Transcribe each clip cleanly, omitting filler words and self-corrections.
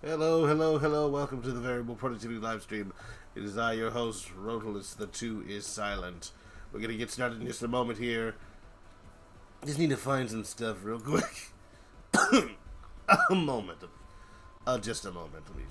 Hello, hello, hello. Welcome to the Variable Productivity Livestream. It is I, your host, Rotalus. The 2 is silent. We're going to get started in just a moment here. Just need to find some stuff real quick. A moment. Just a moment. Let me...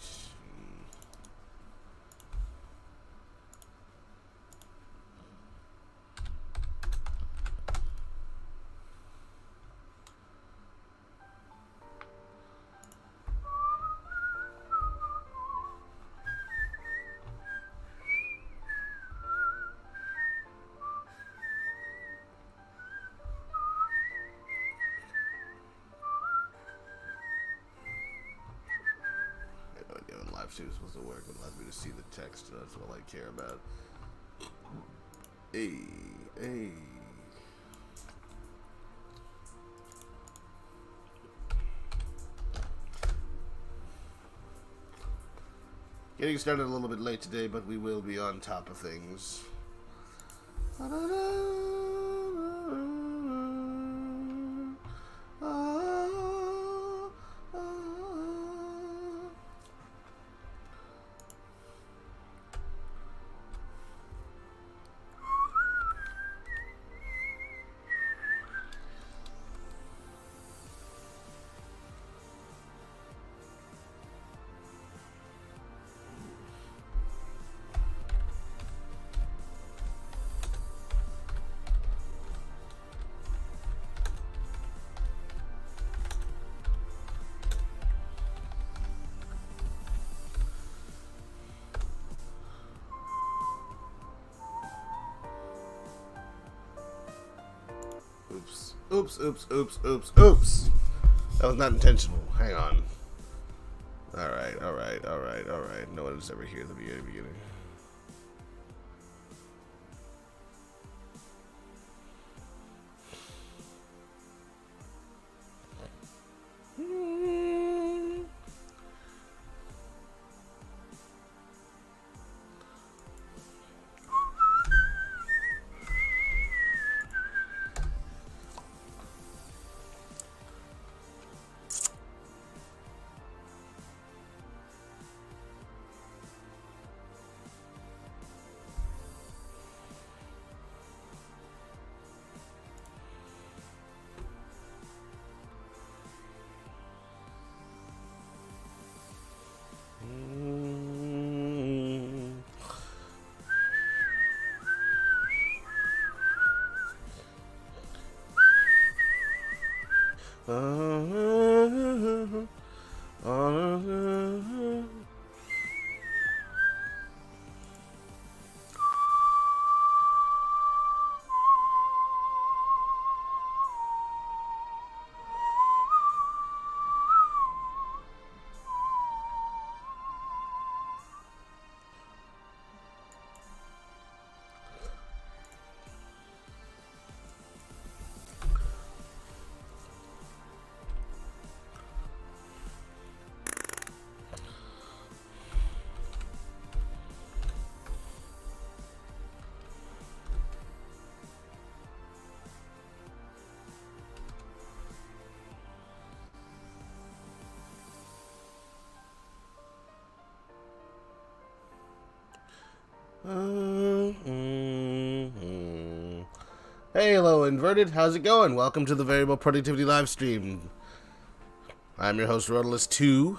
Live stream is supposed to work. It allows me to see the text. That's all I care about. Hey, hey. Getting started a little bit late today, but we will be on top of things. Oops. That was not intentional. Hang on. Alright. No one is ever here at the beginning. Hey, hello, Inverted. How's it going? Welcome to the Variable Productivity Livestream. I'm your host, Rotalus2,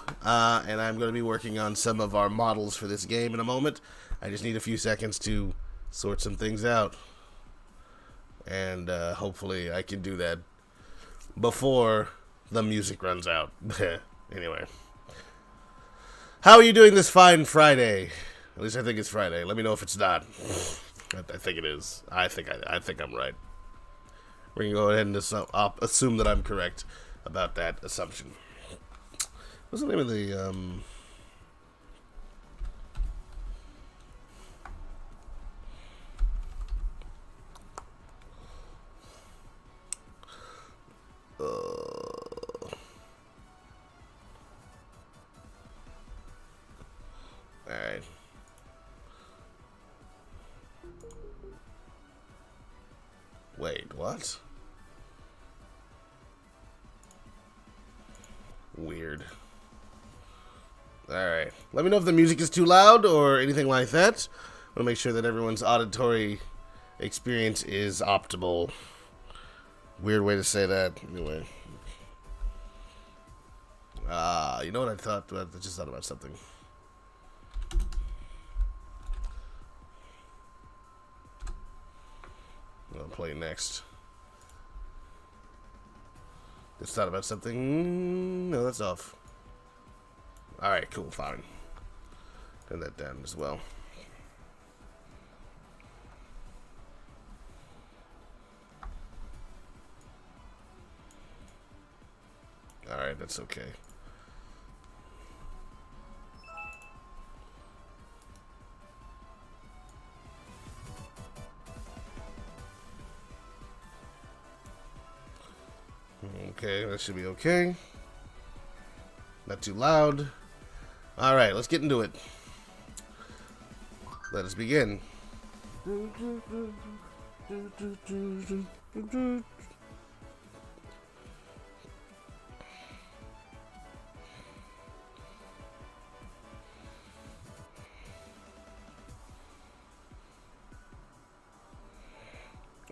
and I'm going to be working on some of our models for this game in a moment. I just need a few seconds to sort some things out. And hopefully I can do that before the music runs out. Anyway. How are you doing this fine Friday? At least I think it's Friday. Let me know if it's not. I think it is. I think I'm right. We're gonna go ahead and assume that I'm correct about that assumption. What's the name of the Alright. Wait, what? Weird. Alright. Let me know if the music is too loud or anything like that. I want to make sure that everyone's auditory experience is optimal. Weird way to say that. Anyway. You know what I thought? I just thought about something. I'll play next. Just thought about something. No, that's off. Alright, cool, fine. Turn that down as well. Alright, that's okay. Okay, that should be okay. Not too loud. Alright, let's get into it. Let us begin.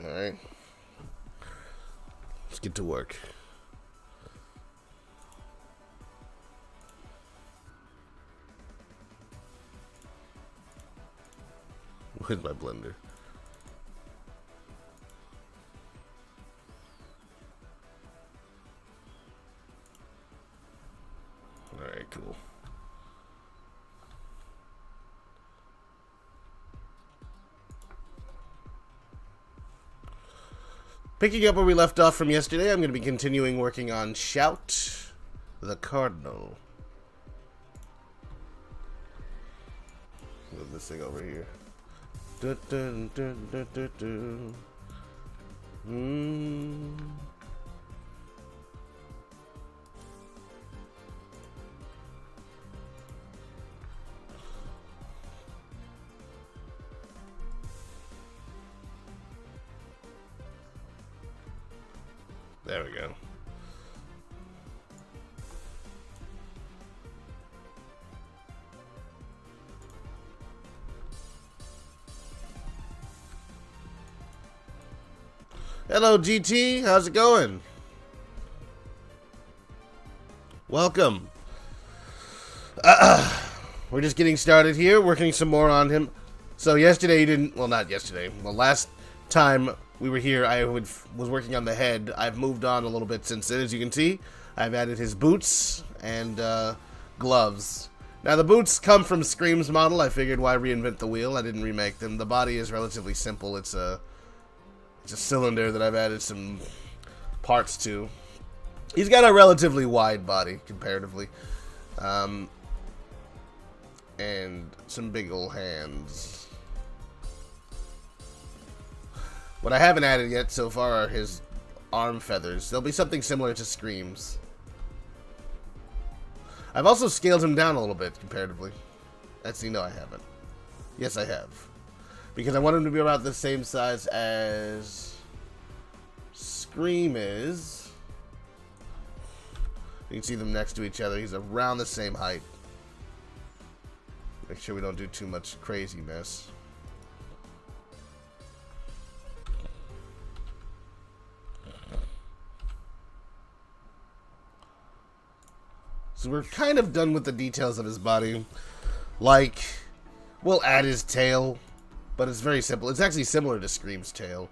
Alright. Let's get to work. With my blender. Alright, cool. Picking up where we left off from yesterday, I'm going to be continuing working on Shout the Cardinal. Move this thing over here. Dun, dun, dun, dun, dun, dun. There we go. Hello, GT. How's it going? Welcome. We're just getting started here, working some more on him. So yesterday, not yesterday. Well, last time we were here, I was working on the head. I've moved on a little bit since then, as you can see. I've added his boots and gloves. Now, the boots come from Scream's model. I figured, why reinvent the wheel? I didn't remake them. The body is relatively simple. It's a cylinder that I've added some parts to. He's got a relatively wide body, comparatively. And some big old hands. What I haven't added yet so far are his arm feathers. There'll be something similar to Scream's. I've also scaled him down a little bit, comparatively. Actually, no, I haven't. Yes, I have. Because I want him to be about the same size as Scream is. You can see them next to each other. He's around the same height. Make sure we don't do too much crazy mess. So we're kind of done with the details of his body. Like, we'll add his tail, but it's very simple. It's actually similar to Scream's tail.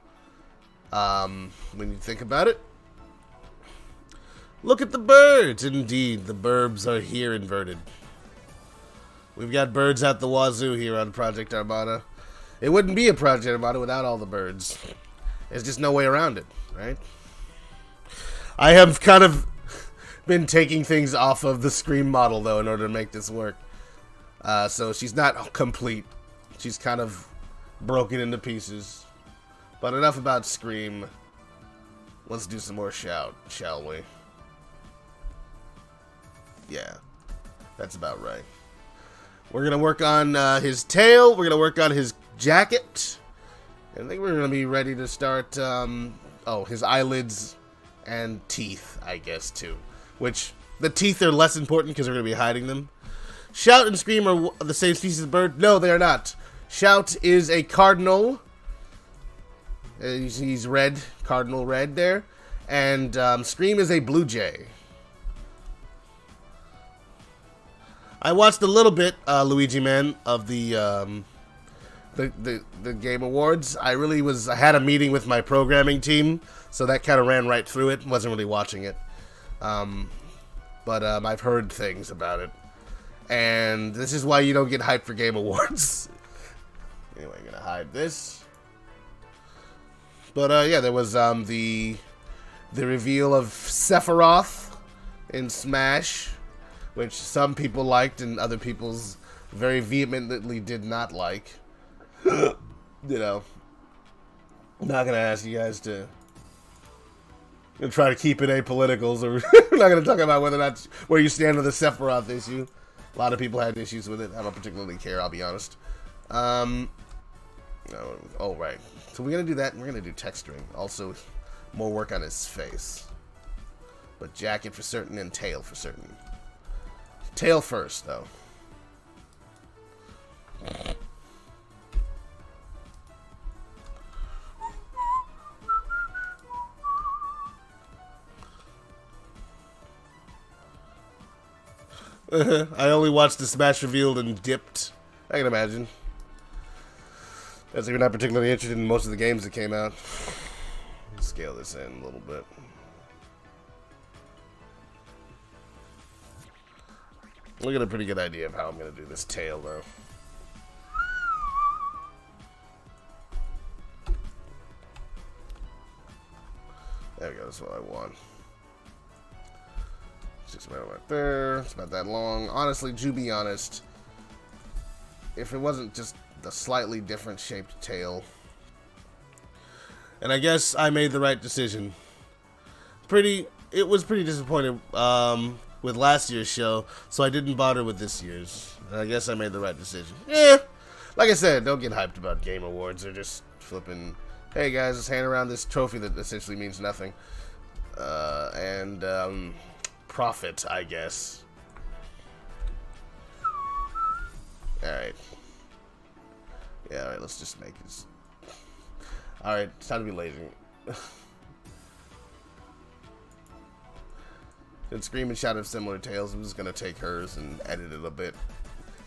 When you think about it. Look at the birds! Indeed, the burbs are here inverted. We've got birds out the wazoo here on Project Armada. It wouldn't be a Project Armada without all the birds. There's just no way around it, right? I have kind of been taking things off of the Scream model, though, in order to make this work. So she's not complete. She's kind of broken into pieces. But enough about Scream. Let's do some more Shout, shall we? Yeah, that's about right. We're going to work on his tail. We're going to work on his jacket. And I think we're going to be ready to start, his eyelids and teeth, I guess, too. Which, the teeth are less important because we're going to be hiding them. Shout and Scream are the same species of bird? No, they are not. Shout is a cardinal. He's red, cardinal red there. And Scream is a blue jay. I watched a little bit, Luigi Man, of the Game Awards. I had a meeting with my programming team, so that kind of ran right through it. Wasn't really watching it. But I've heard things about it. And this is why you don't get hyped for Game Awards. Anyway, I'm gonna hide this. But yeah, there was the reveal of Sephiroth in Smash, which some people liked and other people's very vehemently did not like. You know, I'm not gonna ask you guys to try to keep it apolitical, so we're not gonna talk about whether or not where you stand on the Sephiroth issue. A lot of people had issues with it. I don't particularly care, I'll be honest. Oh, right. So we're gonna do that, and we're gonna do texturing. Also, more work on his face. But jacket for certain and tail for certain. Tail first, though. I only watched the Smash revealed and dipped. I can imagine. As if you're not particularly interested in most of the games that came out. Scale this in a little bit. We'll get a pretty good idea of how I'm going to do this tail, though. There we go, that's what I want. 6 minutes right there. It's not that long. Honestly, to be honest, if it wasn't just the slightly different shaped tail, and I guess I made the right decision. It was pretty disappointing with last year's show, so I didn't bother with this year's. And I guess I made the right decision. Yeah, like I said, don't get hyped about Game Awards. They're just flipping. Hey guys, let's hand around this trophy that essentially means nothing. Profit, I guess. Alright. Yeah, alright, let's just make this. Alright, it's time to be lazy. And Scream and Shout have similar tales. I'm just gonna take hers and edit it a bit.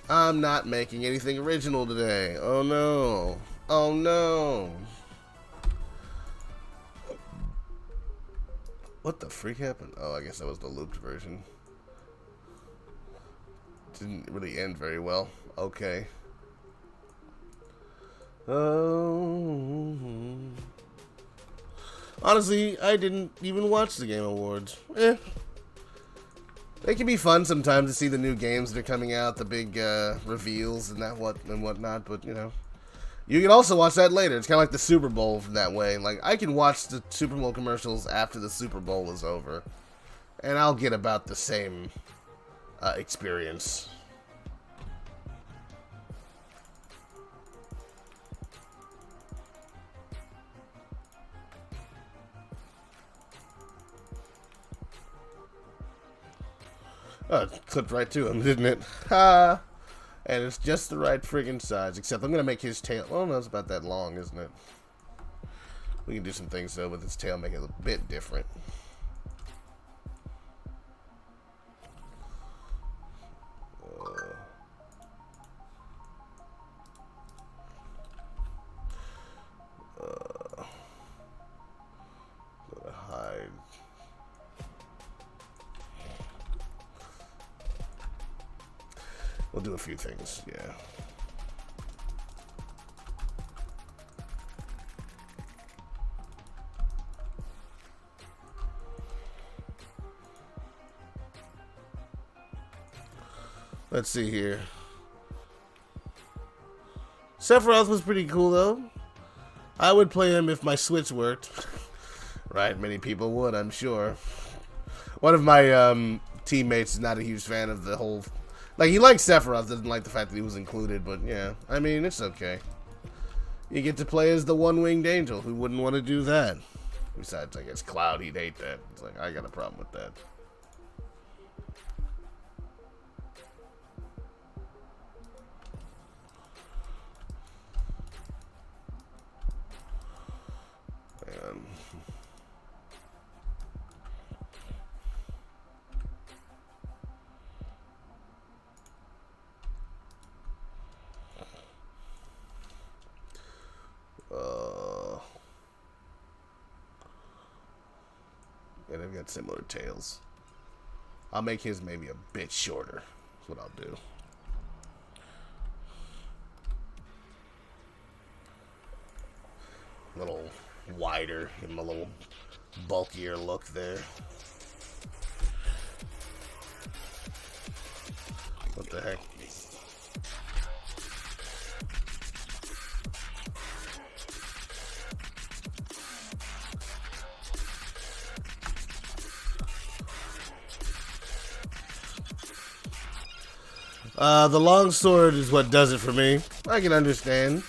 I'm not making anything original today. Oh no. Oh no. What the freak happened? Oh, I guess that was the looped version. Didn't really end very well. Okay. Oh. Honestly, I didn't even watch the Game Awards. They can be fun sometimes to see the new games that are coming out, the big reveals and whatnot. But you know, you can also watch that later. It's kind of like the Super Bowl that way. Like, I can watch the Super Bowl commercials after the Super Bowl is over, and I'll get about the same experience. Oh, it clipped right to him, didn't it? Ha! And it's just the right friggin' size, except I'm gonna make his tail. Well, no, it's about that long, isn't it? We can do some things though with his tail, make it a bit different. Hide. We'll do a few things, yeah. Let's see here. Sephiroth was pretty cool, though. I would play him if my Switch worked. Right, many people would, I'm sure. One of my teammates is not a huge fan of the whole... Like, he likes Sephiroth, doesn't like the fact that he was included, but yeah. I mean, it's okay. You get to play as the one-winged angel. Who wouldn't want to do that? Besides, I guess Cloud, he'd hate that. It's like, I got a problem with that. they've got similar tails. I'll make his maybe a bit shorter. That's what I'll do. A little wider, give him a little bulkier look there. What the heck? The longsword is what does it for me. I can understand.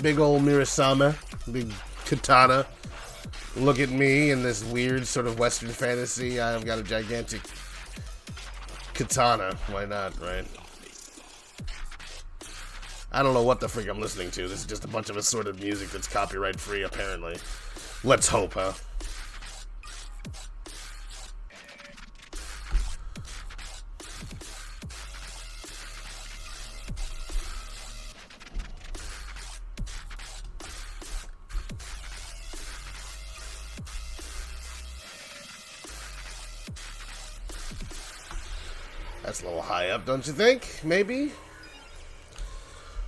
Big old Mirasama, big katana. Look at me in this weird sort of Western fantasy. I've got a gigantic katana. Why not, right? I don't know what the freak I'm listening to. This is just a bunch of assorted music that's copyright free, apparently. Let's hope, huh? That's a little high up, don't you think? Maybe?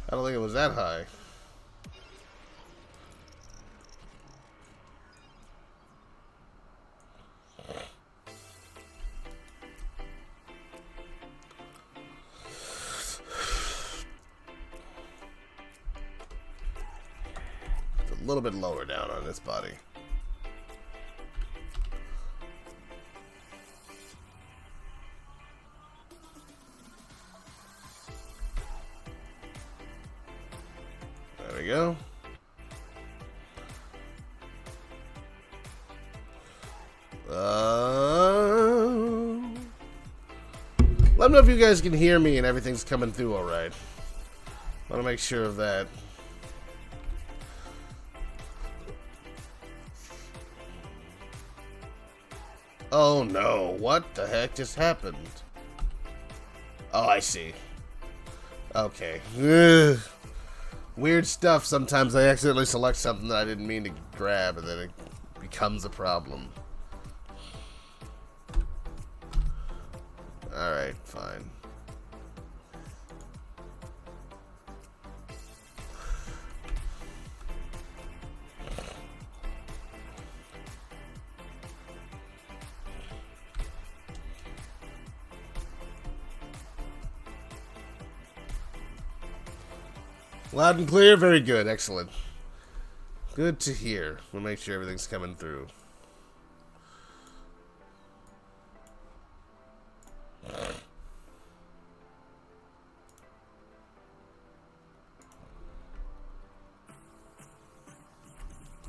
I don't think it was that high. It's a little bit lower down on this body. There we go. Let me know if you guys can hear me and everything's coming through all right. Want to make sure of that. Oh no, what the heck just happened? Oh, I see. Okay. Ugh. Weird stuff. Sometimes I accidentally select something that I didn't mean to grab, and then it becomes a problem. Alright, fine. Loud and clear, very good, excellent. Good to hear. We'll make sure everything's coming through.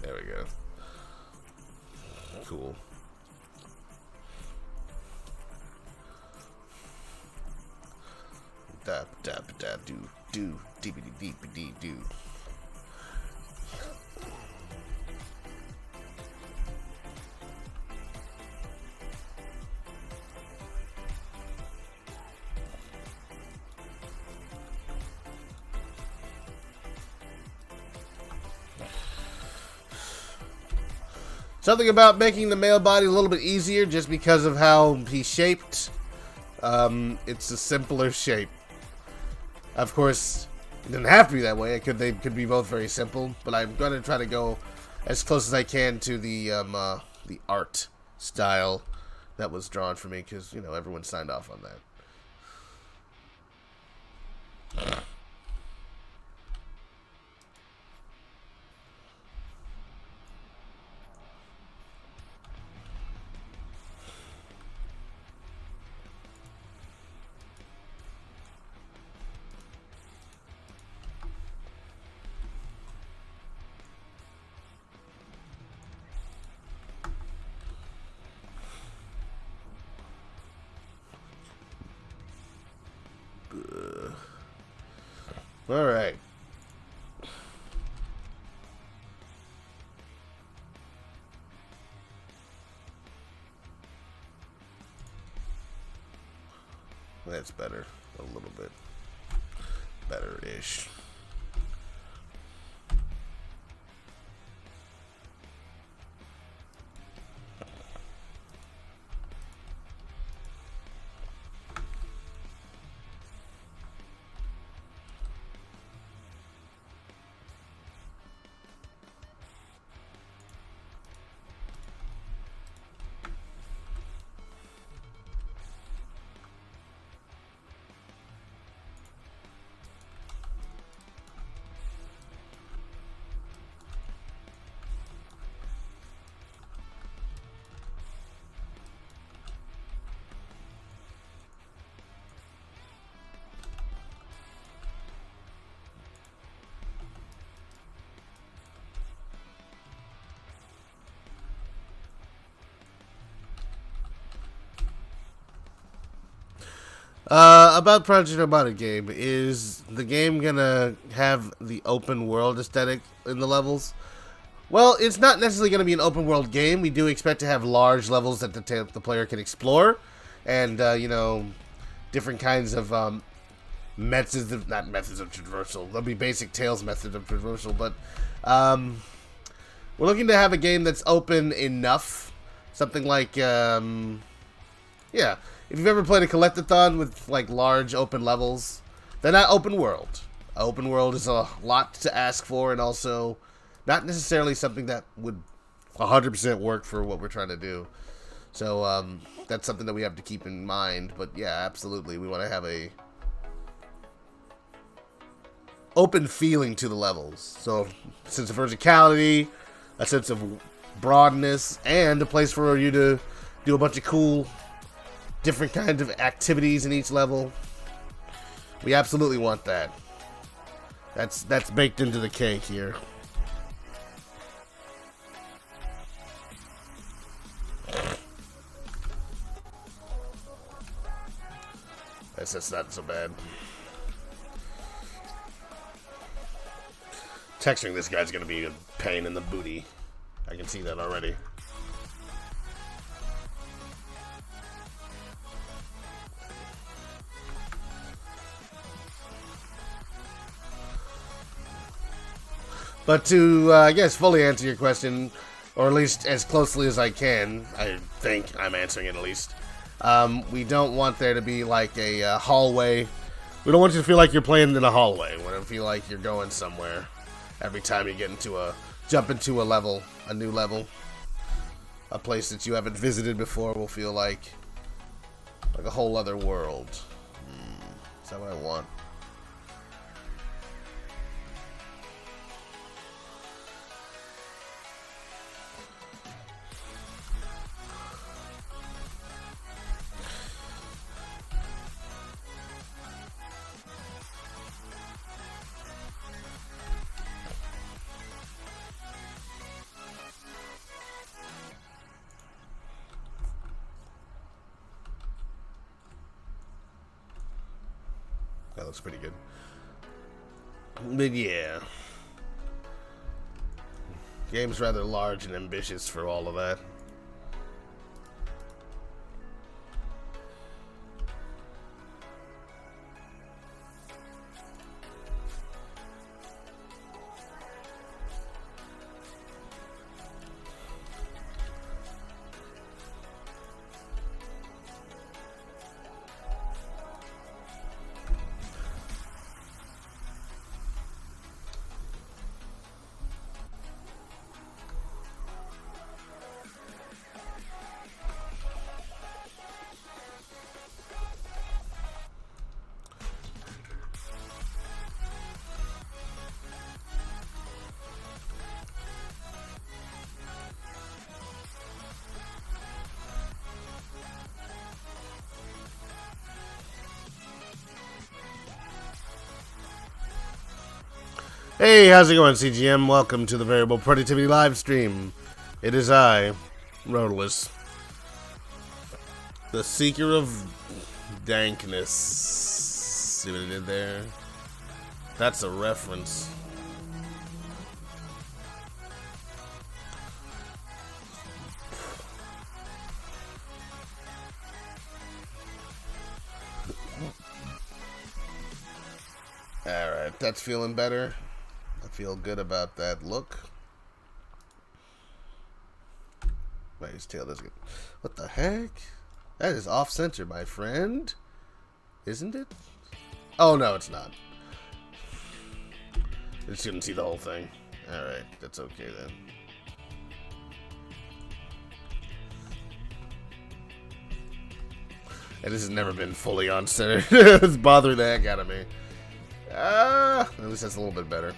There we go. Cool. Dap, dap, dap, do, deepity, deepity, do. Something about making the male body a little bit easier just because of how he's shaped. It's a simpler shape. Of course, it doesn't have to be that way. They could be both very simple, but I'm going to try to go as close as I can to the art style that was drawn for me, because, you know, everyone signed off on that. All right. That's better. A little bit better-ish. About Project Armada game, is the game gonna have the open world aesthetic in the levels? Well, it's not necessarily going to be an open world game. We do expect to have large levels that the player can explore, and you know, different kinds of methods of not methods of traversal. There'll be basic Tales method of traversal, but we're looking to have a game that's open enough, something like yeah. If you've ever played a collectathon with like large open levels, they're not open world. Open world is a lot to ask for, and also not necessarily something that would 100% work for what we're trying to do. So that's something that we have to keep in mind. But yeah, absolutely, we want to have a open feeling to the levels. So a sense of verticality, a sense of broadness, and a place for you to do a bunch of cool, different kinds of activities in each level. We absolutely want that. That's baked into the cake here. That's not so bad. Texturing this guy's gonna be a pain in the booty. I can see that already. But to, I guess, fully answer your question, or at least as closely as I can, I think I'm answering it at least. We don't want there to be like a hallway. We don't want you to feel like you're playing in a hallway. We want to feel like you're going somewhere every time you get into jump into a level, a new level. A place that you haven't visited before will feel like a whole other world. Is that what I want? That looks pretty good. But yeah. Game's rather large and ambitious for all of that. Hey, how's it going, CGM? Welcome to the Variable Productivity live stream. It is I, Rodolus, the Seeker of Dankness. See what I did there? That's a reference. Alright, that's feeling better. I feel good about that look. Wait, his tail doesn't get... What the heck? That is off-center, my friend. Isn't it? Oh, no, it's not. I just couldn't see the whole thing. Alright, that's okay then. And this has never been fully on center. It's bothering the heck out of me. At least that's a little bit better.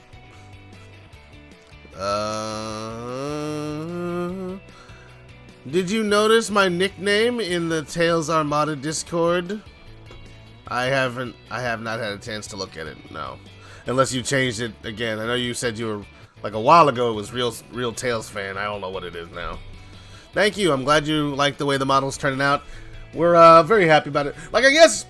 Did you notice my nickname in the Tales Armada Discord? I have not had a chance to look at it, no. Unless you changed it again. I know you said you were, like a while ago, it was real Tales fan. I don't know what it is now. Thank you. I'm glad you like the way the model's turning out. We're very happy about it. Like, I guess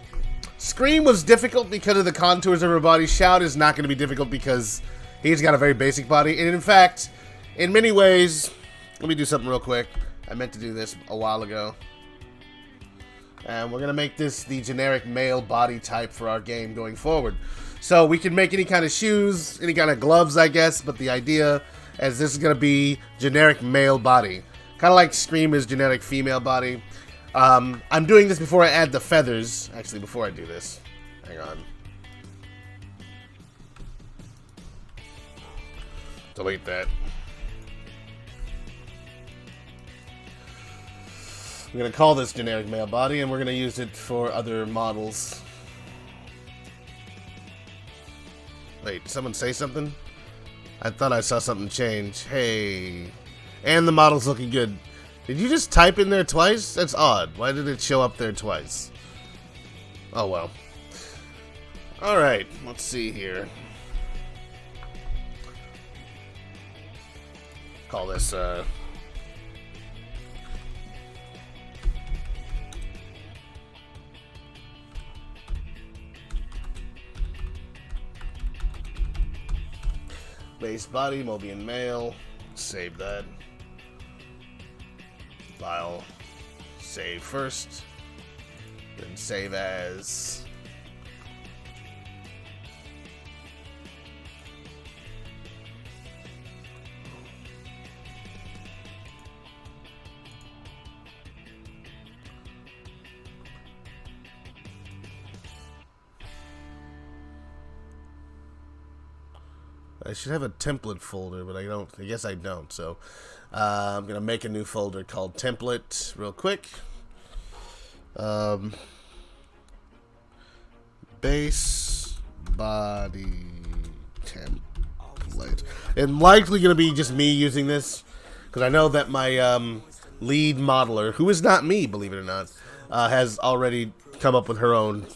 Scream was difficult because of the contours of her body. Shout is not going to be difficult because he's got a very basic body. And in fact, in many ways, let me do something real quick. I meant to do this a while ago. And we're going to make this the generic male body type for our game going forward. So we can make any kind of shoes, any kind of gloves, I guess. But the idea is this is going to be generic male body. Kind of like Scream is generic female body. I'm doing this before I add the feathers. Actually, before I do this. Hang on. Delete that. I'm going to call this generic male body, and we're going to use it for other models. Wait, did someone say something? I thought I saw something change. Hey. And the model's looking good. Did you just type in there twice? That's odd. Why did it show up there twice? Oh, well. Alright, let's see here. Call this, base body, Mobian male. Save that. File. Save first. Then save as. I should have a template folder, but I don't. I guess I don't. So I'm gonna make a new folder called template real quick. Base body template. And likely gonna be just me using this because I know that my lead modeler, who is not me, believe it or not, has already come up with her own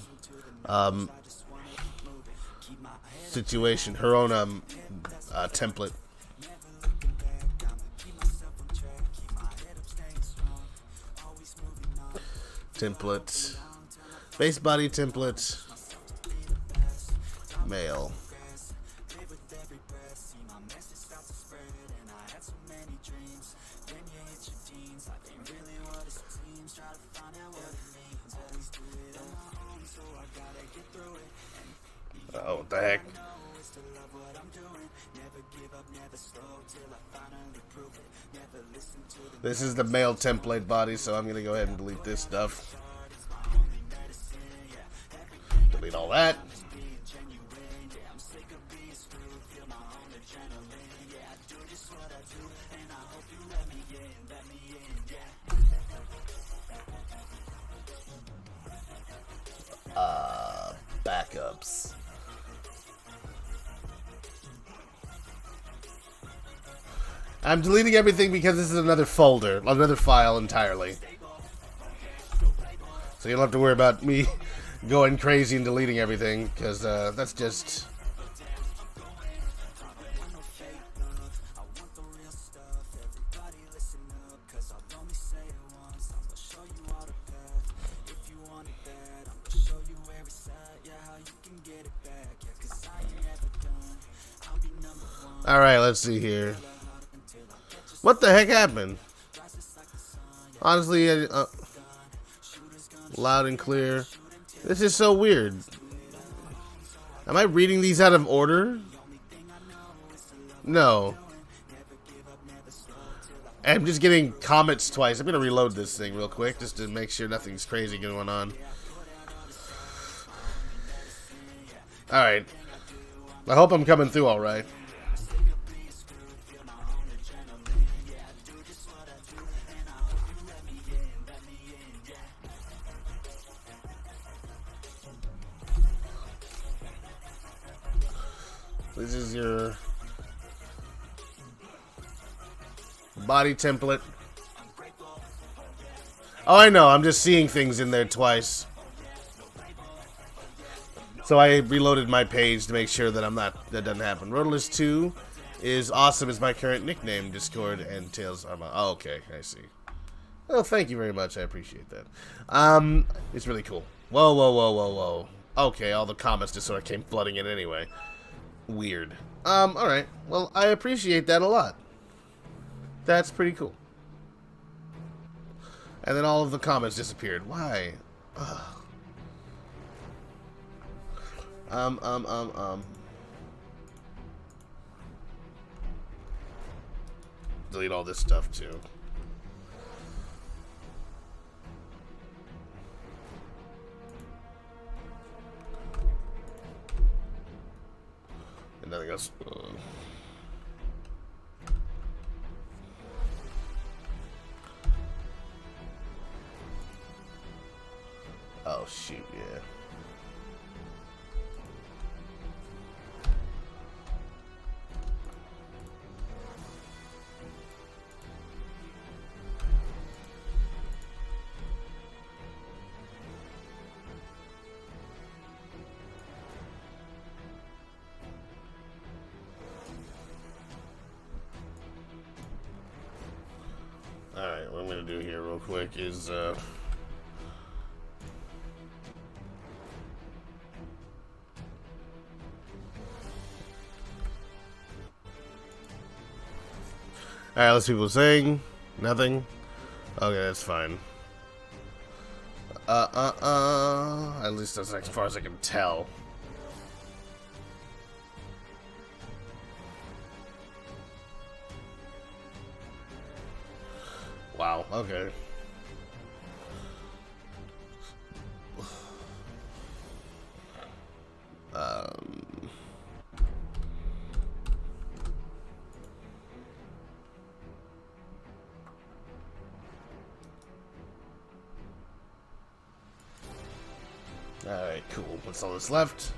situation, her own template. Template. Base body template. Male. Oh, what the heck? This is the male template body, so I'm gonna go ahead and delete this stuff. Delete all that. Backups. I'm deleting everything because this is another folder, another file entirely. So you don't have to worry about me going crazy and deleting everything, because that's just... Alright, let's see here. What the heck happened? Honestly, loud and clear. This is so weird. Am I reading these out of order? No. I'm just getting comments twice. I'm gonna reload this thing real quick just to make sure nothing's crazy going on. Alright. I hope I'm coming through alright. This is your body template. Oh, I know. I'm just seeing things in there twice. So I reloaded my page to make sure that that doesn't happen. Rotalist2 is awesome is my current nickname. Discord and Tails are my... Oh, okay. I see. Well, thank you very much. I appreciate that. It's really cool. Whoa, whoa, whoa, whoa, whoa. Okay, all the comments just sort of came flooding in anyway. Weird. Alright. Well, I appreciate that a lot. That's pretty cool. And then all of the comments disappeared. Why? Ugh. Delete all this stuff, too. And nothing else. Oh, shoot, yeah. Alright, what I'm going to do here real quick is, Alright, let's see people saying. Nothing. Okay, that's fine. At least that's as far as I can tell. Wow, okay. Alright, cool. What's all that's left?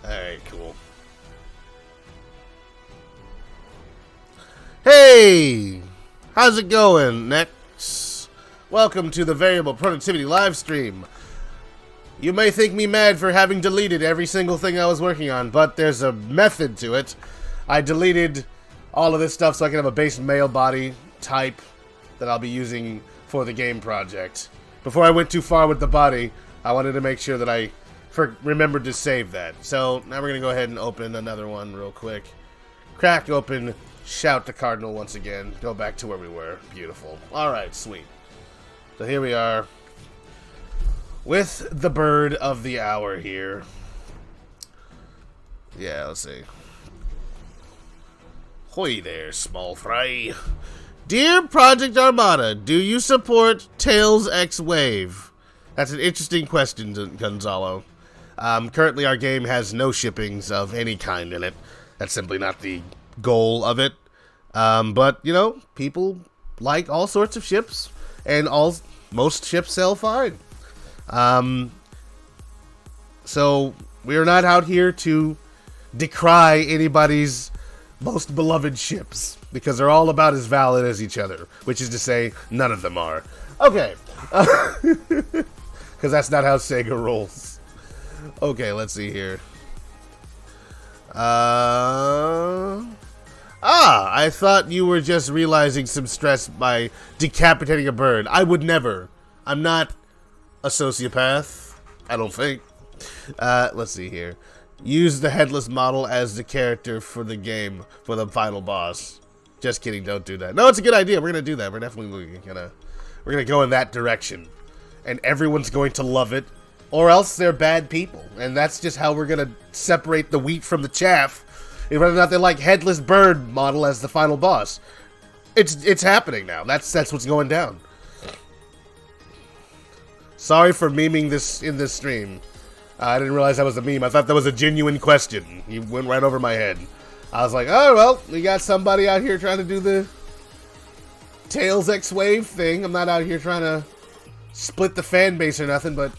Alright, cool. Hey! How's it going, Nex? Welcome to the Variable Productivity Livestream. You may think me mad for having deleted every single thing I was working on, but there's a method to it. I deleted all of this stuff so I can have a base male body type that I'll be using for the game project. Before I went too far with the body, I wanted to make sure that I remembered to save that. So now we're going to go ahead and open another one real quick. Crack open, shout the Cardinal once again. Go back to where we were. Beautiful. Alright, sweet. So here we are with the bird of the hour here. Yeah, let's see. Hoy there, small fry. Dear Project Armada, do you support Tails X Wave? That's an interesting question, Gonzalo. Currently our game has no shippings of any kind in it. That's simply not the goal of it. But, you know, people like all sorts of ships, and most ships sell fine. So, we are not out here to decry anybody's most beloved ships, because they're all about as valid as each other, which is to say, none of them are. Okay. Because that's not how Sega rolls. Okay, let's see here. I thought you were just realizing some stress by decapitating a bird. I would never. I'm not a sociopath. I don't think. Let's see here. Use the headless model as the character for the game, for the final boss. Just kidding, don't do that. No, it's a good idea. We're gonna do that. We're definitely gonna go in that direction. And everyone's going to love it, or else they're bad people. And that's just how we're gonna separate the wheat from the chaff. Whether or not they like headless bird model as the final boss. It's happening now. That's what's going down. Sorry for memeing this in this stream. I didn't realize that was a meme. I thought that was a genuine question. You went right over my head. I was like, oh, well, we got somebody out here trying to do the Tails X Wave thing. I'm not out here trying to split the fan base or nothing, but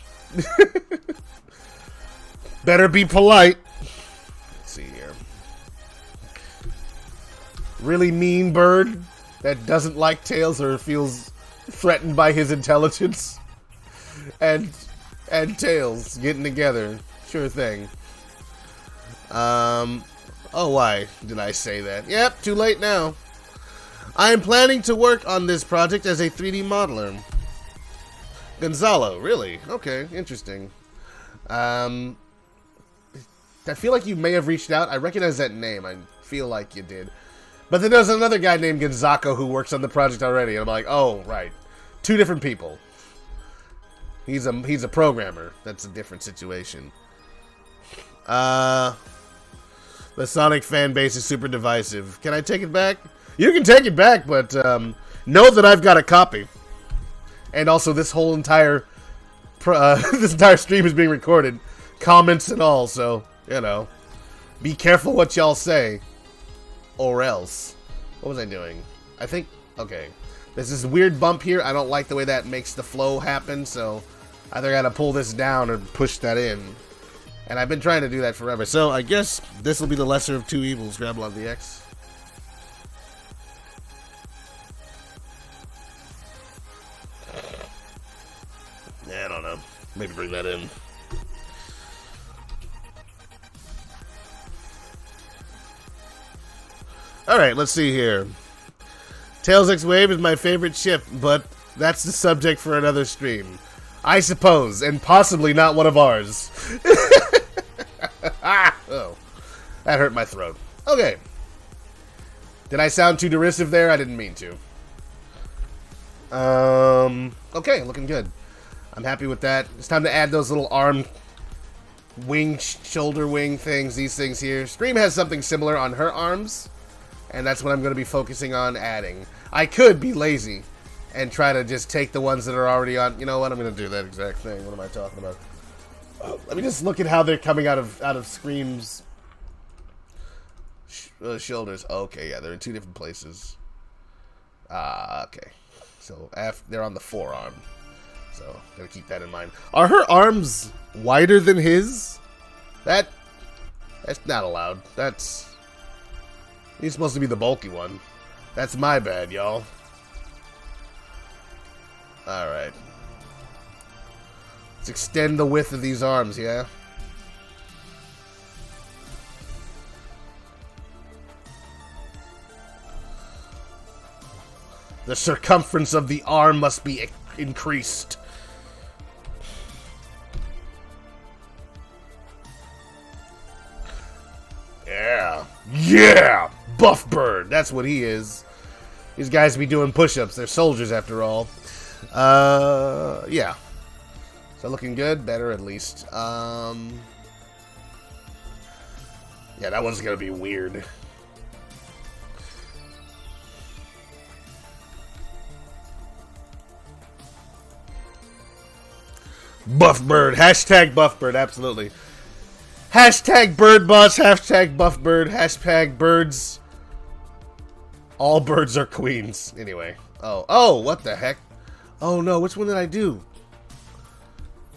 better be polite. Let's see here. Really mean bird that doesn't like Tails or feels threatened by his intelligence. And Tails getting together. Sure thing. Oh, why did I say that? Yep, too late now. I am planning to work on this project as a 3D modeler. Gonzalo, really? Okay, interesting. I feel like you may have reached out. I recognize that name. I feel like you did. But then there's another guy named Gonzaco who works on the project already. And I'm like, oh, right. Two different people. He's a programmer. That's a different situation. The Sonic fan base is super divisive. Can I take it back? You can take it back, but know that I've got a copy. And also, this whole entire this entire stream is being recorded, comments and all. So be careful what y'all say, or else. What was I doing? I think okay. There's this weird bump here. I don't like the way that makes the flow happen. So either gotta pull this down or push that in. And I've been trying to do that forever. So I guess this will be the lesser of two evils. Grab on the X. I don't know. Maybe bring that in. Alright, let's see here. Tails X Wave is my favorite ship, but that's the subject for another stream. I suppose, and possibly not one of ours. Oh, that hurt my throat. Okay. Did I sound too derisive there? I didn't mean to. Okay, looking good. I'm happy with that. It's time to add those little arm wing, shoulder wing things, these things here. Scream has something similar on her arms, and that's what I'm going to be focusing on adding. I could be lazy and try to just take the ones that are already on. You know what? I'm going to do that exact thing. What am I talking about? Let me just look at how they're coming out of Scream's shoulders. Okay, yeah, they're in two different places. Okay. So they're on the forearm. So, gotta keep that in mind. Are her arms wider than his? That's not allowed. He's supposed to be the bulky one. That's my bad, y'all. Alright. Let's extend the width of these arms, yeah? The circumference of the arm must be increased. Yeah! Buff Bird! That's what he is. These guys be doing push-ups. They're soldiers, after all. Yeah. So looking good? Better, at least. Yeah, that one's gonna be weird. Buff Bird. Hashtag Buff Bird, absolutely. Hashtag Bird Boss, hashtag Buff Bird, hashtag Birds. All birds are queens. Anyway. Oh, what the heck? Oh no, which one did I do?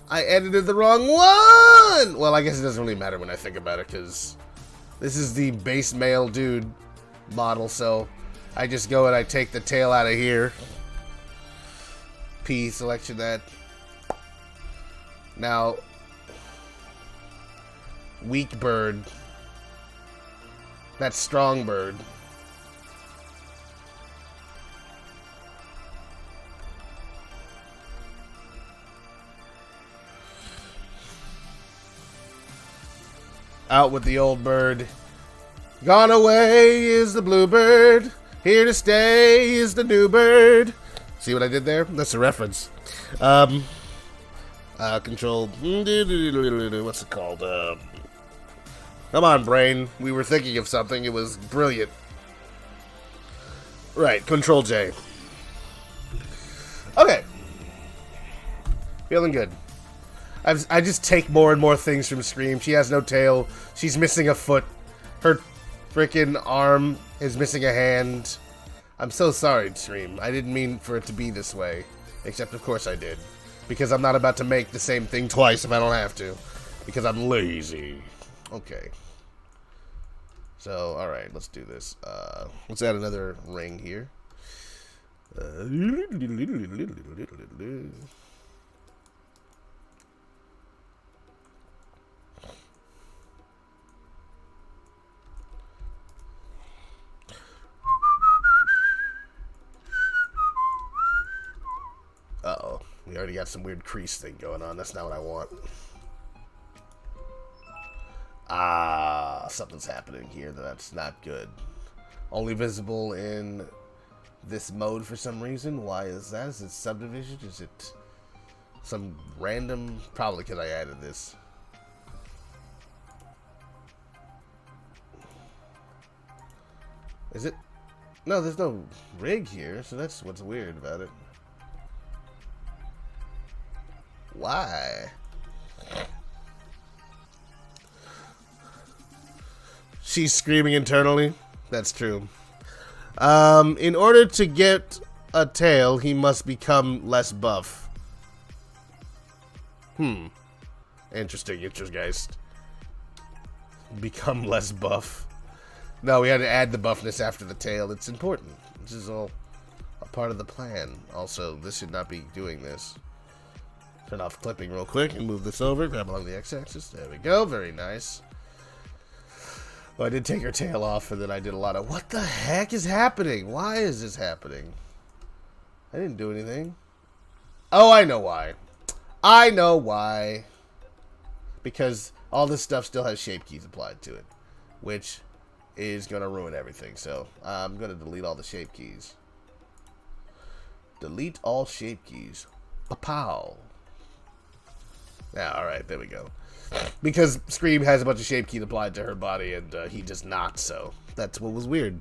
I edited the wrong one! Well, I guess it doesn't really matter when I think about it, because this is the base male dude model, so I just go and I take the tail out of here. P, selection that. Now, weak bird. That's strong bird. Out with the old bird. Gone away is the bluebird. Here to stay is the new bird. See what I did there? That's a reference. Control. What's it called? Come on, brain. We were thinking of something. It was brilliant. Right. Control J. Okay. Feeling good. I just take more and more things from Scream. She has no tail. She's missing a foot. Her freaking arm is missing a hand. I'm so sorry, Scream. I didn't mean for it to be this way. Except, of course, I did. Because I'm not about to make the same thing twice if I don't have to. Because I'm lazy. Okay. So, alright, let's do this. Let's add another ring here. Uh-oh. We already got some weird crease thing going on. That's not what I want. Ah, something's happening here that's not good. Only visible in this mode for some reason. Why is that? Is it subdivision? Is it some random? Probably because I added this. Is it? No, there's no rig here, so that's what's weird about it. Why? She's screaming internally. That's true. In order to get a tail, he must become less buff. Interesting, Intergeist. Become less buff. No, we had to add the buffness after the tail. It's important. This is all a part of the plan. Also, this should not be doing this. Turn off clipping real quick and move this over. Grab along the x-axis. There we go. Very nice. Well, I did take her tail off, and then I did a lot of... What the heck is happening? Why is this happening? I didn't do anything. Oh, I know why. I know why. Because all this stuff still has shape keys applied to it. Which is going to ruin everything. So, I'm going to delete all the shape keys. Delete all shape keys. Pow. Yeah, alright, there we go. Because Scream has a bunch of shape keys applied to her body, and he does not, so that's what was weird.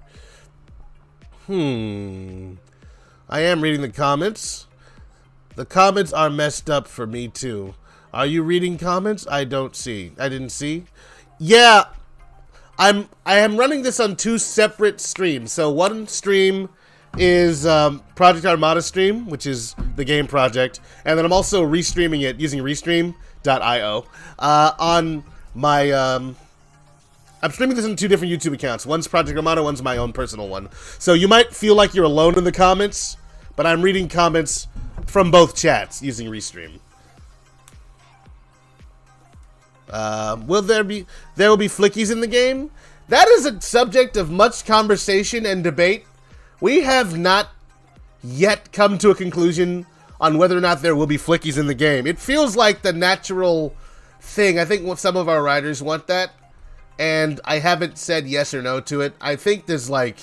I am reading the comments. The comments are messed up for me, too. Are you reading comments? I didn't see. Yeah, I am running this on 2 separate streams. So one stream is Project Armada stream, which is the game project, and then I'm also restreaming it using Restream.io on my. I'm streaming this on 2 different YouTube accounts. One's Project Armada, one's my own personal one. So you might feel like you're alone in the comments, but I'm reading comments from both chats using Restream. There will be flickies in the game? That is a subject of much conversation and debate. We have not yet come to a conclusion on whether or not there will be flickies in the game. It feels like the natural thing. I think some of our writers want that, and I haven't said yes or no to it. I think there's no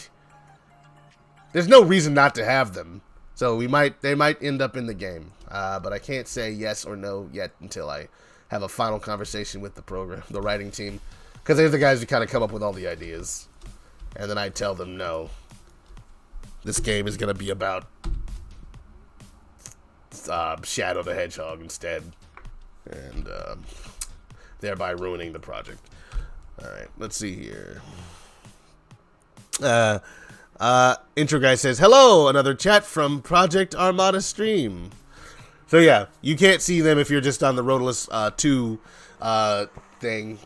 reason not to have them. So they might end up in the game. But I can't say yes or no yet until I have a final conversation with the writing team. Because they're the guys who kind of come up with all the ideas. And then I tell them, no, this game is going to be about Shadow the Hedgehog instead. And thereby ruining the project. Alright, let's see here. Intro guy says, hello, another chat from Project Armada stream. So yeah, you can't see them if you're just on the Roadless 2 thing.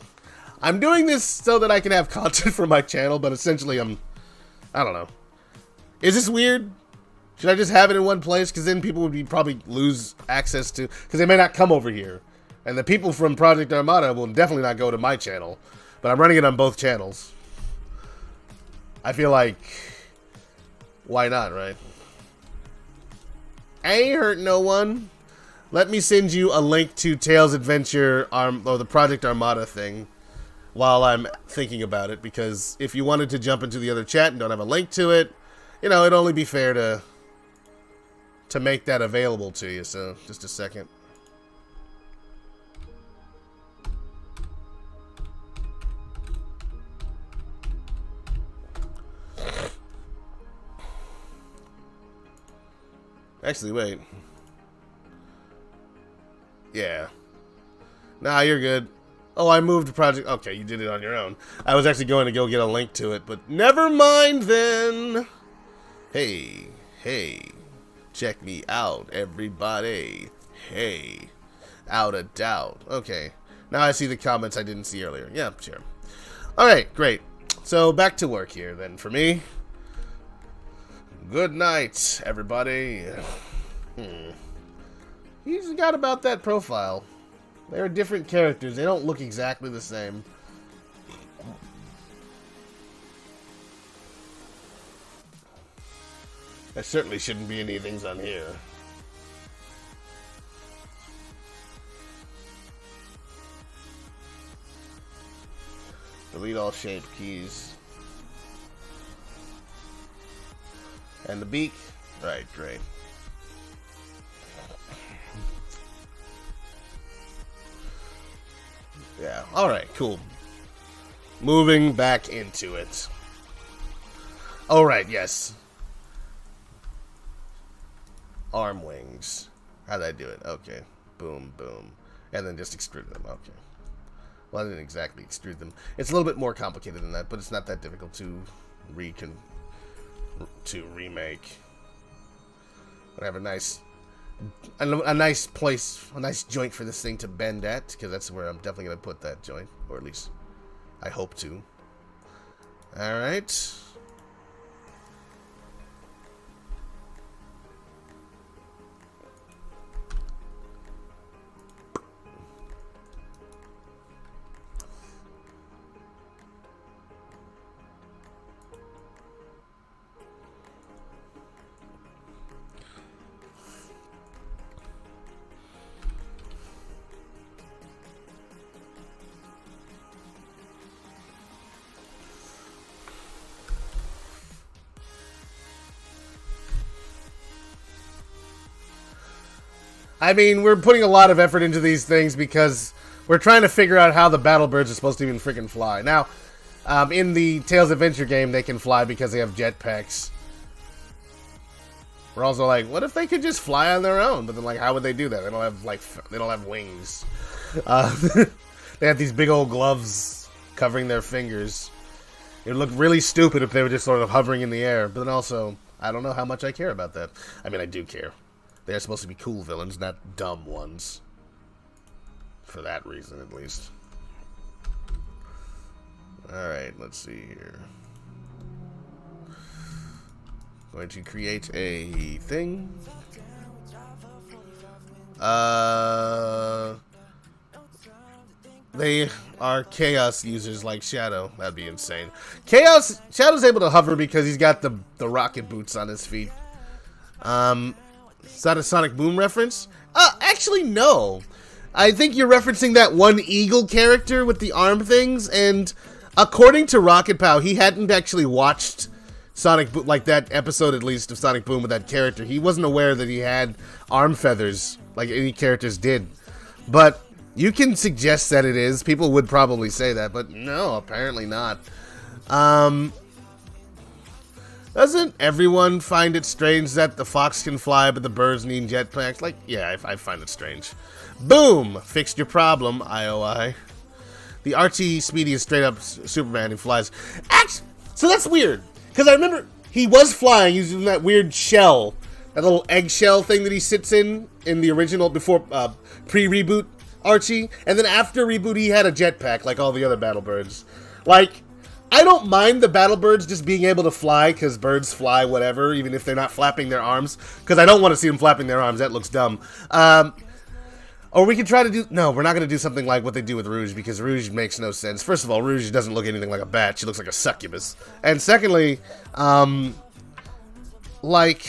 I'm doing this so that I can have content for my channel, but essentially I don't know. Is this weird? Should I just have it in one place? Because then people would probably lose access to, because they may not come over here. And the people from Project Armada will definitely not go to my channel. But I'm running it on both channels. I feel like, why not, right? I ain't hurt no one. Let me send you a link to Tails Adventure, or the Project Armada thing, while I'm thinking about it, because if you wanted to jump into the other chat and don't have a link to it, you know, it'd only be fair to make that available to you. So, just a second. Actually, wait. Yeah. Nah, you're good. Oh, I moved the project. Okay, you did it on your own. I was actually going to go get a link to it, but never mind then. Hey, check me out, everybody. Hey, out of doubt. Okay, now I see the comments I didn't see earlier. Yeah, sure. All right, great. So back to work here then for me. Good night, everybody. You just got about that profile. They're different characters. They don't look exactly the same. There certainly shouldn't be any things on here. Delete all shape keys. And the beak. Right, great. Yeah, alright, cool. Moving back into it. Alright, yes. Arm wings. How did I do it? Okay. Boom, boom. And then just extrude them. Okay. Well, I didn't exactly extrude them. It's a little bit more complicated than that, but it's not that difficult to remake. I have a nice place, a nice joint for this thing to bend at, because that's where I'm definitely going to put that joint, or at least I hope to. Alright. I mean, we're putting a lot of effort into these things because we're trying to figure out how the battle birds are supposed to even freaking fly. Now, in the Tales Adventure game, they can fly because they have jetpacks. We're also like, what if they could just fly on their own? But then, like, how would they do that? They don't have they don't have wings. They have these big old gloves covering their fingers. It would look really stupid if they were just sort of hovering in the air. But then also, I don't know how much I care about that. I mean, I do care. They're supposed to be cool villains, not dumb ones. For that reason, at least. Alright, let's see here. Going to create a thing. They are Chaos users like Shadow. That'd be insane. Shadow's able to hover because he's got the rocket boots on his feet. Is that a Sonic Boom reference? Actually, no. I think you're referencing that one eagle character with the arm things, and according to Rocket Pow, he hadn't actually watched Sonic Boom, like that episode at least of Sonic Boom with that character. He wasn't aware that he had arm feathers, like any characters did. But you can suggest that it is. People would probably say that, but no, apparently not. Doesn't everyone find it strange that the fox can fly, but the birds need jetpacks? Like, yeah, I find it strange. Boom! Fixed your problem, IOI. The Archie Speedy is straight up Superman who flies. So that's weird, because I remember he was flying using that weird shell, that little eggshell thing that he sits in the original, before, pre-reboot Archie, and then after reboot he had a jetpack like all the other battle birds. Like, I don't mind the battle birds just being able to fly, because birds fly, whatever, even if they're not flapping their arms, because I don't want to see them flapping their arms, that looks dumb. Or we could try to do, no, we're not going to do something like what they do with Rouge, because Rouge makes no sense. First of all, Rouge doesn't look anything like a bat, she looks like a succubus. And secondly, like,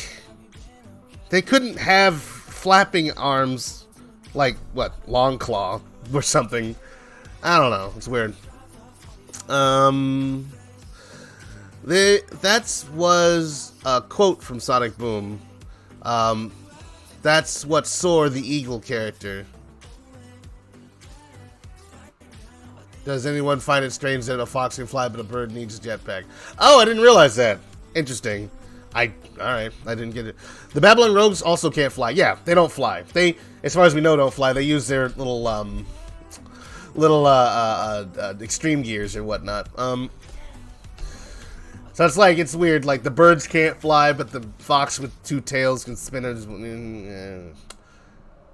they couldn't have flapping arms, like, what, Long Claw or something. I don't know, it's weird. That was a quote from Sonic Boom. That's what Soar, the eagle character. Does anyone find it strange that a fox can fly but a bird needs a jetpack? Oh, I didn't realize that. Interesting. Alright, I didn't get it. The Babylon Rogues also can't fly. Yeah, they don't fly. They, as far as we know, don't fly. They use their little extreme gears or whatnot. So it's like, it's weird, like the birds can't fly, but the fox with two tails can spin it.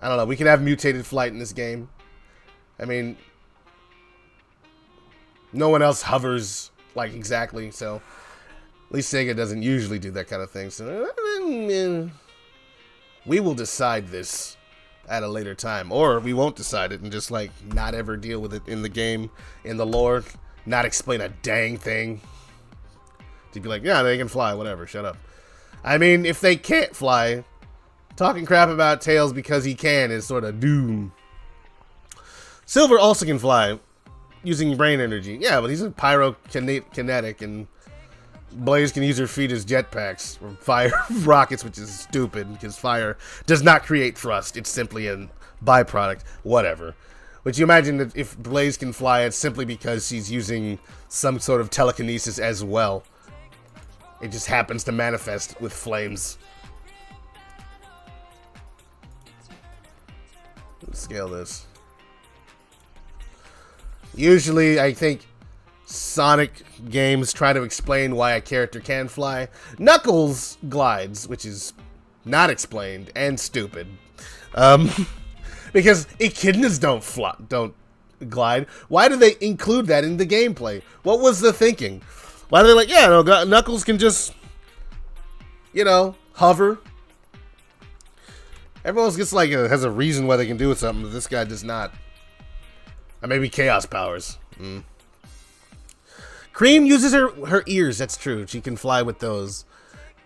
I don't know, we can have mutated flight in this game. I mean, no one else hovers, like, exactly, so at least Sega doesn't usually do that kind of thing, so we will decide this at a later time, or we won't decide it and just, like, not ever deal with it in the game, in the lore, not explain a dang thing. To be like, yeah, they can fly, whatever, shut up. I mean, if they can't fly, talking crap about Tails because he can is sort of doom. Silver also can fly. using brain energy. Yeah, but he's a pyrokinetic, and Blaze can use her feet as jetpacks or fire rockets, which is stupid because fire does not create thrust. It's simply a byproduct. Whatever. But you imagine that if Blaze can fly, it's simply because she's using some sort of telekinesis as well. It just happens to manifest with flames. Let's scale this. Usually, I think Sonic games try to explain why a character can fly. Knuckles glides, which is not explained and stupid. Because echidnas don't glide. Why do they include that in the gameplay? What was the thinking? Why are they like, yeah, no, Knuckles can just, you know, hover. Everyone else gets like has a reason why they can do something, but this guy does not. Or maybe chaos powers. Cream uses her ears. That's true. She can fly with those.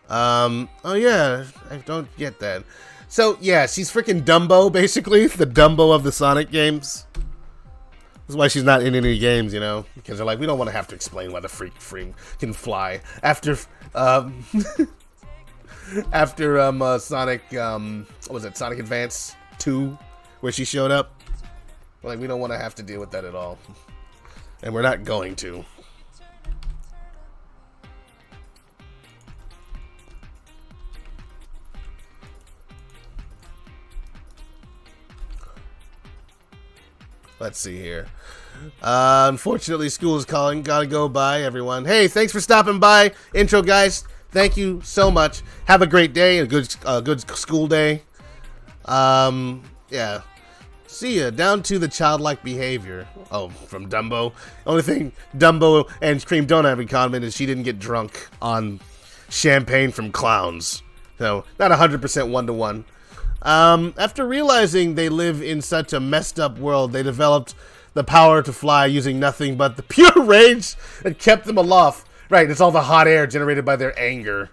Oh yeah, I don't get that. So yeah, she's freaking Dumbo, basically the Dumbo of the Sonic games. That's why she's not in any games, you know, because they're like, we don't want to have to explain why the freak can fly after after Sonic what was it, Sonic Advance 2, where she showed up. Like, we don't want to have to deal with that at all, and we're not going to. Let's see here. Unfortunately, school is calling. Gotta go. Bye, everyone. Hey, thanks for stopping by. Intro, guys. Thank you so much. Have a great day. A good school day. Yeah. See ya. Down to the childlike behavior. Oh, from Dumbo. Only thing Dumbo and Cream don't have in common is she didn't get drunk on champagne from clowns. So, not 100% one-to-one. After realizing they live in such a messed up world, they developed the power to fly using nothing but the pure rage that kept them aloft. Right, it's all the hot air generated by their anger.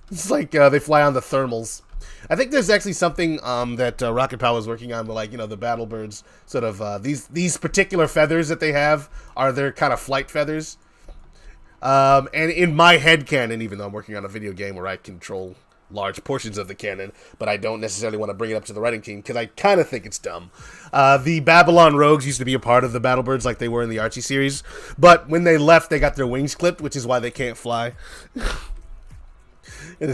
It's like they fly on the thermals. I think there's actually something that Rocket Power is working on, like, you know, the Battle Birds, sort of, these particular feathers that they have are their kind of flight feathers. And in my headcanon, even though I'm working on a video game where I control large portions of the canon, but I don't necessarily want to bring it up to the writing team because I kind of think it's dumb. The Babylon Rogues used to be a part of the Battlebirds like they were in the Archie series, but when they left, they got their wings clipped, which is why they can't fly. And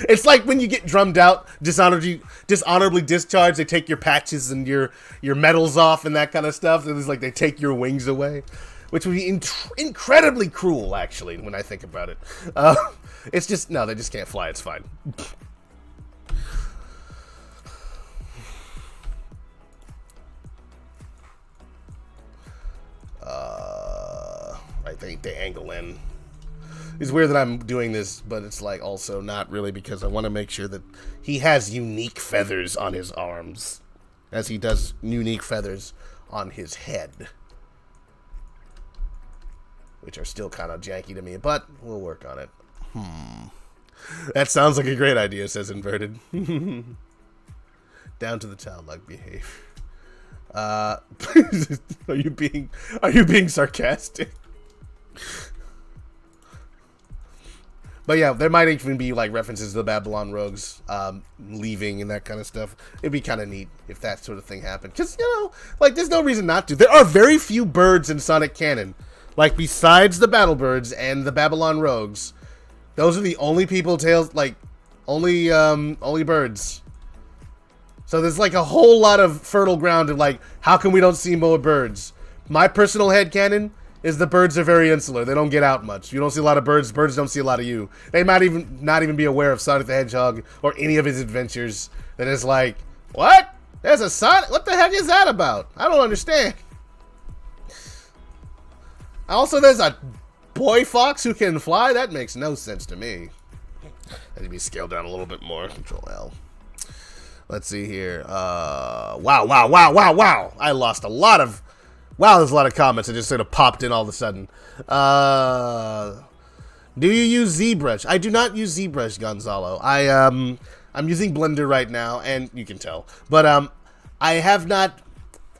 it's like when you get drummed out, dishonorably discharged, they take your patches and your medals off and that kind of stuff. It's like they take your wings away, which would be incredibly cruel, actually, when I think about it. It's just, no, they just can't fly. It's fine. I think they angle in. It's weird that I'm doing this, but it's like also not really, because I want to make sure that he has unique feathers on his arms, as he does unique feathers on his head, which are still kind of janky to me, but we'll work on it. That sounds like a great idea, says Inverted. Down to the childlike behavior. Are you being sarcastic? But yeah, there might even be like references to the Babylon Rogues leaving and that kind of stuff. It'd be kind of neat if that sort of thing happened, because, you know, like, there's no reason not to. There are very few birds in Sonic canon. Like, besides the Battlebirds and the Babylon Rogues, those are the only people only birds. So there's like a whole lot of fertile ground of like, how come we don't see more birds? My personal headcanon is the birds are very insular. They don't get out much. You don't see a lot of birds. Birds don't see a lot of you. They might even not even be aware of Sonic the Hedgehog or any of his adventures. That is like, what? There's a Sonic? What the heck is that about? I don't understand. Also, there's a boy fox who can fly? That makes no sense to me. That need to be scaled down a little bit more. Control L. Let's see here. Wow. I lost a lot of... Wow, there's a lot of comments that just sort of popped in all of a sudden. Do you use ZBrush? I do not use ZBrush, Gonzalo. I'm using Blender right now, and you can tell. But I have not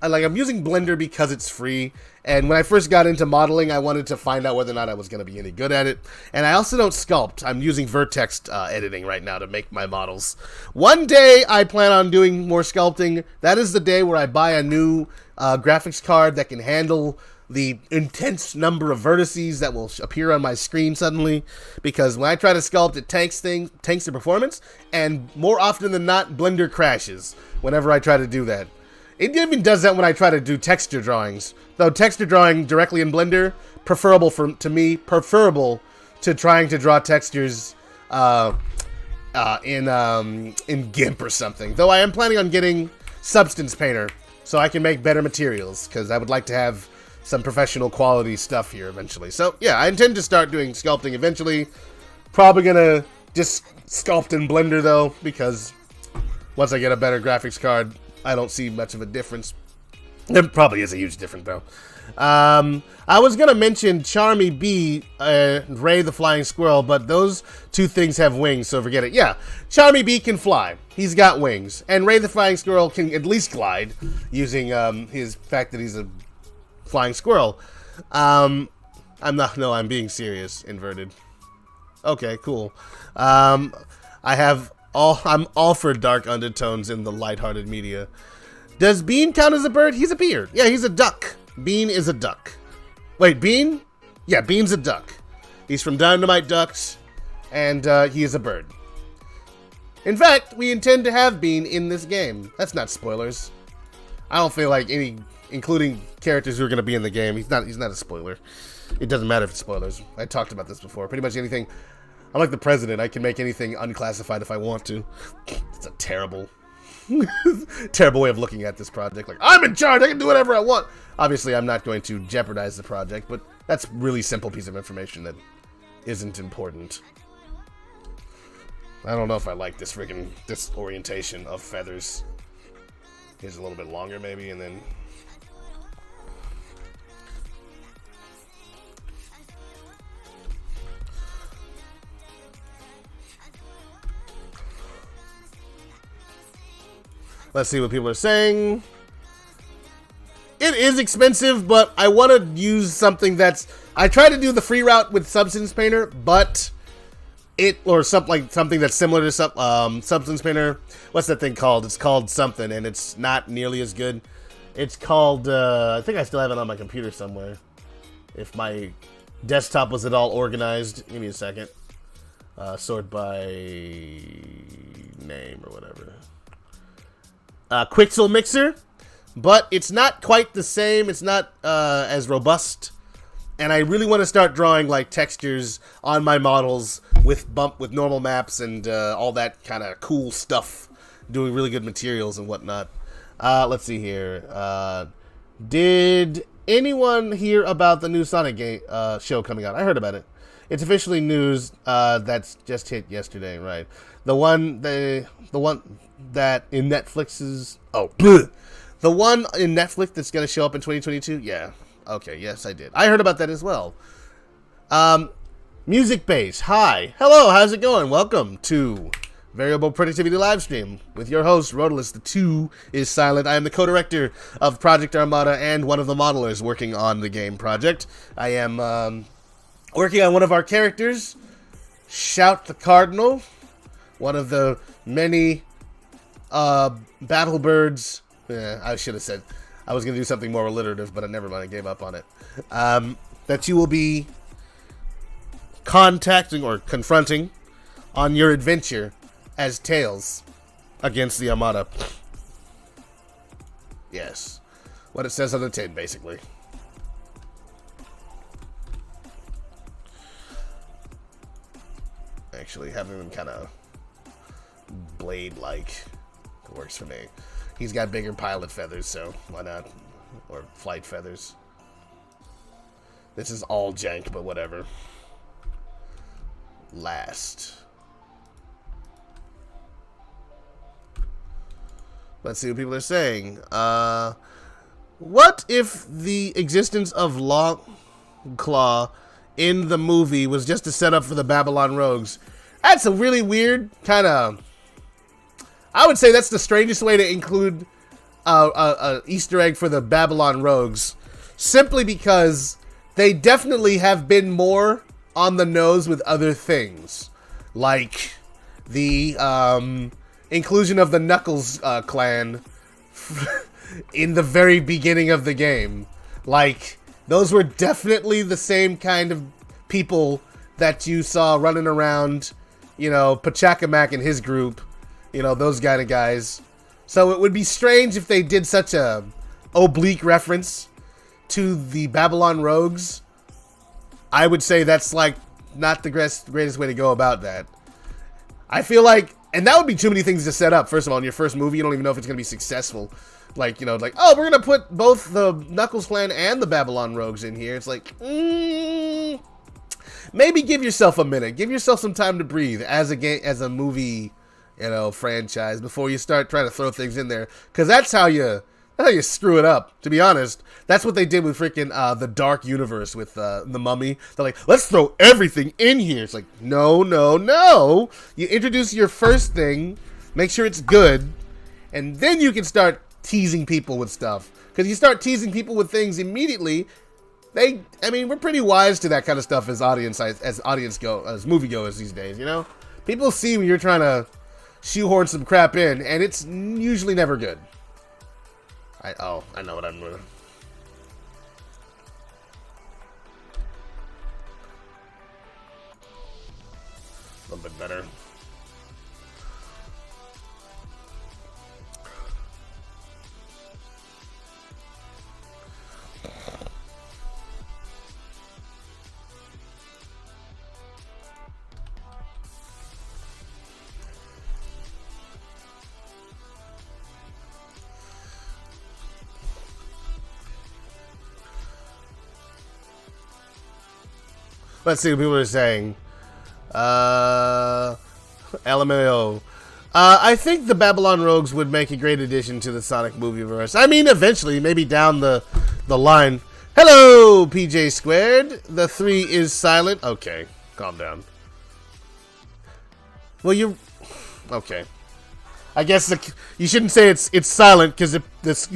I'm using Blender because it's free, and when I first got into modeling, I wanted to find out whether or not I was going to be any good at it. And I also don't sculpt. I'm using vertex editing right now to make my models. One day, I plan on doing more sculpting. That is the day where I buy a new graphics card that can handle the intense number of vertices that will appear on my screen suddenly, because when I try to sculpt, it tanks the performance, and more often than not, Blender crashes whenever I try to do that. It even does that when I try to do texture drawings. Though texture drawing directly in Blender, preferable to trying to draw textures in GIMP or something. Though I am planning on getting Substance Painter so I can make better materials, because I would like to have some professional quality stuff here eventually. So yeah, I intend to start doing sculpting eventually. Probably gonna just sculpt in Blender though, because once I get a better graphics card, I don't see much of a difference. There probably is a huge difference though. I was gonna mention Charmy Bee, Ray the Flying Squirrel, but those two things have wings, so forget it. Yeah, Charmy Bee can fly. He's got wings, and Ray the Flying Squirrel can at least glide using his fact that he's a flying squirrel. I'm being serious. Inverted. Okay, cool. I'm all for dark undertones in the lighthearted media. Does Bean count as a bird? He's a beard. Yeah, he's a duck. Bean is a duck. Wait, Bean? Yeah, Bean's a duck. He's from Dynamite Ducks, and he is a bird. In fact, we intend to have Bean in this game. That's not spoilers. I don't feel like including characters who are going to be in the game. He's not a spoiler. It doesn't matter if it's spoilers. I talked about this before. Pretty much anything. I'm like the president. I can make anything unclassified if I want to. It's a terrible way of looking at this project. Like, I'm in charge. I can do whatever I want. Obviously, I'm not going to jeopardize the project, but that's a really simple piece of information that isn't important. I don't know if I like this orientation of feathers. Here's a little bit longer maybe, and then let's see what people are saying. It is expensive, but I want to use something that's... I try to do the free route with Substance Painter, but something that's similar to Substance Painter. What's that thing called? It's called something, and it's not nearly as good. It's called... I think I still have it on my computer somewhere. If my desktop was at all organized. Give me a second. Sort by name or whatever. Quixel Mixer, but it's not quite the same. It's not as robust, and I really want to start drawing like textures on my models with normal maps and all that kind of cool stuff, doing really good materials and whatnot. Let's see here. Did anyone hear about the new Sonic game show coming out? I heard about it. It's officially news that's just hit yesterday, right? The one that in Netflix's... Oh, bleh. The one in Netflix that's going to show up in 2022? Yeah. Okay, yes, I did. I heard about that as well. Music Base. Hi. Hello, how's it going? Welcome to Variable Productivity Livestream with your host, Rodolus. The 2 is silent. I am the co-director of Project Armada and one of the modelers working on the game project. I am working on one of our characters, Shout the Cardinal, one of the many battle birds. I should have said I was going to do something more alliterative, but never mind, I gave up on it. That you will be contacting or confronting on your adventure as Tails against the Armada. Yes. What it says on the tin, basically. Actually, having them kind of blade-like works for me. He's got bigger pilot feathers, so why not? Or flight feathers. This is all jank, but whatever. Last. Let's see what people are saying. What if the existence of Longclaw in the movie was just a setup for the Babylon Rogues? That's a really weird kind of... I would say that's the strangest way to include a Easter egg for the Babylon Rogues, simply because they definitely have been more on the nose with other things, like the inclusion of the Knuckles clan in the very beginning of the game. Like, those were definitely the same kind of people that you saw running around, you know, Pachacamac and his group, you know, those kind of guys. So it would be strange if they did such a oblique reference to the Babylon Rogues. I would say that's, like, not the greatest way to go about that. I feel like, and that would be too many things to set up. First of all, in your first movie, you don't even know if it's going to be successful. Like, you know, like, oh, we're going to put both the Knuckles clan and the Babylon Rogues in here. It's like, maybe give yourself a minute. Give yourself some time to breathe as a movie, you know, franchise before you start trying to throw things in there. Because that's how you screw it up, to be honest. That's what they did with freaking the Dark Universe with the Mummy. They're like, let's throw everything in here. It's like, no, no, no. You introduce your first thing, make sure it's good, and then you can start teasing people with stuff. Because you start teasing people with things immediately, we're pretty wise to that kind of stuff as moviegoers these days, you know? People see when you're trying to shoehorn some crap in, and it's usually never good. I know what I'm doing. A little bit better. Let's see what people are saying. LMAO. I think the Babylon Rogues would make a great addition to the Sonic movieverse. I mean, eventually, maybe down the line. Hello, PJ Squared. The 3 is silent. Okay, calm down. Well, you... Okay. I guess you shouldn't say it's silent, because this...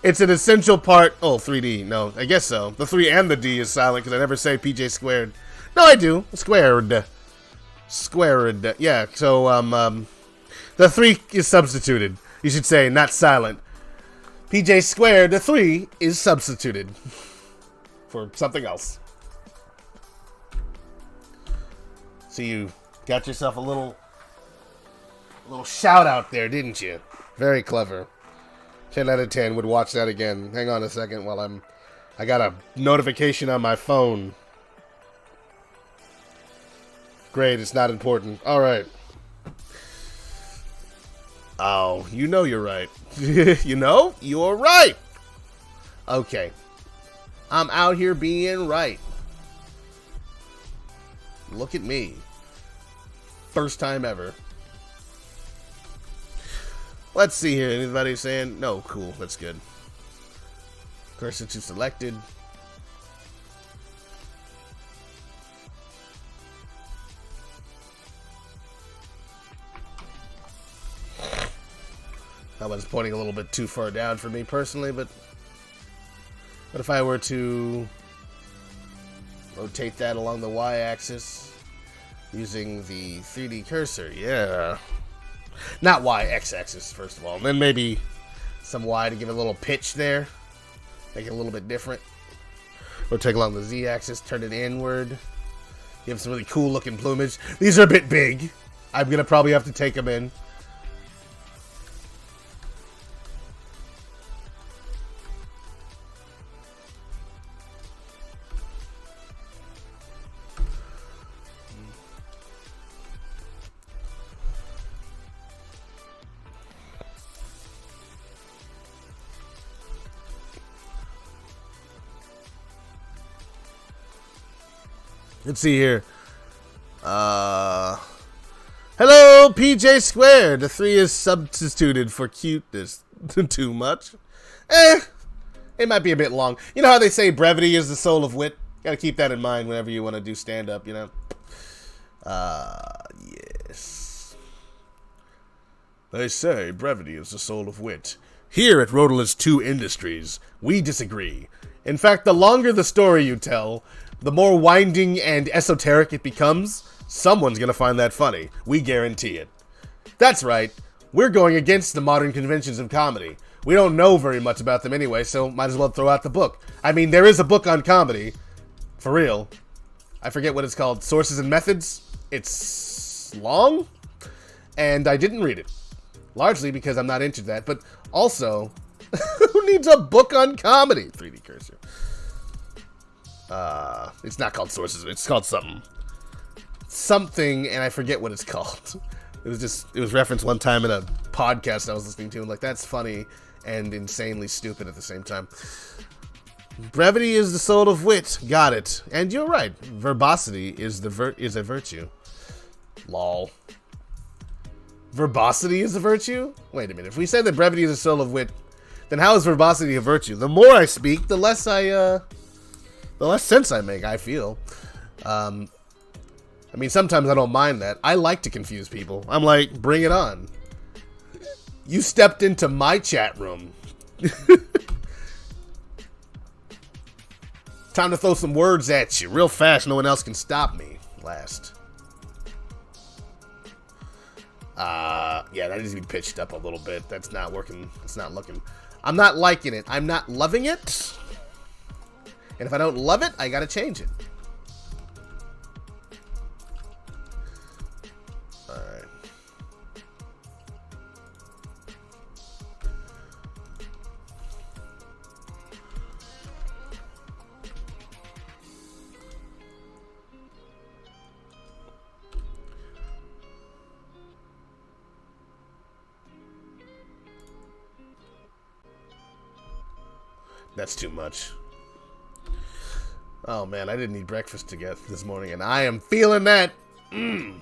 It's an essential part. Oh, 3D. No, I guess so. The 3 and the D is silent because I never say PJ Squared. No, I do. Squared. Squared. Yeah, so, the 3 is substituted. You should say, not silent. PJ Squared, the 3 is substituted for something else. So you got yourself a little shout out there, didn't you? Very clever. 10 out of 10 would watch that again. Hang on a second while I got a notification on my phone. Great, it's not important. Alright. Oh, you know you're right. You know? You're right! Okay. I'm out here being right. Look at me. First time ever. Let's see here. Anybody saying? No, cool. That's good. Cursor to selected. That one's pointing a little bit too far down for me personally, but if I were to rotate that along the y-axis using the 3D cursor, yeah. Not Y, X-axis, first of all. And then maybe some Y to give it a little pitch there. Make it a little bit different. Rotate along the Z-axis, turn it inward. Give some really cool looking plumage. These are a bit big. I'm going to probably have to take them in. Let's see here. Hello, PJ Squared. The 3 is substituted for cuteness. Too much? It might be a bit long. You know how they say brevity is the soul of wit? Gotta keep that in mind whenever you want to do stand-up, you know? Yes. They say brevity is the soul of wit. Here at Rotalist 2 Industries, we disagree. In fact, the longer the story you tell, the more winding and esoteric it becomes. Someone's gonna find that funny. We guarantee it. That's right. We're going against the modern conventions of comedy. We don't know very much about them anyway, so might as well throw out the book. I mean, there is a book on comedy. For real. I forget what it's called. Sources and Methods. It's long, and I didn't read it. Largely because I'm not into that, but also, who needs a book on comedy? 3D cursor. It's not called Sources. It's called something. Something, and I forget what it's called. It was referenced one time in a podcast I was listening to, and like, that's funny and insanely stupid at the same time. Brevity is the soul of wit. Got it. And you're right. Verbosity is a virtue. Lol. Verbosity is a virtue? Wait a minute. If we say that brevity is the soul of wit, then how is verbosity a virtue? The more I speak, the less sense I make, I feel. I mean, sometimes I don't mind that. I like to confuse people. I'm like, bring it on. You stepped into my chat room. Time to throw some words at you real fast. No one else can stop me. Last. Yeah, that needs to be pitched up a little bit. That's not working. It's not looking. I'm not liking it. I'm not loving it. And if I don't love it, I gotta change it. Alright. That's too much. Oh man, I didn't eat breakfast to get this morning, and I am feeling that. Mm.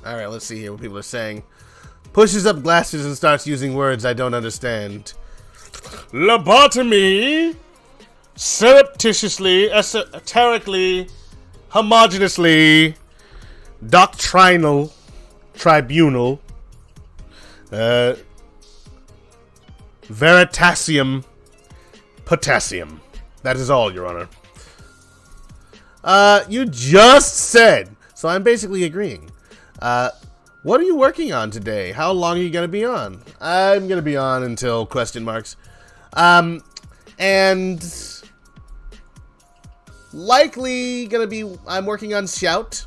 Alright, let's see here what people are saying. Pushes up glasses and starts using words I don't understand. Lobotomy, surreptitiously, esoterically, homogeneously, doctrinal, tribunal, veritasium, potassium. That is all, Your Honor. You just said, so I'm basically agreeing. What are you working on today? How long are you going to be on? I'm going to be on until question marks. And likely going to be, I'm working on Shout.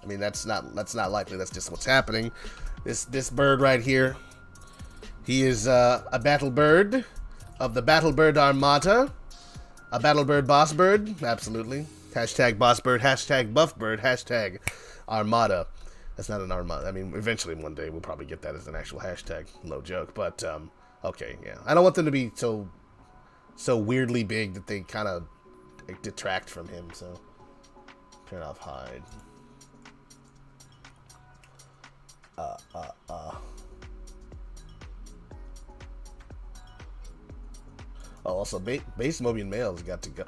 I mean, that's not likely. That's just what's happening. This bird right here. He is a battle bird of the Battle Bird Armada. A battle bird boss bird. Absolutely. Hashtag boss bird. Hashtag buff bird. Hashtag Armada. That's not an Armada. I mean, eventually one day we'll probably get that as an actual hashtag. No joke. But, okay, yeah. I don't want them to be so weirdly big that they kind of detract from him, so. Turn off hide. Oh, also, base Mobian Male's got to go.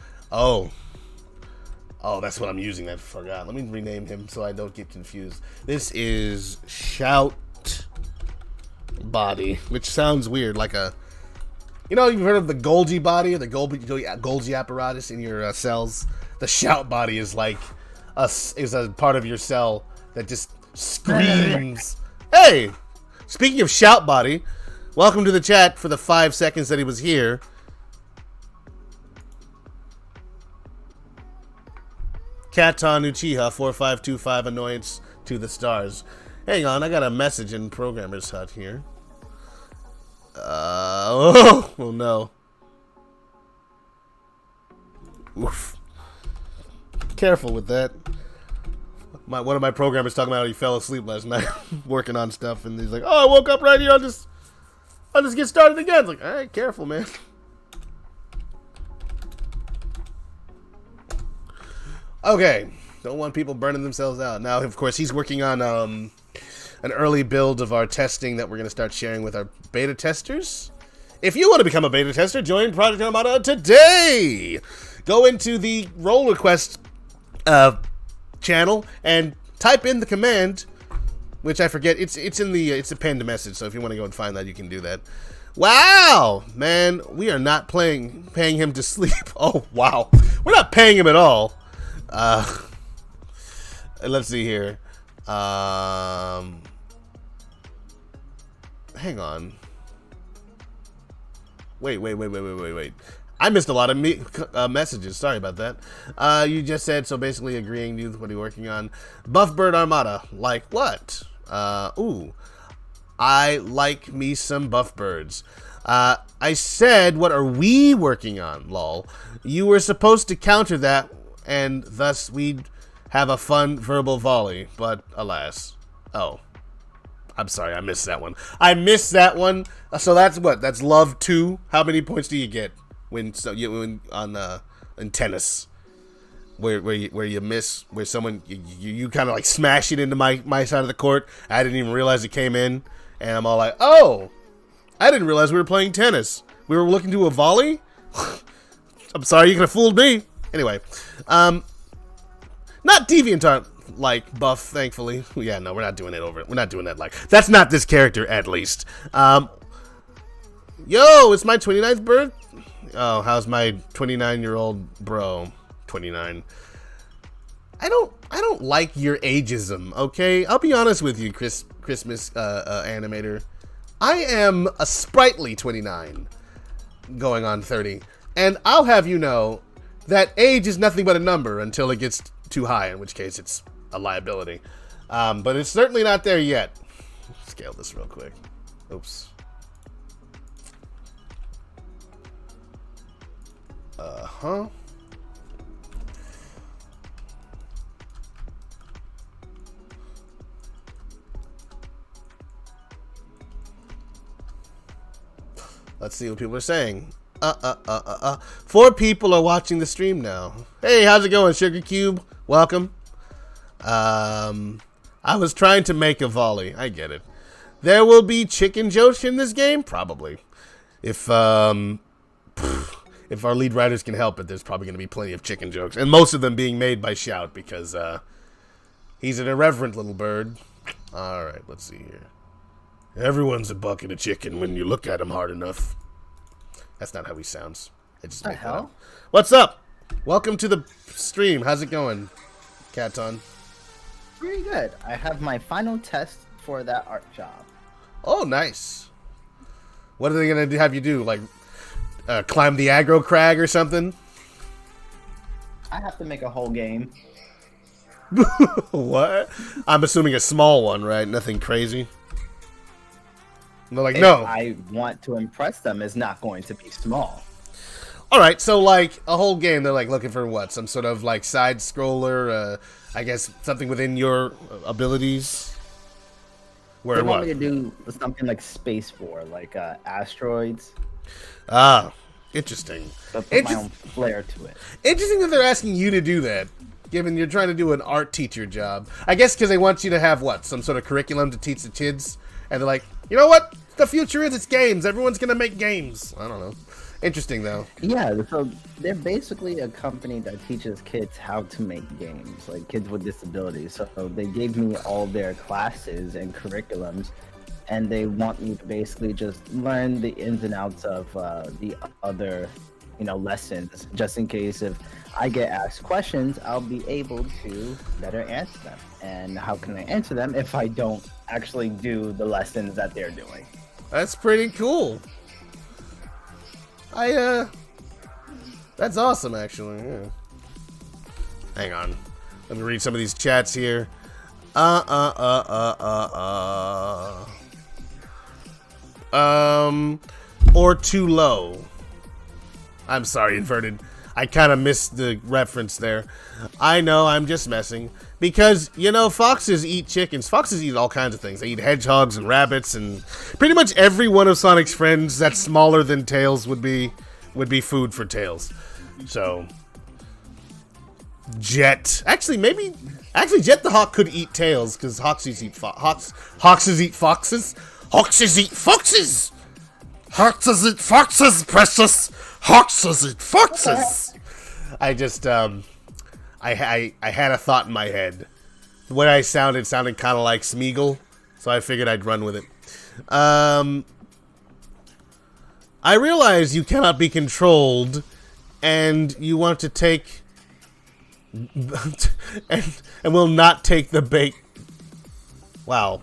Oh, that's what I'm using. I forgot. Let me rename him so I don't get confused. This is Shout Body, which sounds weird, like a... You know, you've heard of the Golgi body, or the Golgi apparatus in your cells? The Shout Body is like is a part of your cell that just screams. Hey! Speaking of Shout Body, welcome to the chat for the 5 seconds that he was here. Katon Uchiha 4525 annoyance to the stars. Hang on, I got a message in Programmer's Hut here. Oh no. Oof. Careful with that. One of my programmers talking about how he fell asleep last night working on stuff, and he's like, "Oh, I woke up right here. I'll just get started again." It's like, all right, careful, man. Okay, don't want people burning themselves out. Now, of course, he's working on an early build of our testing that we're going to start sharing with our beta testers. If you want to become a beta tester, join Project Armada today. Go into the role request channel and type in the command, which I forget. It's a pinned message. So if you want to go and find that, you can do that. Wow, man, we are not paying him to sleep. Oh wow, we're not paying him at all. Let's see here. Hang on. Wait. I missed a lot of messages. Sorry about that. You just said, so basically agreeing with what you're working on. Buffbird Armada. Like what? Ooh. I like me some Buffbirds. I said, what are we working on, lol. You were supposed to counter that, and thus we'd have a fun verbal volley, but alas. Oh. I'm sorry, I missed that one. So that's what? That's love 2. How many points do you get when in tennis? Where you miss, where someone you kind of like smash it into my side of the court. I didn't even realize it came in, and I'm all like, oh, I didn't realize we were playing tennis. We were looking to a volley. I'm sorry, you could have fooled me. Anyway, not DeviantArt like buff, thankfully. Yeah, no, we're not doing it over. We're not doing that like. That's not this character, at least. Yo, it's my 29th birth. Oh, how's my 29-year-old bro? 29. I don't like your ageism, okay? I'll be honest with you, Christmas animator. I am a sprightly 29, going on 30, and I'll have you know that age is nothing but a number until it gets too high, in which case it's a liability. But it's certainly not there yet. Scale this real quick. Oops. Let's see what people are saying. 4 people are watching the stream now. Hey, how's it going, Sugar Cube? Welcome. I was trying to make a volley. I get it. There will be chicken jokes in this game? Probably. If our lead writers can help it, there's probably going to be plenty of chicken jokes. And most of them being made by Shout, because he's an irreverent little bird. Alright, let's see here. Everyone's a bucket of chicken when you look at him hard enough. That's not how he sounds. I just make that up. What's up? Welcome to the stream. How's it going, Katon? Pretty good. I have my final test for that art job. Oh, nice. What are they going to have you do? Like, climb the aggro crag or something? I have to make a whole game. What? I'm assuming a small one, right? Nothing crazy. They're like, If no. I want to impress them, it's not going to be small. Alright, so like a whole game, they're like looking for what? Some sort of like side scroller, I guess something within your abilities? Where They what? want me to do something like Space War, like asteroids. Ah, interesting. But put my own flair to it. Interesting that they're asking you to do that, given you're trying to do an art teacher job. I guess because they want you to have what? Some sort of curriculum to teach the kids? And they're like, you know what? The future is it's games. Everyone's going to make games. I don't know. Interesting, though. Yeah, so they're basically a company that teaches kids how to make games, like kids with disabilities. So they gave me all their classes and curriculums, and they want me to basically just learn the ins and outs of the other, lessons, just in case if I get asked questions, I'll be able to better answer them. And how can I answer them if I don't actually do the lessons that they're doing? That's pretty cool. That's awesome, actually. Yeah. Hang on. Let me read some of these chats here. Or too low. I'm sorry, Inverted. I kind of missed the reference there. I know, I'm just messing. Because, foxes eat chickens. Foxes eat all kinds of things. They eat hedgehogs and rabbits, and pretty much every one of Sonic's friends that's smaller than Tails would be food for Tails. So, Jet. Actually, Jet the Hawk could eat tails, because Hawksies eat hawks. Hawksies eat foxes. Hawksies eat foxes. Hawksies eat foxes, precious. Hawksies eat foxes. I just, I had a thought in my head. The way I sounded kind of like Smeagol, so I figured I'd run with it. I realize you cannot be controlled, and you want to take... and will not take the bait. Wow.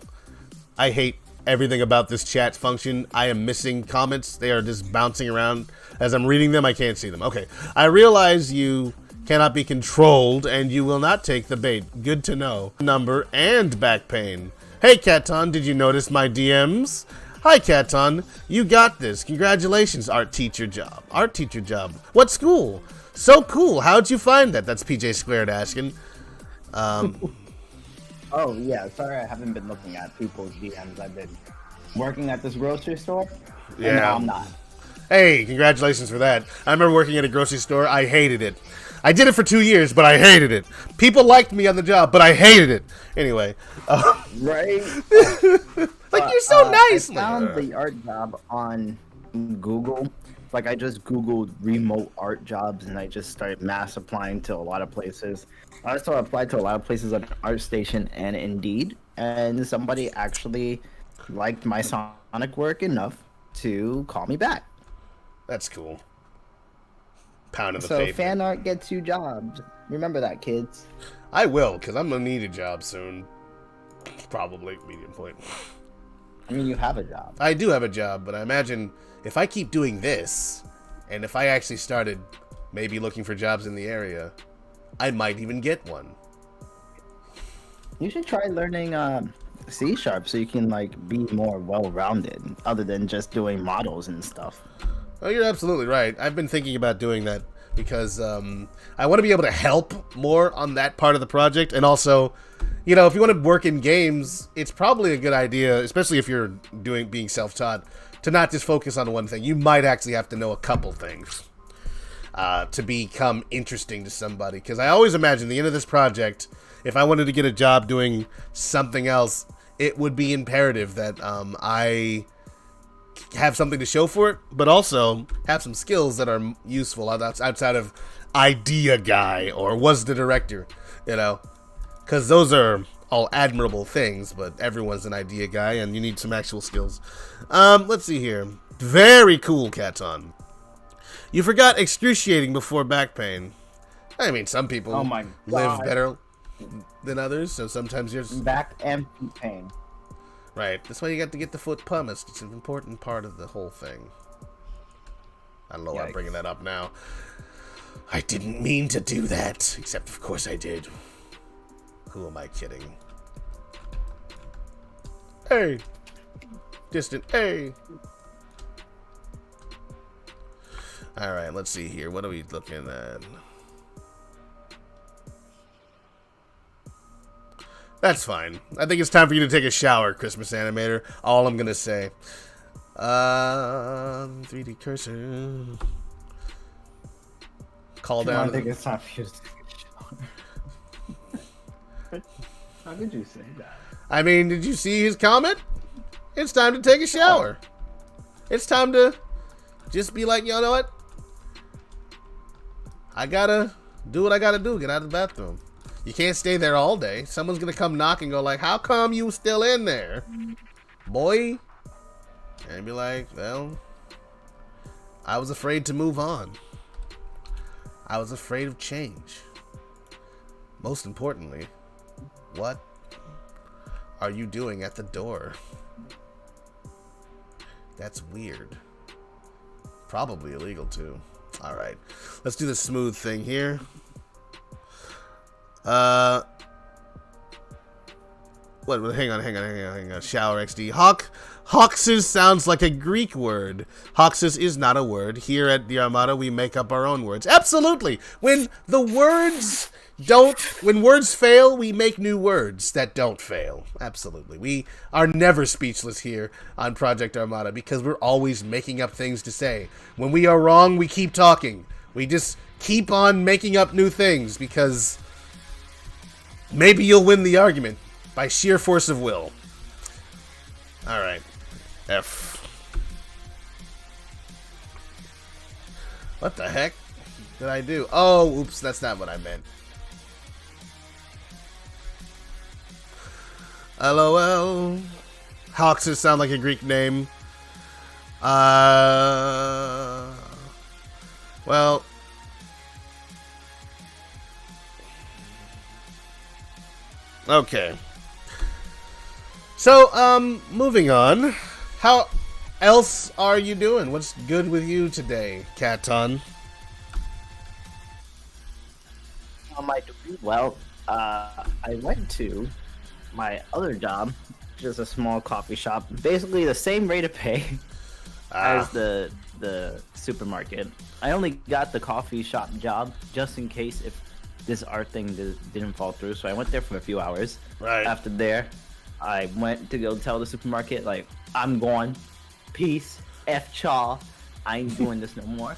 I hate everything about this chat function. I am missing comments. They are just bouncing around. As I'm reading them, I can't see them. Okay. I realize you cannot be controlled, and you will not take the bait. Good to know. Number and back pain. Hey, Katon, did you notice my DMs? Hi, Katon. You got this. Congratulations, art teacher job. Art teacher job. What school? So cool. How'd you find that? That's PJ Squared asking. Oh, yeah. Sorry I haven't been looking at people's DMs. I've been working at this grocery store. Yeah. And now I'm not. Hey, congratulations for that. I remember working at a grocery store. I hated it. I did it for 2 years, but I hated it. People liked me on the job, but I hated it. Anyway. Right? Like, you're so nice. I found the art job on Google. Like, I just Googled remote art jobs, and I just started mass applying to a lot of places. I also applied to a lot of places on ArtStation and Indeed, and somebody actually liked my Sonic work enough to call me back. That's cool. Pound of the So pavement. fan art gets you jobs. Remember that, kids. I will, because I'm going to need a job soon. Probably, medium point. I mean, you have a job. I do have a job, but I imagine if I keep doing this, and if I actually started maybe looking for jobs in the area, I might even get one. You should try learning C# so you can like be more well-rounded, other than just doing models and stuff. Oh, you're absolutely right. I've been thinking about doing that because I want to be able to help more on that part of the project, and also, you know, if you want to work in games, it's probably a good idea, especially if you're being self-taught, to not just focus on one thing. You might actually have to know a couple things to become interesting to somebody. Because I always imagine the end of this project, if I wanted to get a job doing something else, it would be imperative that I have something to show for it, but also have some skills that are useful outside of idea guy or was the director, you know, because those are all admirable things, but everyone's an idea guy and you need some actual skills. Let's see here. Very cool, Katon. You forgot excruciating before back pain. I mean, some people live better than others, so sometimes you're back and feet pain. Right. That's why you got to get the foot pumice. It's an important part of the whole thing. I don't know why I'm bringing that up now. I didn't mean to do that. Except, of course, I did. Who am I kidding? Hey. Distant. Hey. Alright, let's see here. What are we looking at? That's fine. I think it's time for you to take a shower, Christmas Animator. All I'm gonna say. 3D cursor. Call down. I think it's time for you to take a shower. How did you say that? I mean, did you see his comment? It's time to take a shower. It's time to just be like, you know what? I gotta do what I gotta do. Get out of the bathroom. You can't stay there all day. Someone's gonna come knock and go like, how come you still in there, boy? And be like, well, I was afraid to move on. I was afraid of change. Most importantly, what are you doing at the door? That's weird. Probably illegal too. All right, let's do the smooth thing here. What? Hang on. Shower XD. Hoxes sounds like a Greek word. Hoxes is not a word. Here at the Armada, we make up our own words. Absolutely. When words fail, we make new words that don't fail. Absolutely. We are never speechless here on Project Armada because we're always making up things to say. When we are wrong, we keep talking. We just keep on making up new things because maybe you'll win the argument by sheer force of will. Alright. F. What the heck did I do? Oh, oops, that's not what I meant. LOL. Hoxes sound like a Greek name. Well. Okay. So, moving on. How else are you doing? What's good with you today, Katon? On my degree, well, I went to my other job, which is a small coffee shop. Basically, the same rate of pay as the supermarket. I only got the coffee shop job just in case if this art thing didn't fall through. So I went there for a few hours. Right. After there, I went to go tell the supermarket, like, I'm gone. Peace. F chaw. I ain't doing this no more.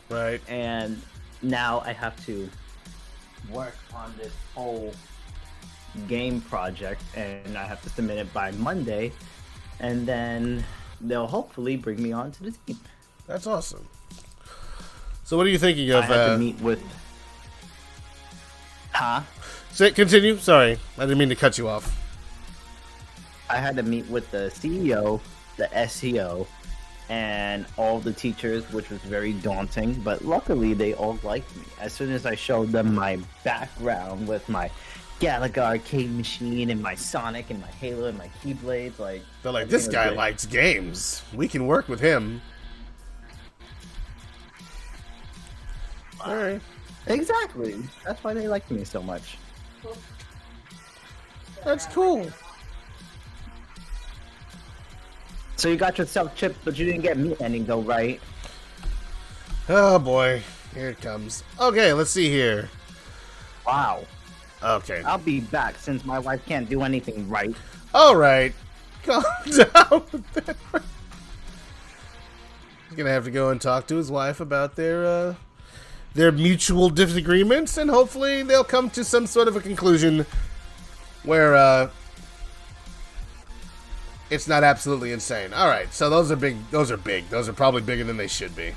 Right. And now I have to work on this whole game project, and I have to submit it by Monday, and then they'll hopefully bring me on to the team. That's awesome. So what are you thinking of? I had to meet with... Continue. Sorry, I didn't mean to cut you off. I had to meet with the CEO, the SEO, and all the teachers, which was very daunting, but luckily they all liked me. As soon as I showed them my background with my Galaga arcade machine and my Sonic and my Halo and my Keyblades, like... They're like, this guy likes games. We can work with him. Alright. Exactly. That's why they liked me so much. That's cool. So you got yourself chipped, but you didn't get me any though, right? Oh boy. Here it comes. Okay, let's see here. Wow. Okay. I'll be back since my wife can't do anything right. Alright. Calm down with that. He's gonna have to go and talk to his wife about their mutual disagreements, and hopefully they'll come to some sort of a conclusion where it's not absolutely insane. Alright, so those are big. Those are big. Those are probably bigger than they should be.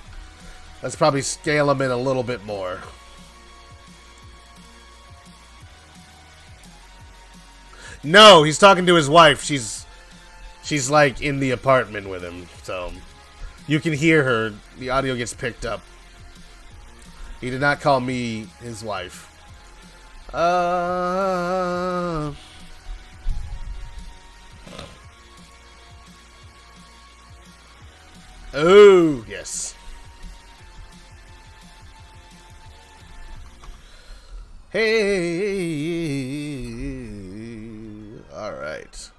Let's probably scale them in a little bit more. No, he's talking to his wife. She's like in the apartment with him, so you can hear her. The audio gets picked up. He did not call me his wife. Oh, yes. Hey. All right.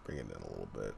Bring it in a little bit.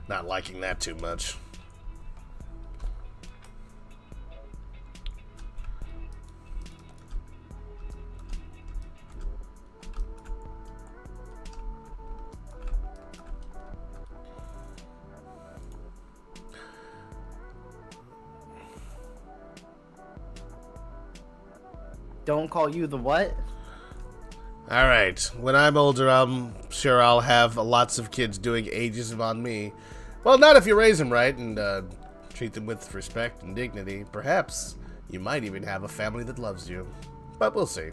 Not liking that too much. Don't call you the what? Alright, when I'm older, I'm sure I'll have lots of kids doing ageism on me. Well, not if you raise them right and treat them with respect and dignity. Perhaps you might even have a family that loves you. But we'll see.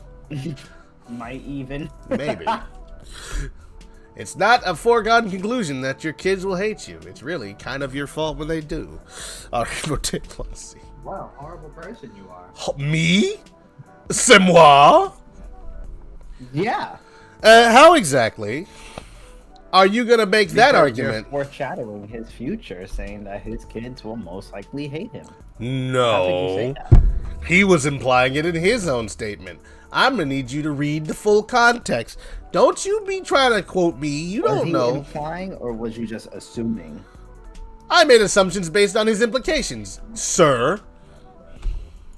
Might even. Maybe. It's not a foregone conclusion that your kids will hate you. It's really kind of your fault when they do. Let's see. What a horrible person you are. Me? C'est moi? Yeah. How exactly are you going to make that argument? You're foreshadowing his future, saying that his kids will most likely hate him. No. He was implying it in his own statement. I'm going to need you to read the full context. Don't you be trying to quote me. You don't know. Was he implying, or was you just assuming? I made assumptions based on his implications, sir.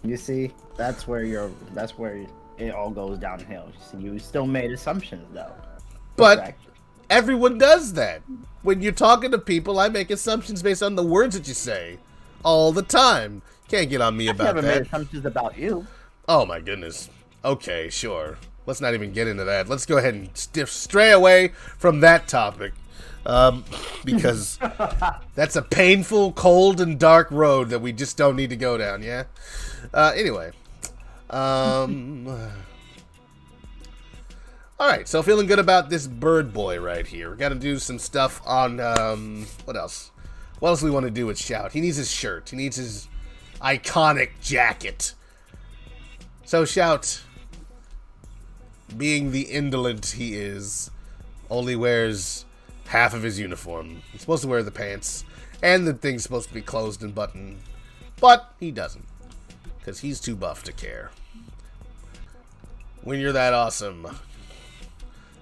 You see, that's where it all goes downhill. You still made assumptions, though. But everyone does that. When you're talking to people, I make assumptions based on the words that you say all the time. Can't get on me about that. I never made assumptions about you. Oh, my goodness. Okay, sure. Let's not even get into that. Let's go ahead and stray away from that topic. Because that's a painful, cold, and dark road that we just don't need to go down, yeah? Anyway. Alright, so feeling good about this bird boy right here. We gotta do some stuff on, what else? What else do we want to do with Shout? He needs his shirt. He needs his iconic jacket. So Shout, being the indolent he is, only wears half of his uniform. He's supposed to wear the pants, and the thing's supposed to be closed and buttoned, but he doesn't, because he's too buff to care. When you're that awesome,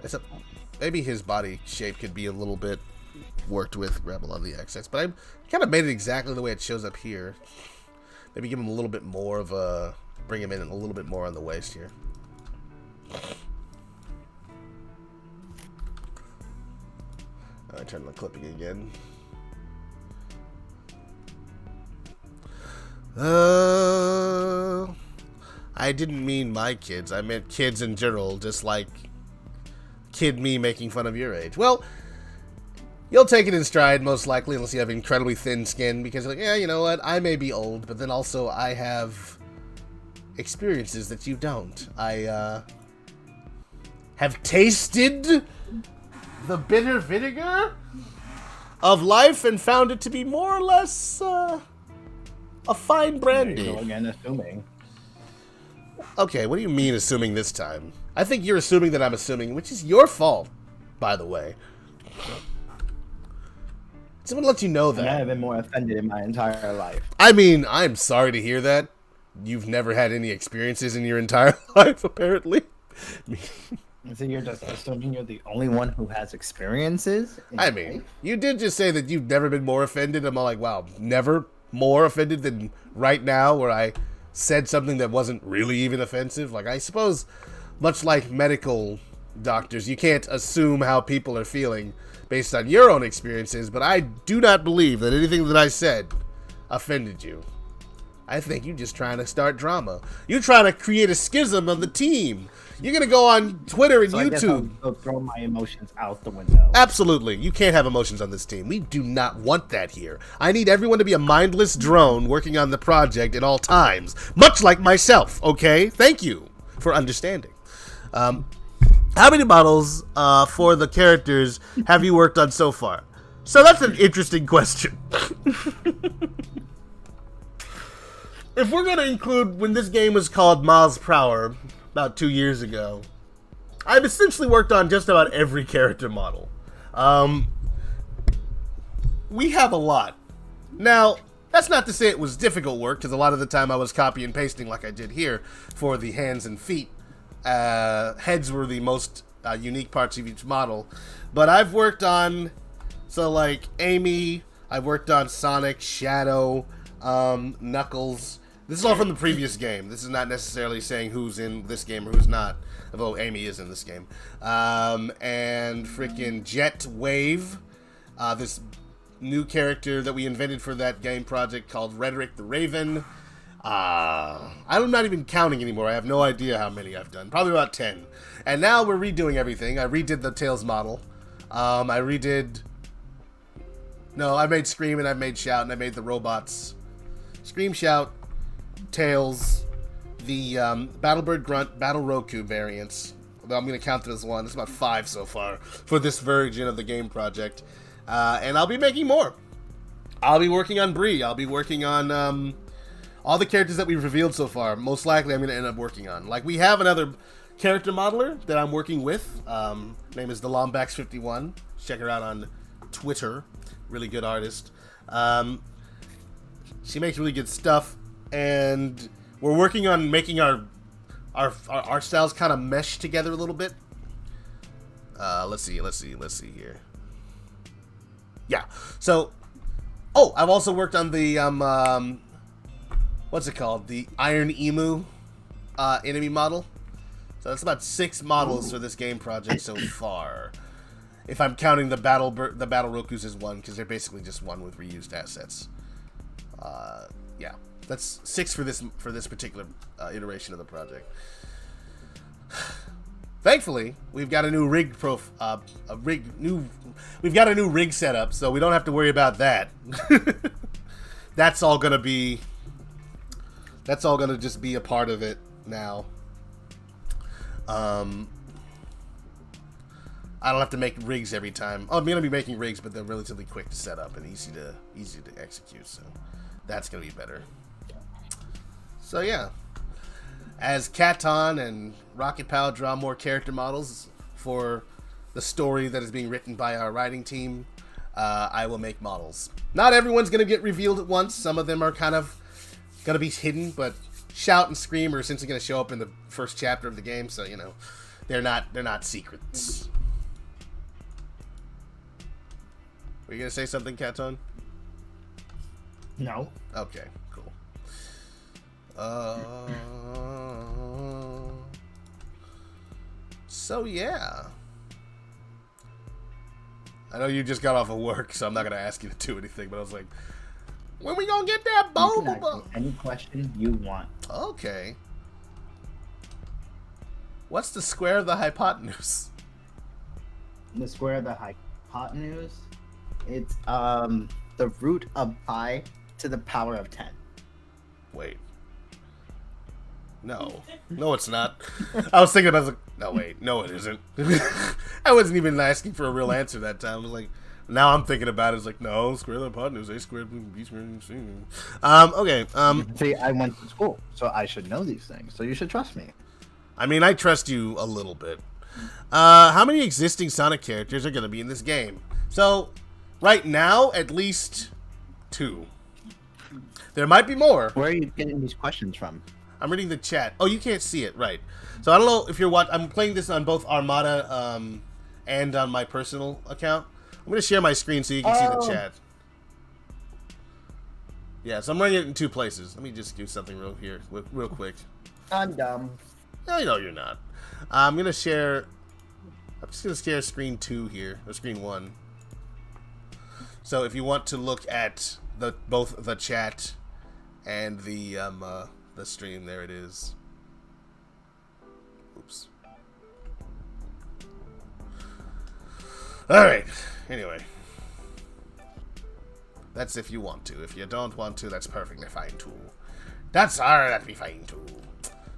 except maybe his body shape could be a little bit worked with, Rebel on the XX, but I kind of made it exactly the way it shows up here. Maybe give him a little bit more of a, bring him in a little bit more on the waist here. I turn the clipping again. I didn't mean my kids. I meant kids in general, just like kid me making fun of your age. Well, you'll take it in stride, most likely, unless you have incredibly thin skin, because you're like, yeah, you know what, I may be old, but then also I have experiences that you don't. I, have tasted the bitter vinegar of life and found it to be more or less, a fine brandy. Again, assuming. Okay, what do you mean assuming this time? I think you're assuming that I'm assuming, which is your fault, by the way. Someone let you know that. I have been more offended in my entire life. I mean, I'm sorry to hear that. You've never had any experiences in your entire life, apparently. So you're just assuming you're the only one who has experiences? I mean, you did just say that you've never been more offended. I'm all like, wow, never more offended than right now, where I said something that wasn't really even offensive. Like, I suppose, much like medical doctors, you can't assume how people are feeling based on your own experiences, but I do not believe that anything that I said offended you. I think you're just trying to start drama. You're trying to create a schism of the team. You're going to go on Twitter and YouTube. I guess I'll throw my emotions out the window. Absolutely. You can't have emotions on this team. We do not want that here. I need everyone to be a mindless drone working on the project at all times. Much like myself, okay? Thank you for understanding. How many models for the characters have you worked on so far? So that's an interesting question. If we're going to include when this game was called Miles Per Hour, about 2 years ago, I've essentially worked on just about every character model. We have a lot. Now, that's not to say it was difficult work, because a lot of the time I was copy and pasting like I did here for the hands and feet. Heads were the most unique parts of each model. But I've worked on, so like Amy, I've worked on Sonic, Shadow, Knuckles. This is all from the previous game. This is not necessarily saying who's in this game or who's not, although Amy is in this game. And freaking Jet Wave, this new character that we invented for that game project called Rhetoric the Raven. I'm not even counting anymore. I have no idea how many I've done. Probably about 10. And now we're redoing everything. I redid the Tails model. I made Scream and I made Shout and I made the robots. Scream, Shout, Tails, the Battlebird Grunt, Battle Roku variants, I'm going to count it as one. It's about 5 so far for this version of the game project. And I'll be making more. I'll be working on Bree. I'll be working on all the characters that we've revealed so far. Most likely I'm going to end up working on. Like, we have another character modeler that I'm working with. Name is the Lombax51. Check her out on Twitter. Really good artist. She makes really good stuff, and we're working on making our styles kind of mesh together a little bit. Let's see here. Yeah. So, I've also worked on the what's it called? The Iron Emu enemy model. So that's about 6 models for this game project so far. If I'm counting the battle Rokus as one, because they're basically just one with reused assets. Yeah, that's 6 for this particular iteration of the project. Thankfully, we've got a new rig we've got a new rig setup, so we don't have to worry about that. That's all gonna just be a part of it now. I don't have to make rigs every time. Oh, I'm gonna be making rigs, but they're relatively quick to set up and easy to execute. So that's gonna be better. So yeah, as Katon and Rocket Pow draw more character models for the story that is being written by our writing team, I will make models. Not everyone's gonna get revealed at once. Some of them are kind of gonna be hidden, but Shout and Scream are essentially gonna show up in the first chapter of the game, so you know they're not secrets. Were you gonna say something, Katon? No. Okay, cool. So yeah. I know you just got off of work, so I'm not gonna ask you to do anything, but I was like, when we gonna get that boba? Any question you want. Okay. What's the square of the hypotenuse? The square of the hypotenuse, it's the root of pi to the power of 10. Wait. No, it's not. I was thinking about no, wait, no, it isn't. I wasn't even asking for a real answer that time. I was like, now I'm thinking about it. It's like, no, square of the hypotenuse, A squared, B squared, C. Okay. See, I went to school, so I should know these things. So you should trust me. I mean, I trust you a little bit. How many existing Sonic characters are going to be in this game? So, right now, at least 2. There might be more. Where are you getting these questions from? I'm reading the chat. Oh, you can't see it, right? So I don't know if you're watching. I'm playing this on both Armada and on my personal account. I'm gonna share my screen so you can see the chat. Yeah, so I'm running it in 2 places. Let me just do something real quick. I'm dumb. No, you're not. I'm gonna share. I'm just gonna share screen 2 here, or screen 1. So if you want to look at both the chat and the stream, there it is. Oops. All right. Anyway, that's if you want to. If you don't want to, that's perfectly fine too. That'd be fine too.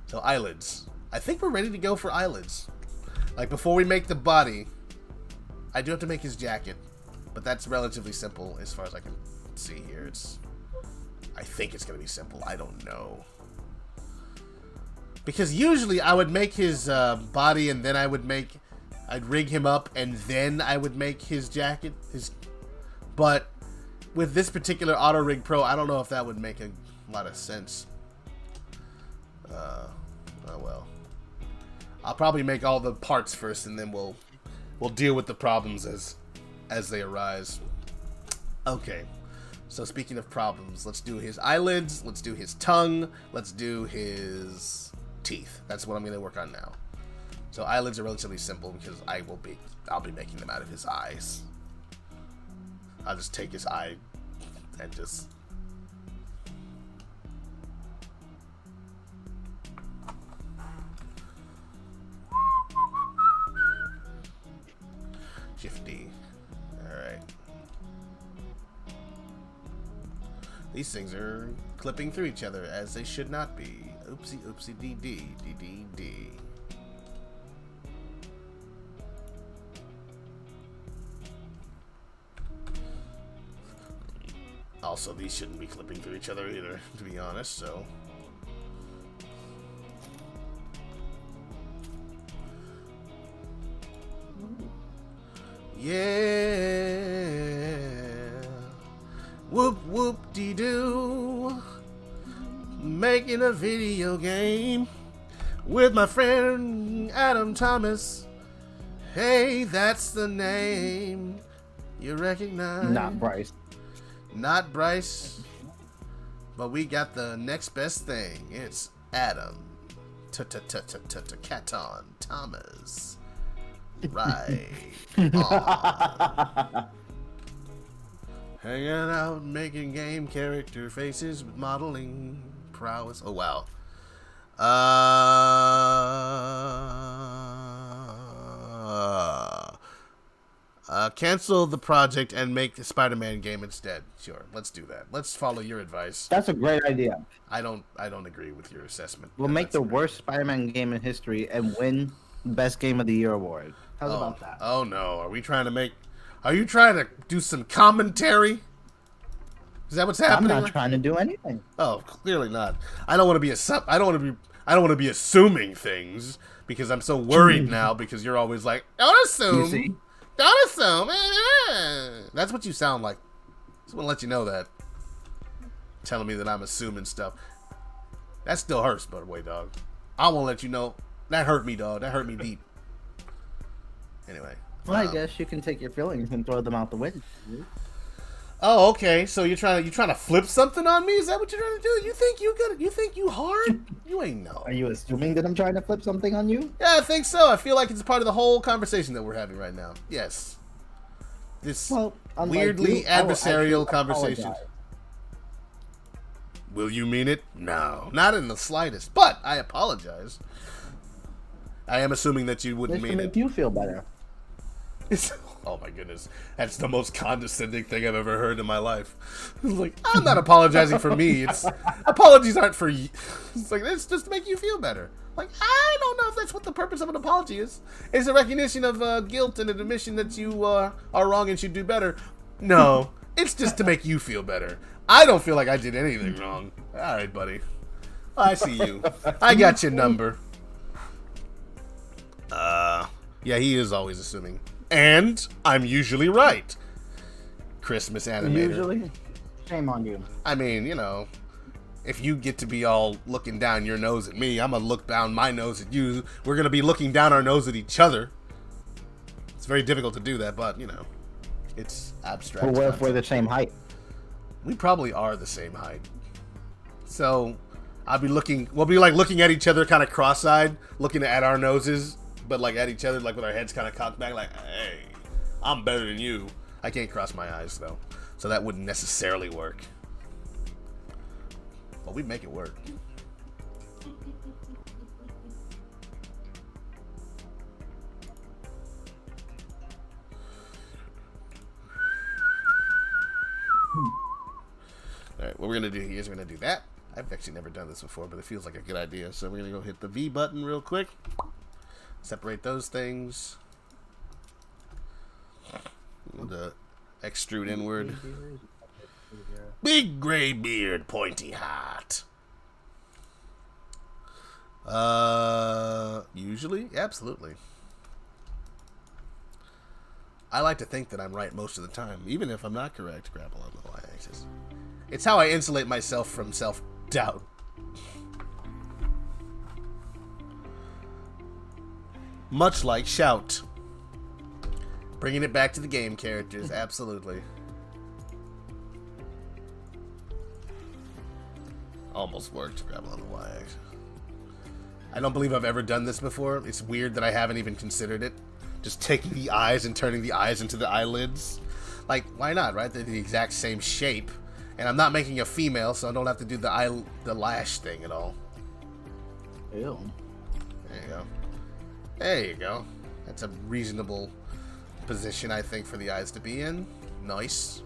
So eyelids. I think we're ready to go for eyelids. Like before we make the body, I do have to make his jacket, but that's relatively simple as far as I can see here. I think it's gonna be simple. I don't know. Because usually I would make his body and then I'd rig him up and then I would make his jacket. But with this particular Auto Rig Pro, I don't know if that would make a lot of sense. Oh well. I'll probably make all the parts first and then we'll deal with the problems as they arise. Okay. So speaking of problems, let's do his eyelids, let's do his tongue, let's do his teeth. That's what I'm going to work on now. So eyelids are relatively simple because I'll be making them out of his eyes. I'll just take his eye and just Shifty. Alright. These things are clipping through each other as they should not be. Oopsie, oopsie, dee, dee, dee, dee, dee. Also, these shouldn't be clipping through each other either, to be honest, so... Yeah. Whoop whoop dee doo. Making a video game with my friend Adam Thomas. Hey, that's the name you recognize. Not Bryce. Not Bryce. But we got the next best thing. It's Adam Caton Thomas. Right. On. Hanging out, making game character faces with modeling prowess. Oh wow. Cancel the project and make the Spider-Man game instead. Sure, let's do that. Let's follow your advice. That's a great idea. I don't agree with your assessment. We'll make the worst Spider-Man game in history and win Best Game of the Year award. How's about that? Oh no, are you trying to do some commentary? Is that what's happening? I'm not trying to do anything. Oh, clearly not. I don't want to be assuming things because I'm so worried now because you're always like, don't assume. You see? Don't assume. That's what you sound like. Just want to let you know that. Telling me that I'm assuming stuff. That still hurts, by the way, dog. I want to let you know. That hurt me, dog. That hurt me deep. Anyway. Well, I guess you can take your feelings and throw them out the window. Oh, okay. So you're trying to flip something on me? Is that what you're trying to do? You think you hard? You ain't know. Are you assuming that I'm trying to flip something on you? Yeah, I think so. I feel like it's part of the whole conversation that we're having right now. Yes. This weirdly adversarial conversation. Will you mean it? No, not in the slightest. But I apologize. I am assuming that you wouldn't mean it. To make you feel better. Oh my goodness, that's the most condescending thing I've ever heard in my life. Like, I'm not apologizing for me. Apologies aren't for you. It's like, it's just to make you feel better. Like, I don't know if that's what the purpose of an apology is. It's a recognition of guilt and an admission that you are wrong and should do better. No, it's just to make you feel better. I don't feel like I did anything wrong. All right, buddy. I see you. I got your number. Yeah, he is always assuming. And I'm usually right. Christmas animator. Usually? Shame on you. I mean, if you get to be all looking down your nose at me, I'm going to look down my nose at you. We're going to be looking down our nose at each other. It's very difficult to do that, but, it's abstract. Well, what if we're the same height? We probably are the same height. So, we'll be like looking at each other kind of cross-eyed, looking at our noses, but like at each other, like with our heads kind of cocked back, like, hey, I'm better than you. I can't cross my eyes, though. So that wouldn't necessarily work. But we'd make it work. Alright, what we're going to do here is we're going to do that. I've actually never done this before, but it feels like a good idea. So we're going to go hit the V button real quick. Separate those things. The extrude inward. Big gray beard, pointy hat. Usually? Absolutely. I like to think that I'm right most of the time, even if I'm not correct. Grapple on the y-axis. It's how I insulate myself from self-doubt. Much like Shout. Bringing it back to the game characters, absolutely. Almost worked. Grapple on the y-axis. I don't believe I've ever done this before. It's weird that I haven't even considered it. Just taking the eyes and turning the eyes into the eyelids. Like, why not, right? They're the exact same shape. And I'm not making a female, so I don't have to do the lash thing at all. Ew. There you go. There you go. That's a reasonable position, I think, for the eyes to be in. Nice.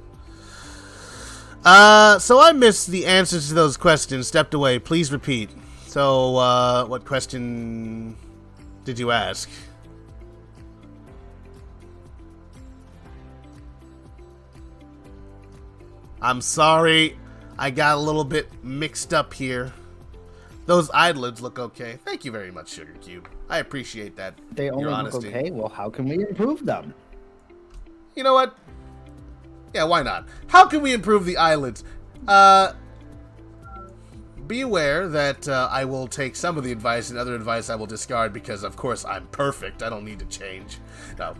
So I missed the answers to those questions. Stepped away. Please repeat. So, what question did you ask? I'm sorry. I got a little bit mixed up here. Those eyelids look okay. Thank you very much, Sugar Cube. I appreciate that. They only your look honesty. okay. Well, how can we improve them? You know what? Yeah, why not? How can we improve the eyelids? Be aware that I will take some of the advice and other advice I will discard because, of course, I'm perfect. I don't need to change. No.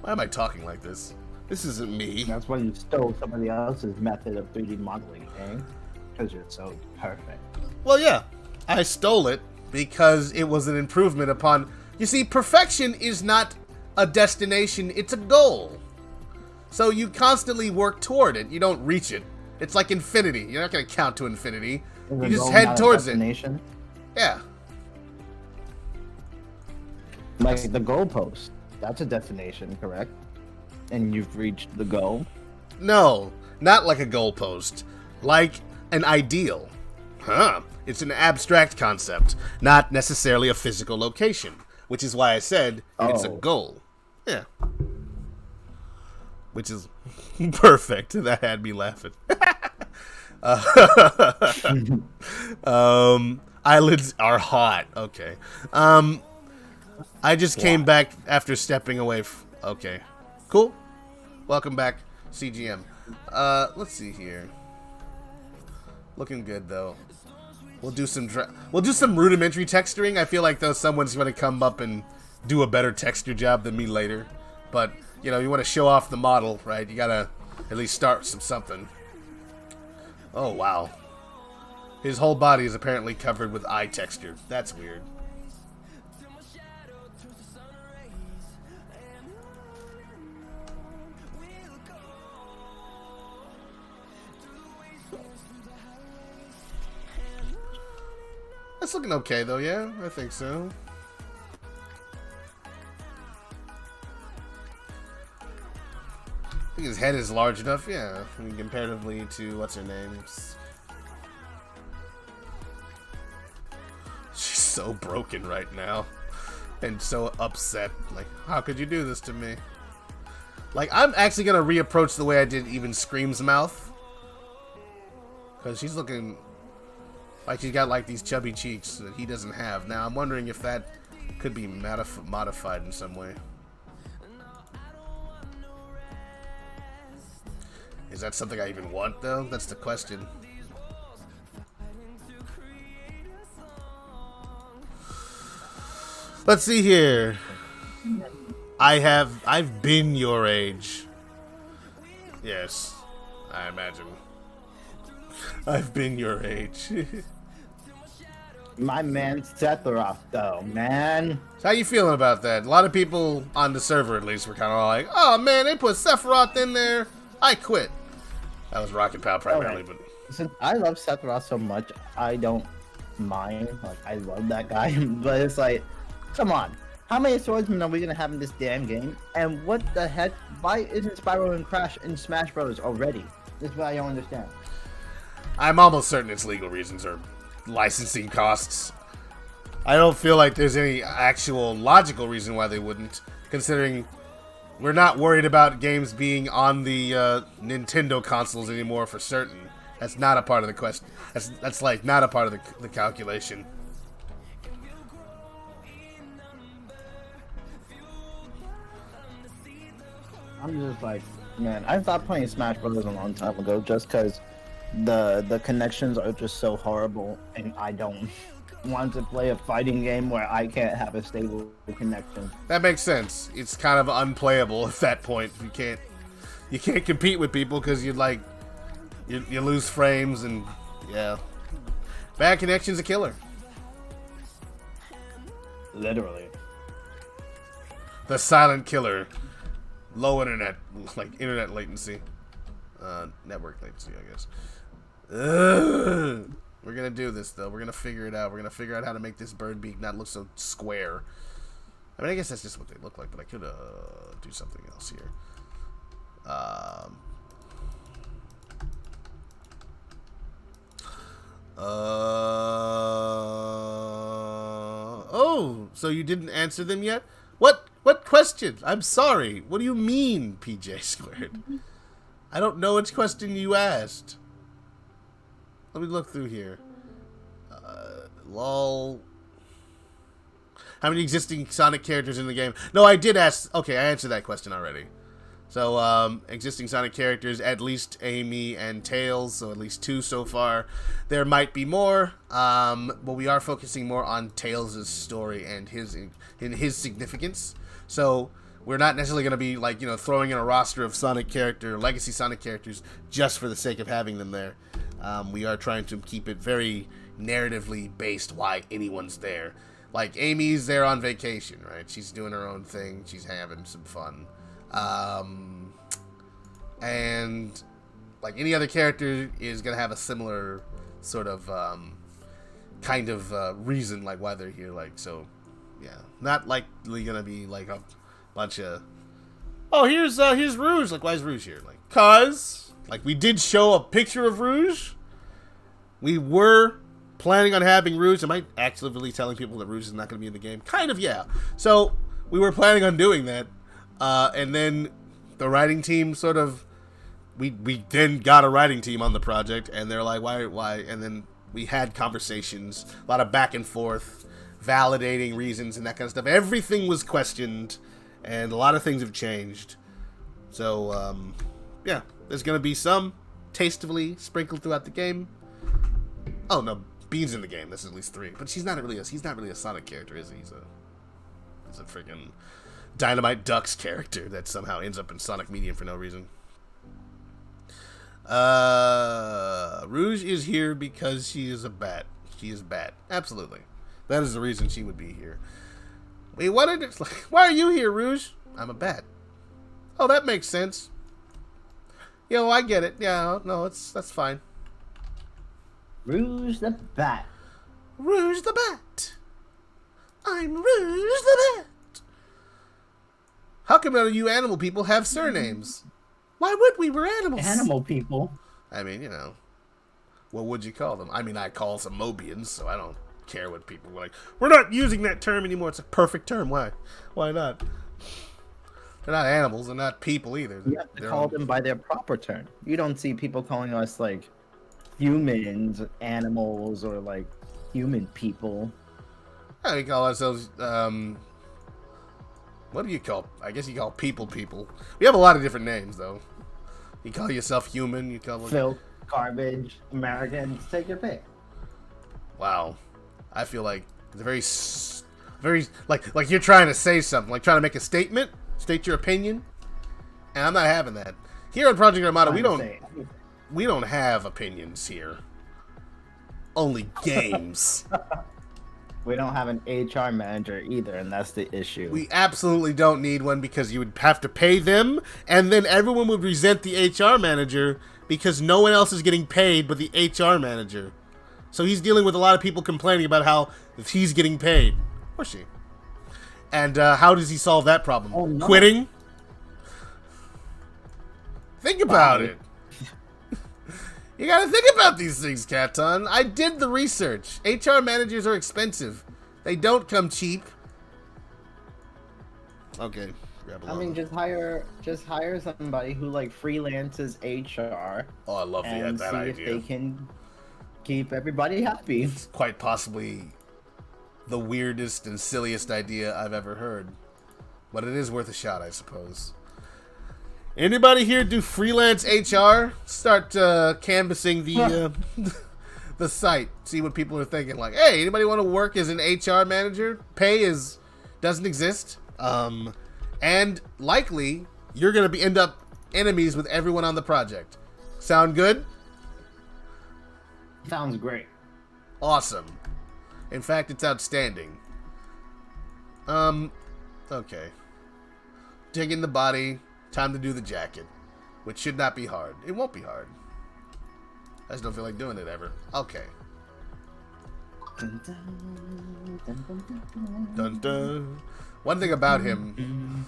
Why am I talking like this? This isn't me. That's why you stole somebody else's method of 3D modeling, eh? Because you're so perfect. Well, yeah. I stole it because it was an improvement upon... You see, perfection is not a destination, it's a goal. So you constantly work toward it. You don't reach it. It's like infinity. You're not going to count to infinity. You just head towards it. Yeah. Like the goalpost. That's a destination, correct? And you've reached the goal? No, not like a goalpost. Like an ideal. Huh. It's an abstract concept, not necessarily a physical location. Which is why I said it's a goal. Yeah. Which is perfect. That had me laughing. Eyelids are hot. Okay. I just came back after stepping away. Okay. Cool. Welcome back, CGM. Let's see here. Looking good though. We'll do some rudimentary texturing. I feel like though someone's going to come up and do a better texture job than me later. But you know, you want to show off the model, right? You gotta at least start something. Oh wow. His whole body is apparently covered with eye texture. That's weird. That's looking okay, though, yeah? I think so. I think his head is large enough, yeah. I mean, comparatively to, what's her name? She's so broken right now. And so upset. Like, how could you do this to me? Like, I'm actually gonna reapproach the way I did even Scream's mouth. Because she's looking... like she's got like these chubby cheeks that he doesn't have. Now I'm wondering if that could be modified in some way. Is that something I even want though? That's the question. Let's see here. I've been your age. Yes, I imagine. I've been your age. My man Sephiroth, though, man. So how you feeling about that? A lot of people on the server, at least, were kind of like, "Oh man, they put Sephiroth in there. I quit." That was Rocket Pal primarily, but since I love Sephiroth so much, I don't mind. Like, I love that guy, but it's like, come on, how many swordsmen are we gonna have in this damn game? And what the heck? Why isn't Spyro and Crash in Smash Bros. Already? This is what I don't understand. I'm almost certain it's legal reasons or licensing costs. I don't feel like there's any actual logical reason why they wouldn't, considering we're not worried about games being on the Nintendo consoles anymore for certain. That's not a part of the question. That's like not a part of the calculation. I'm just like, man, I stopped playing Smash Bros. A long time ago just because the connections are just so horrible, and I don't want to play a fighting game where I can't have a stable connection. That makes sense. It's kind of unplayable at that point. You can't compete with people because you lose frames and yeah, bad connection's a killer. Literally, the silent killer. Low internet, like internet latency, network latency, I guess. Ugh. We're gonna do this though. We're gonna figure it out. We're gonna figure out how to make this bird beak not look so square. I mean, I guess that's just what they look like, but I could do something else here. Oh, so you didn't answer them yet? What What question? I'm sorry. What do you mean, PJ squared? I don't know which question you asked. Let me look through here. Lol. How many existing Sonic characters in the game? No, I did ask. Okay, I answered that question already. So, existing Sonic characters, at least Amy and Tails, so at least 2 so far. There might be more, but we are focusing more on Tails' story and his significance. So, we're not necessarily going to be, like, you know, throwing in a roster of legacy Sonic characters just for the sake of having them there. We are trying to keep it very narratively based why anyone's there. Like, Amy's there on vacation, right? She's doing her own thing. She's having some fun. And like any other character is gonna have a similar sort of kind of reason like why they're here. Like, so yeah, not likely gonna be like a bunch of here's Rouge. Like, why is Rouge here? Like, cause like we did show a picture of Rouge. We were planning on having Rouge. Am I actively telling people that Rouge is not gonna be in the game? Kind of, yeah. So we were planning on doing that. And then the writing team sort of, we then got a writing team on the project, and they're like, why? And then we had conversations, a lot of back and forth, validating reasons and that kind of stuff. Everything was questioned, and a lot of things have changed. So, yeah, there's going to be some tastefully sprinkled throughout the game. Oh, no, Bean's in the game. This is at least 3. But he's not really a Sonic character, is he? He's a freaking Dynamite Duck's character that somehow ends up in Sonic Medium for no reason. Rouge is here because she is a bat. She is bat. Absolutely. That is the reason she would be here. Wait, why are you here, Rouge? I'm a bat. Oh, that makes sense. Yo, I get it. Yeah, no, that's fine. Rouge the Bat. Rouge the Bat. I'm Rouge the Bat. How come none of you animal people have surnames? Why would we? We're animals. Animal people. I mean, you know, what would you call them? I mean, I call some Mobians, so I don't care what people were like. We're not using that term anymore. It's a perfect term. Why? Why not? They're not animals. They're not people either. You have to call them by their proper term. You don't see people calling us like humans, animals, or like human people. Yeah, we call ourselves. What do you call? I guess you call people. We have a lot of different names, though. You call yourself human. You call filth, garbage, Americans. Take your pick. Wow, I feel like it's very like you're trying to say something, like trying to make a statement, state your opinion, and I'm not having that. Here on Project Armada, we don't have opinions here. Only games. We don't have an HR manager either, and that's the issue. We absolutely don't need one because you would have to pay them, and then everyone would resent the HR manager because no one else is getting paid but the HR manager. So he's dealing with a lot of people complaining about how he's getting paid. Or she. And how does he solve that problem? Oh, no. Quitting? Think about it. You gotta think about these things, Katon. I did the research. HR managers are expensive. They don't come cheap. Okay. I mean, just hire somebody who like freelances HR. Oh, I love that idea. See if they can keep everybody happy. It's quite possibly the weirdest and silliest idea I've ever heard, but it is worth a shot, I suppose. Anybody here do freelance HR? Start canvassing the the site. See what people are thinking. Like, hey, anybody want to work as an HR manager? Pay doesn't exist. And likely you're gonna end up enemies with everyone on the project. Sound good? Sounds great. Awesome. In fact, it's outstanding. Okay. Digging the body. Time to do the jacket, which should not be hard. It won't be hard. I just don't feel like doing it ever. Okay. Dun, Dun, dun. One thing about him,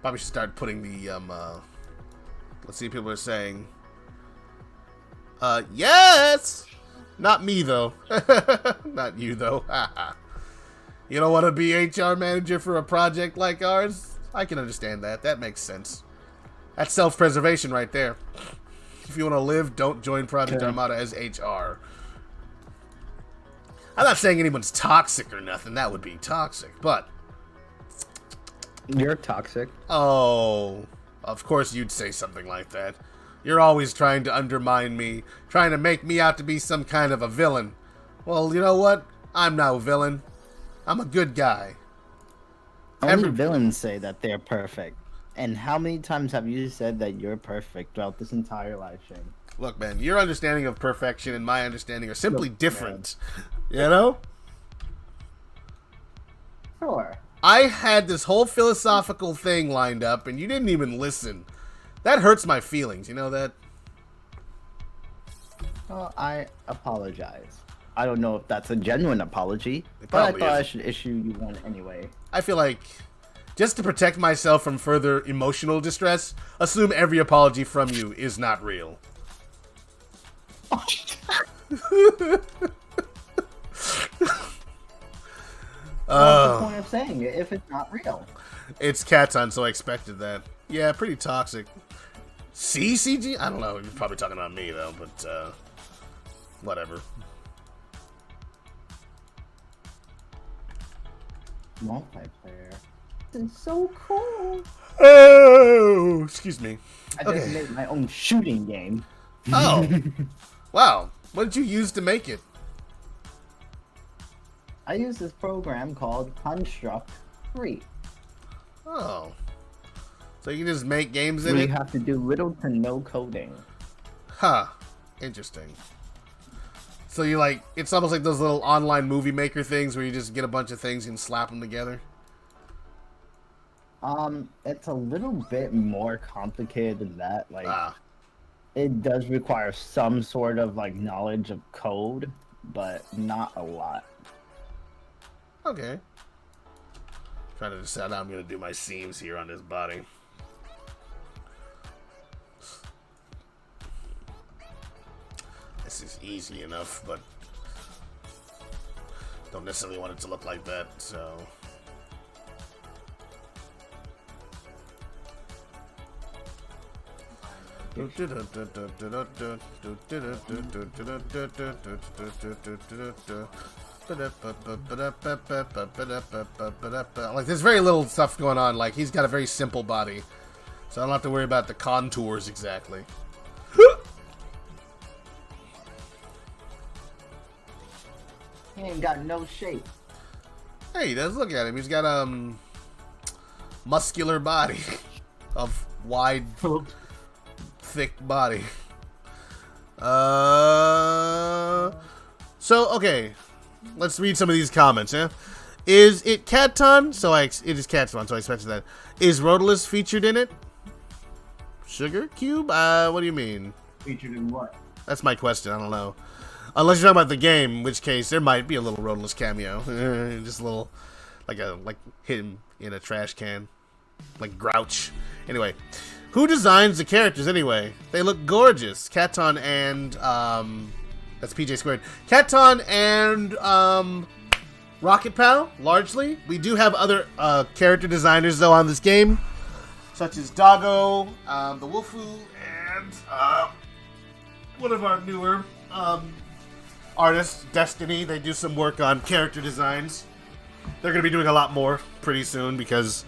probably should start putting the let's see, people are saying yes, not me though. Not you though. You don't want to be HR manager for a project like ours? I can understand that. That makes sense. That's self-preservation right there. If you want to live, don't join Project Armada as HR. I'm not saying anyone's toxic or nothing. That would be toxic, but... You're toxic. Oh, of course you'd say something like that. You're always trying to undermine me, trying to make me out to be some kind of a villain. Well, you know what? I'm no villain. I'm a good guy. Only villains say that they're perfect. And how many times have you said that you're perfect throughout this entire live stream? Look, man, your understanding of perfection and my understanding are simply different. You know? Sure. I had this whole philosophical thing lined up, and you didn't even listen. That hurts my feelings, you know that? Well, I apologize. I don't know if that's a genuine apology, but I thought I should issue you one anyway. I feel like, just to protect myself from further emotional distress, assume every apology from you is not real. What's the point of saying it if it's not real? It's Katon, so I expected that. Yeah, pretty toxic. CG? I don't know. You're probably talking about me, though, but, whatever. Multiplayer. This is so cool. Oh, excuse me. I just made my own shooting game. Oh. Wow. What did you use to make it? I use this program called Construct 3. Oh. So you can just make games in where it? You have to do little to no coding. Huh. Interesting. So you like, it's almost like those little online movie maker things where you just get a bunch of things and slap them together? It's a little bit more complicated than that. Like, it does require some sort of like knowledge of code, but not a lot. Okay. Trying to decide how I'm gonna do my seams here on this body. This is easy enough, but don't necessarily want it to look like that, so. Like, there's very little stuff going on. Like, he's got a very simple body, so I don't have to worry about the contours exactly. He ain't got no shape. Hey, he does. Look at him. He's got muscular body of wide, thick body. So okay, let's read some of these comments. Yeah, is it Katon? So it is Katon. So I expected that. Is Rotalus featured in it? Sugar Cube? What do you mean? Featured in what? That's my question. I don't know. Unless you're talking about the game, in which case there might be a little Rotalus cameo. Just a little, like him in a trash can. Like Grouch. Anyway. Who designs the characters anyway? They look gorgeous. Katon and, that's PJ Squared. Katon and, Rocket Pal, largely. We do have other, character designers, though, on this game. Such as Doggo, the Wolfu, and, one of our newer, artists, Destiny. They do some work on character designs. They're going to be doing a lot more pretty soon because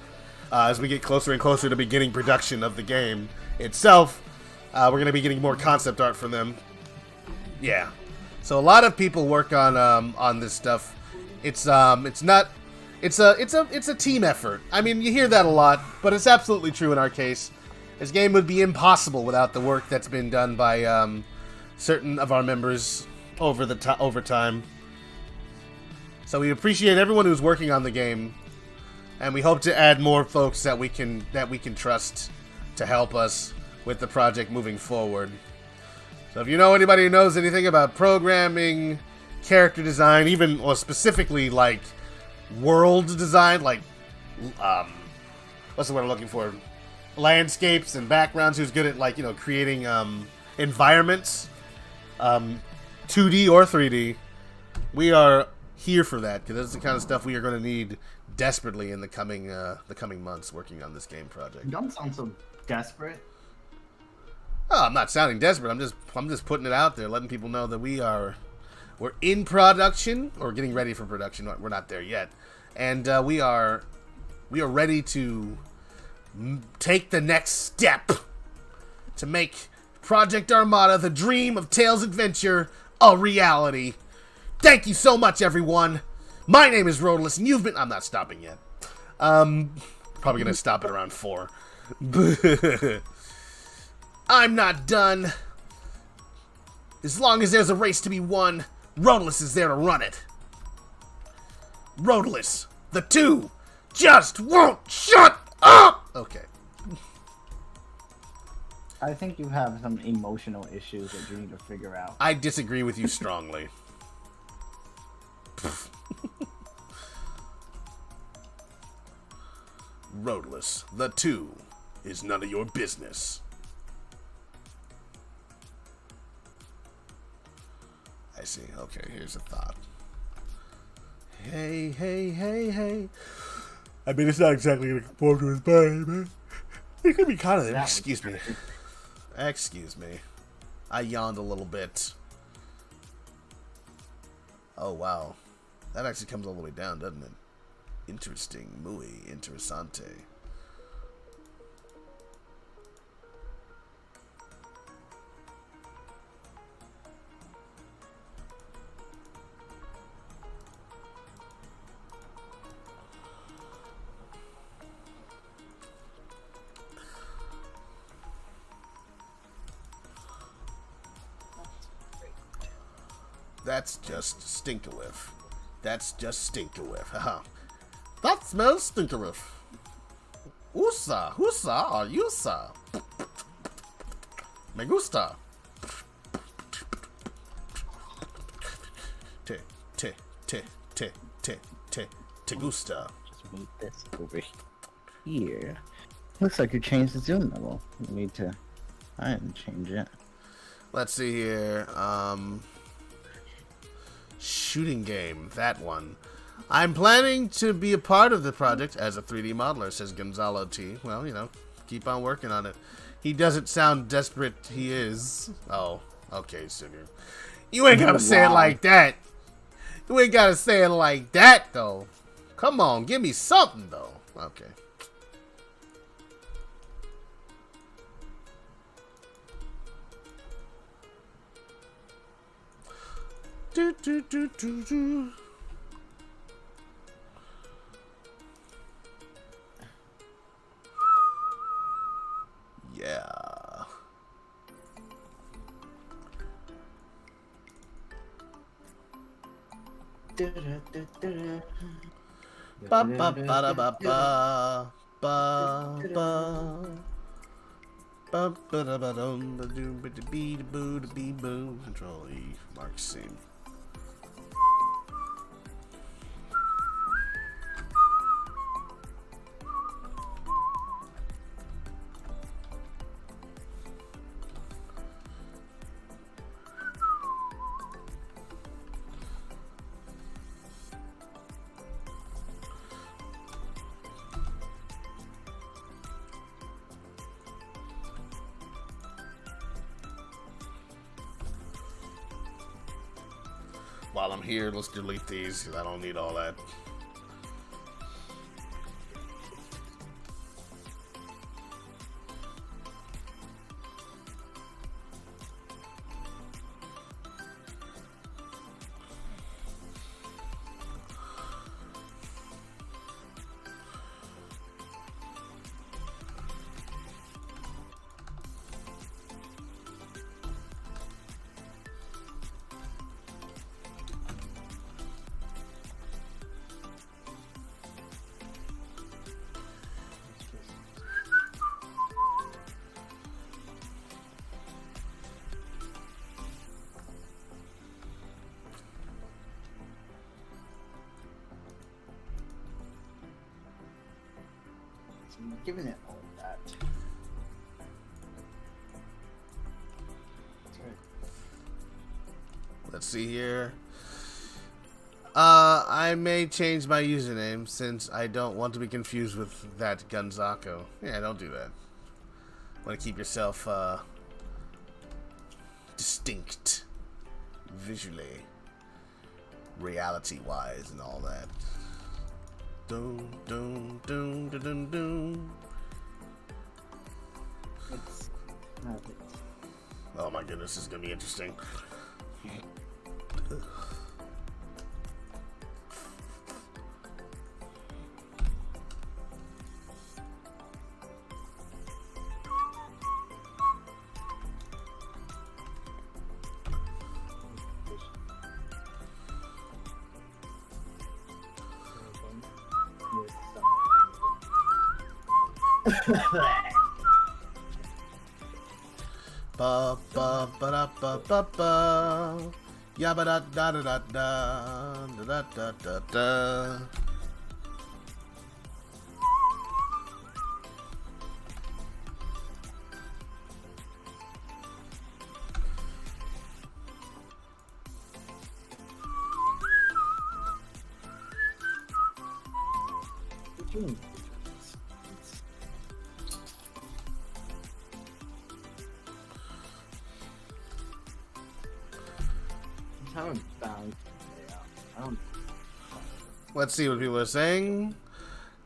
as we get closer and closer to beginning production of the game itself, we're going to be getting more concept art from them. Yeah. So a lot of people work on this stuff. It's a team effort. I mean, you hear that a lot, but it's absolutely true in our case. This game would be impossible without the work that's been done by certain of our members over time. So we appreciate everyone who's working on the game, and we hope to add more folks that we can trust to help us with the project moving forward. So if you know anybody who knows anything about programming, character design, even or specifically like world design, like what's the word I'm looking for? Landscapes and backgrounds, who's good at like, creating environments, 2D or 3D, we are here for that, because that's the kind of stuff we are going to need desperately in the coming months working on this game project. You don't sound so desperate. Oh, I'm not sounding desperate. I'm just putting it out there, letting people know that we're in production, or getting ready for production. We're not there yet, and we are ready to take the next step to make Project Armada, the dream of Tales Adventure, a reality. Thank you so much, everyone. My name is Rodolus, and you've been... I'm not stopping yet. Probably going to stop at around 4. I'm not done. As long as there's a race to be won, Rodolus is there to run it. Rodolus, the 2, just won't shut up! Okay. I think you have some emotional issues that you need to figure out. I disagree with you strongly. Rodolus, the 2 is none of your business. I see. Okay, here's a thought. Hey, hey, hey, hey. I mean, it's not exactly going to conform to his body, man. It could be kind of... Excuse me. Excuse me. I yawned a little bit. Oh, wow. That actually comes all the way down, doesn't it? Interesting. Muy interesante. That's just stinkerwith. That's just stinkerwith. Haha. That smells stinkerwith. Usa, husa, or yusa. Me gusta. Te, te, te, te, te, te, te gusta. Just move this over here. Looks like you changed the zoom level. You need to... I didn't change it. Let's see here. Shooting game, that one. I'm planning to be a part of the project as a 3D modeler, says Gonzalo T. Well, you know, keep on working on it. He doesn't sound desperate, he is. Oh, okay, Sugar. You ain't gotta say it like that. You ain't gotta say it like that, though. Come on, give me something, though. Okay. Do, do, do, do, do. Yeah. Ba ba ba da ba ba ba ba. Ba ba da ba dum ba doo ba da bee da boo da bee boo. Control E. Mark scene. While I'm here, let's delete these because I don't need all that. I'm giving it all of that. Let's see here. I may change my username since I don't want to be confused with that Gunzako. Yeah, don't do that. Want to keep yourself, distinct. Visually. Reality-wise and all that. Dun, dun, dun, dun, dun, dun. It's perfect. Oh my goodness, this is gonna be interesting. Ba ba ba da ba ba ba. Ya ba da da da da da da da da da. Let's see what people are saying.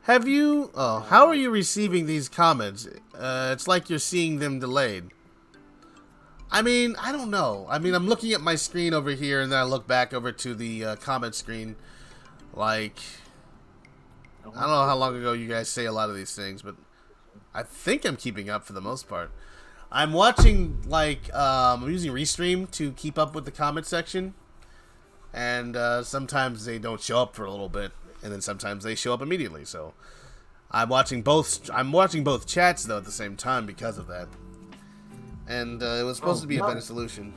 Have you... Oh, how are you receiving these comments? It's like you're seeing them delayed. I mean, I don't know. I mean, I'm looking at my screen over here, and then I look back over to the comment screen. Like, I don't know how long ago you guys say a lot of these things, but I think I'm keeping up for the most part. I'm watching, like, I'm using Restream to keep up with the comment section. And sometimes they don't show up for a little bit, and then sometimes they show up immediately. So I'm watching both. I'm watching both chats though at the same time because of that. And it was supposed to be a better solution.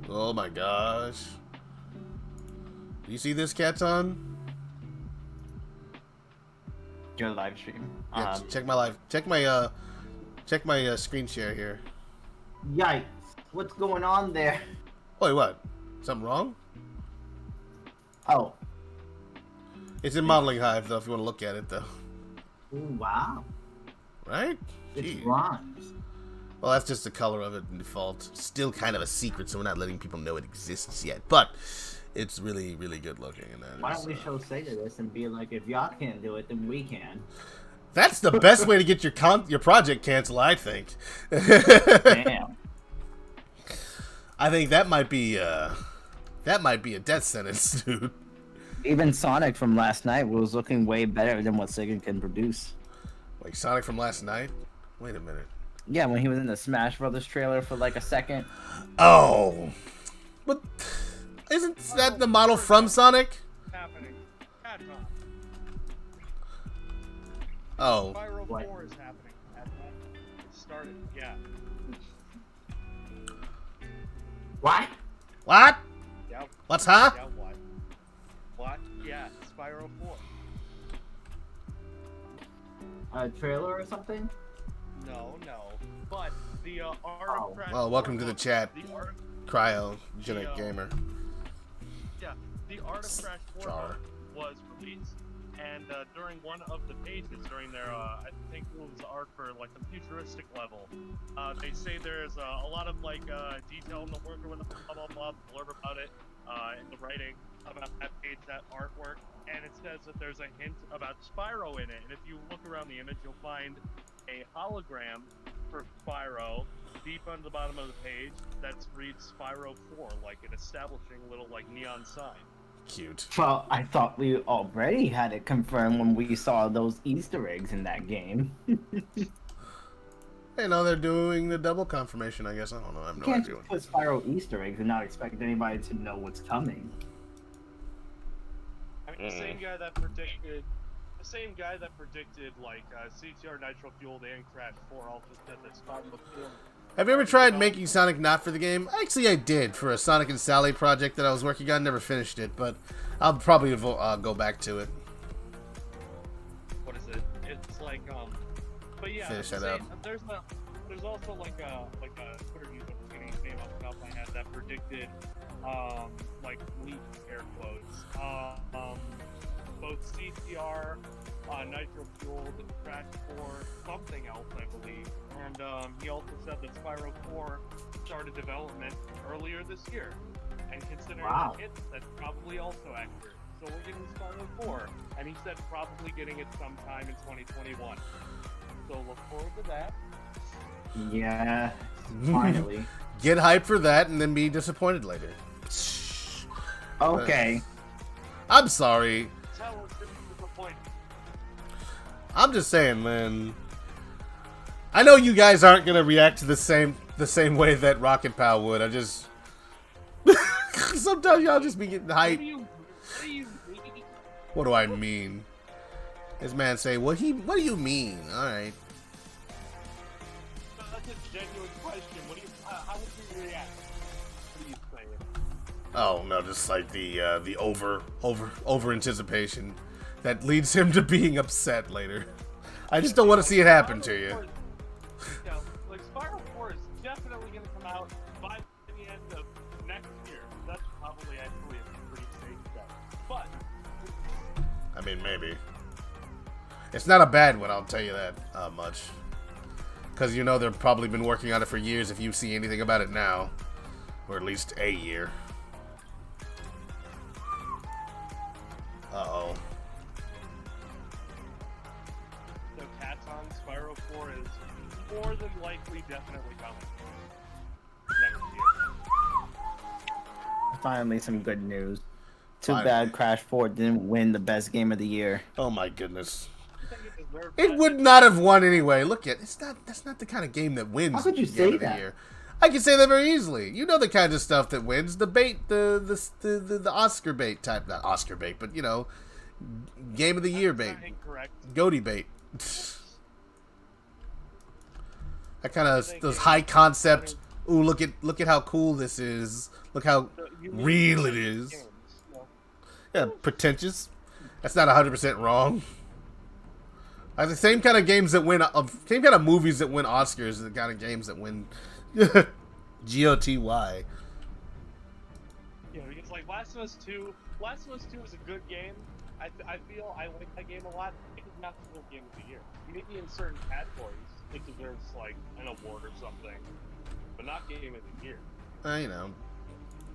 Oh my gosh! Do you see this, Katon? Your live stream. Yeah, check my screen share here. Yikes! What's going on there? Wait, what? Something wrong? Oh. It's in Modeling Hive though, if you want to look at it though. Ooh, wow. Right? It's Gee. bronze. Well, that's just the color of it in default. Still kind of a secret, so we're not letting people know it exists yet. But it's really, really good looking. And that Why don't we show Sega this and be like, if y'all can't do it, then we can. That's the best way to get your project canceled, I think. Damn. I think that might be a death sentence, dude. Even Sonic from last night was looking way better than what Sega can produce. Like Sonic from last night? Wait a minute. Yeah, when he was in the Smash Brothers trailer for like a second. Oh. But isn't that the model from Sonic? Happening. Oh. Spyro What? 4 is happening. It started. Yeah. What? What? Yeah. What's huh? Yeah. What? What? Yeah. Spyro 4. A trailer or something? No. But the art Oh. of Crash. Well, welcome to the chat, The art. Cryogenic Gamer. Yeah. The art of Crash 4 Jar. was released, and during one of the pages, during their, I think it was art for like the futuristic level, they say there's a lot of like detail in the work or blah blah blah, blurb about it, in the writing about that page, that artwork, and it says that there's a hint about Spyro in it, and if you look around the image, you'll find a hologram for Spyro deep on the bottom of the page that reads Spyro 4, like an establishing little like neon sign. Cute. Well, I thought we already had it confirmed when we saw those Easter eggs in that game. Hey, no, they're doing the double confirmation, I guess. I don't know. I have You no can't idea. just put Spyro Easter eggs and not expect anybody to know what's coming. I mean, the same guy that predicted like CTR Nitro Fueled and Crash 4 also said that Spyro 4. Have you ever tried making Sonic not for the game? Actually, I did for a Sonic and Sally project that I was working on. Never finished it, but I'll probably go back to it. What is it? It's like But yeah, finish that up. There's also like a Twitter user, I'm getting his name off the top of my head, that predicted like leak air quotes. Both CTR, Nitro Fueled, Crash 4, something else, I believe. And he also said that Spyro 4 started development earlier this year. And considering Wow. the hits, that's probably also accurate. So we're getting Spyro 4, and he said probably getting it sometime in 2021. So look forward to that. Yeah, finally. Get hyped for that and then be disappointed later. Okay. I'm sorry. Tell us if you're disappointed. I'm just saying, man. I know you guys aren't gonna react to the same way that Rocket Pal would. I just sometimes y'all just be getting What hyped. do you mean? What do I mean? This man say, what do you mean? Alright. That's a genuine question. How would you react? What are you saying? Oh no, just like the over anticipation that leads him to being upset later. I just don't want to see it happen to you. Yeah, like Spyro 4 is definitely going to come out by the end of next year. That's probably actually a pretty safe bet. But I mean, maybe. It's not a bad one, I'll tell you that much. Because you know they've probably been working on it for years if you see anything about it now. Or at least a year. Uh-oh. so Cats on Spyro 4 is more than likely definitely coming next year. Finally, some good news. Too Finally. bad Crash 4 didn't win the best game of the year. Oh my goodness. I think it deserved It that. would not have won anyway. Look at that's not the kind of game that wins. How could you Game say of the that? Year. I can say that very easily. You know the kind of stuff that wins. The bait, the Oscar bait type, not Oscar bait, but you know, Game of the Year bait, Incorrect. Goaty bait. That kind of those high concept. Ooh, look at how cool this is. Look how You mean real it games, is. no? Yeah, pretentious. That's not 100% wrong. Like the same kind of games that win, same kind of movies that win Oscars, is the kind of games that win GOTY. Yeah, because like Last of Us 2 is a good game. I feel I like that game a lot. It is not the game of the year. Maybe in certain categories it deserves like an award or something, but not game of the year. You know,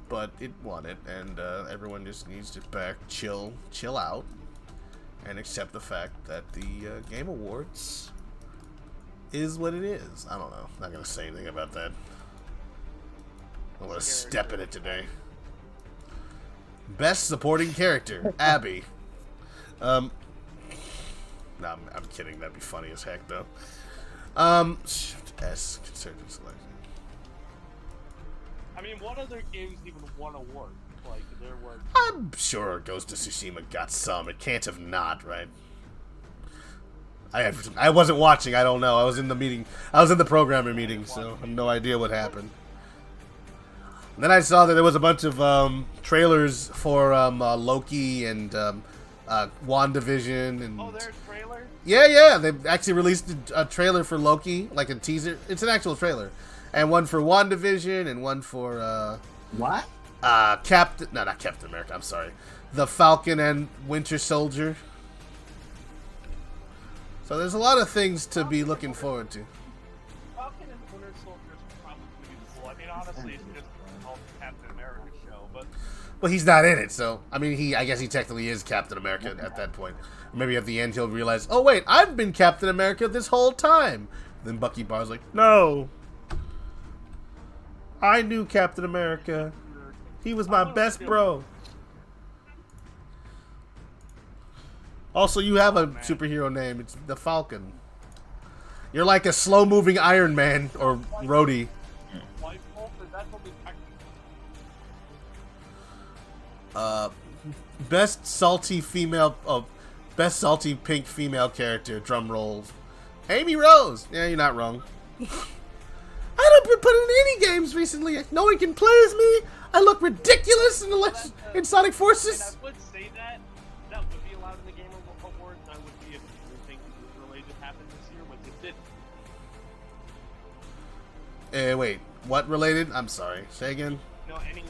but it won it, and everyone just needs to chill out, and accept the fact that the Game Awards is what it is. I don't know. Not gonna say anything about that. I'm gonna step in it today. Best Supporting Character, Abby. No, I'm kidding. That'd be funny as heck, though. Shift S, conservative selection. I mean, what other games even won awards? Like there was. I'm sure Ghost of Tsushima got some. It can't have not, right? I wasn't watching. I don't know. I was in the meeting. I was in the programmer meeting, so I have no idea what happened. And then I saw that there was a bunch of trailers for Loki and WandaVision and. Oh, there's trailers. Yeah. They actually released a trailer for Loki, like a teaser. It's an actual trailer, and one for WandaVision and one for What? not Captain America. I'm sorry, the Falcon and Winter Soldier. So there's a lot of things to be looking forward to. Falcon and Winter Soldier is probably cool. I mean, honestly, it's just called Captain America show, but Well, he's not in it, so I mean, I guess he technically is Captain America at that point. Maybe at the end he'll realize, oh wait, I've been Captain America this whole time. Then Bucky Barnes like, no, I knew Captain America. He was my best bro. Also, you have a superhero name. It's the Falcon. You're like a slow-moving Iron Man or Rhodey. White Wolf, that's what we Best salty pink female character. Drum rolls. Amy Rose. Yeah, you're not wrong. I don't been put in any games recently. No one can play as me. I look ridiculous in Sonic Forces. I would say that would be allowed in the Game Awards. I would be if anything related happened this year, which it didn't. Wait, what related? I'm sorry. Say again. Any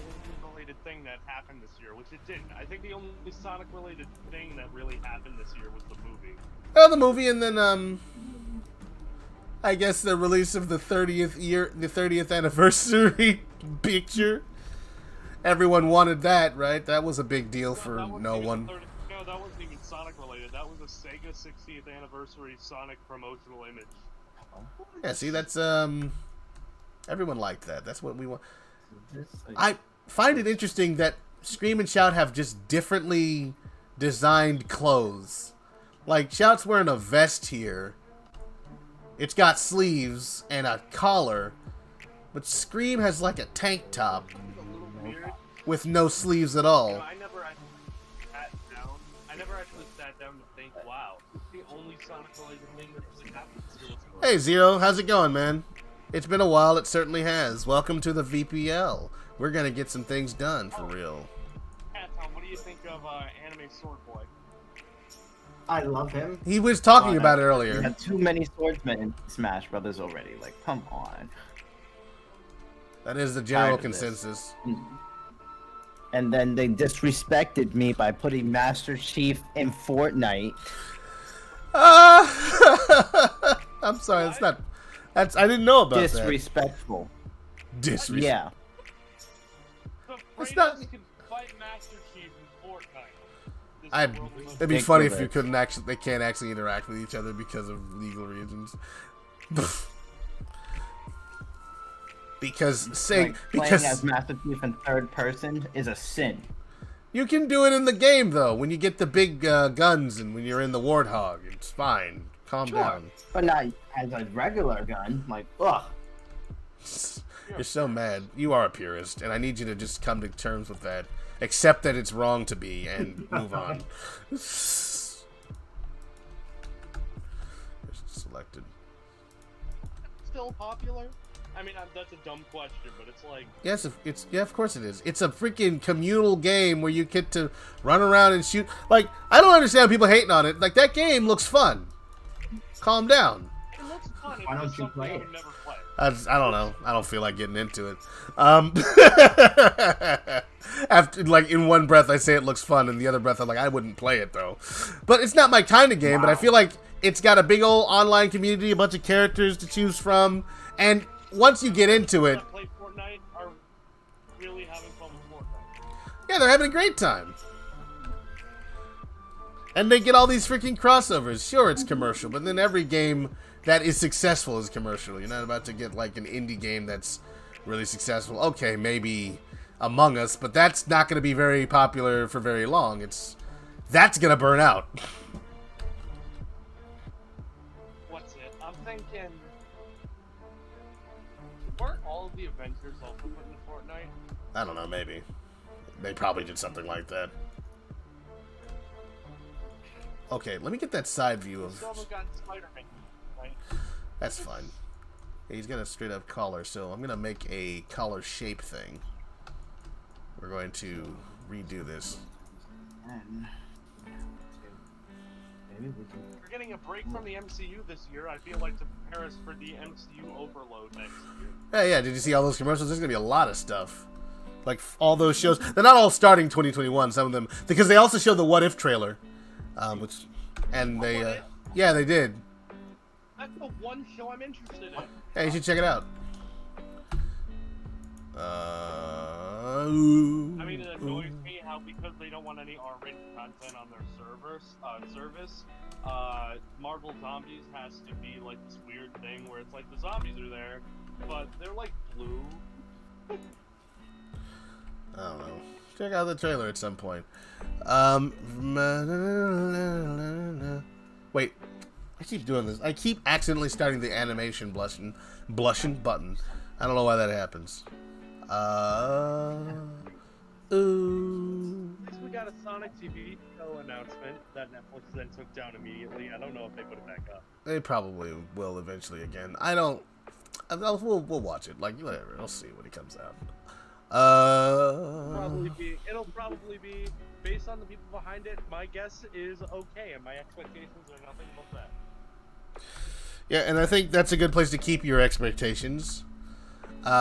related thing that happened this year, which it didn't. I think the only Sonic related thing that really happened this year was the movie. Oh, the movie, and then I guess the release of the 30th anniversary picture. Everyone wanted that, right? That was a big deal for no one. No, that wasn't even Sonic related. That was a Sega 60th anniversary Sonic promotional image. Yeah, see, that's everyone liked that. That's what we want. I find it interesting that Scream and Shout have just differently designed clothes. Like, Shout's wearing a vest here. It's got sleeves and a collar. But Scream has like a tank top with no sleeves at all. I never actually sat down to think, wow, this is the only Sonic related thing that really happened this year. Hey, Zero, how's it going, man? It's been a while, it certainly has. Welcome to the VPL. We're gonna get some things done, for real. Yeah, Tom, what do you think of Anime Sword Boy? I love him. He was talking about it We earlier. had too many swordsmen in Smash Brothers already. Like, come on. That is the general Tired of this. consensus. And then they disrespected me by putting Master Chief in Fortnite. I'm sorry, that's not... I didn't know about Disrespectful. that. Disrespectful. Yeah. The It's not- Kratos can fight Master Chief in Fortnite. This world is It'd be funny if you Ridiculous. couldn't actually... They can't actually interact with each other because of legal reasons. Because saying... Like, because playing as Master Chief in third person is a sin. you can do it in the game, though. When you get the big guns and when you're in the Warthog. It's fine. Calm down. But not as a regular gun. Like, ugh. You're so mad. You are a purist, and I need you to just come to terms with that. Accept that it's wrong to be, and move on. Selected. still popular? I mean, that's a dumb question, but it's like... Yes, of course it is. It's a freaking communal game where you get to run around and shoot. Like, I don't understand people hating on it. Like, that game looks fun. Calm down. It looks fun. It's Why don't just you something play I it? would never play. I don't know. I don't feel like getting into it. After, like, in one breath I say it looks fun, and the other breath I'm like, I wouldn't play it though. But it's not my kind of game. But I feel like it's got a big old online community, a bunch of characters to choose from, and once you get into it, That play Fortnite are really having fun with Fortnite. yeah, they're having a great time. And they get all these freaking crossovers. Sure, it's commercial, but then every game that is successful is commercial. You're not about to get like an indie game that's really successful. Okay, maybe Among Us, but that's not going to be very popular for very long. That's going to burn out. What's it? I'm thinking... Weren't all of the Avengers also put in Fortnite? I don't know, maybe. They probably did something like that. Okay, let me get that side view of... Still haven't gotten Spider-Man, right? That's fine. He's got a straight up collar, so I'm going to make a collar shape thing. We're going to redo this. And maybe we can. We're getting a break from the MCU this year. I feel like to prepare us for the MCU overload next year. Yeah, did you see all those commercials? There's going to be a lot of stuff. Like, all those shows. They're not all starting 2021, some of them. Because they also showed the What If trailer. And they, yeah, they did. That's the one show I'm interested in. Hey, you should check it out. I mean, it annoys me how because they don't want any R-rated content on their service, Marvel Zombies has to be like this weird thing where it's like the zombies are there, but they're like blue. I don't know. Check out the trailer at some point. Wait. I keep doing this. I keep accidentally starting the animation blushing button. I don't know why that happens. Ooh. At least we got a Sonic TV show announcement that Netflix then took down immediately. I don't know if they put it back up. They probably will eventually again. I don't. We'll watch it. Like, whatever. I'll see when it comes out. It'll probably be based on the people behind it. My guess is okay, and my expectations are nothing but that. Yeah, and I think that's a good place to keep your expectations.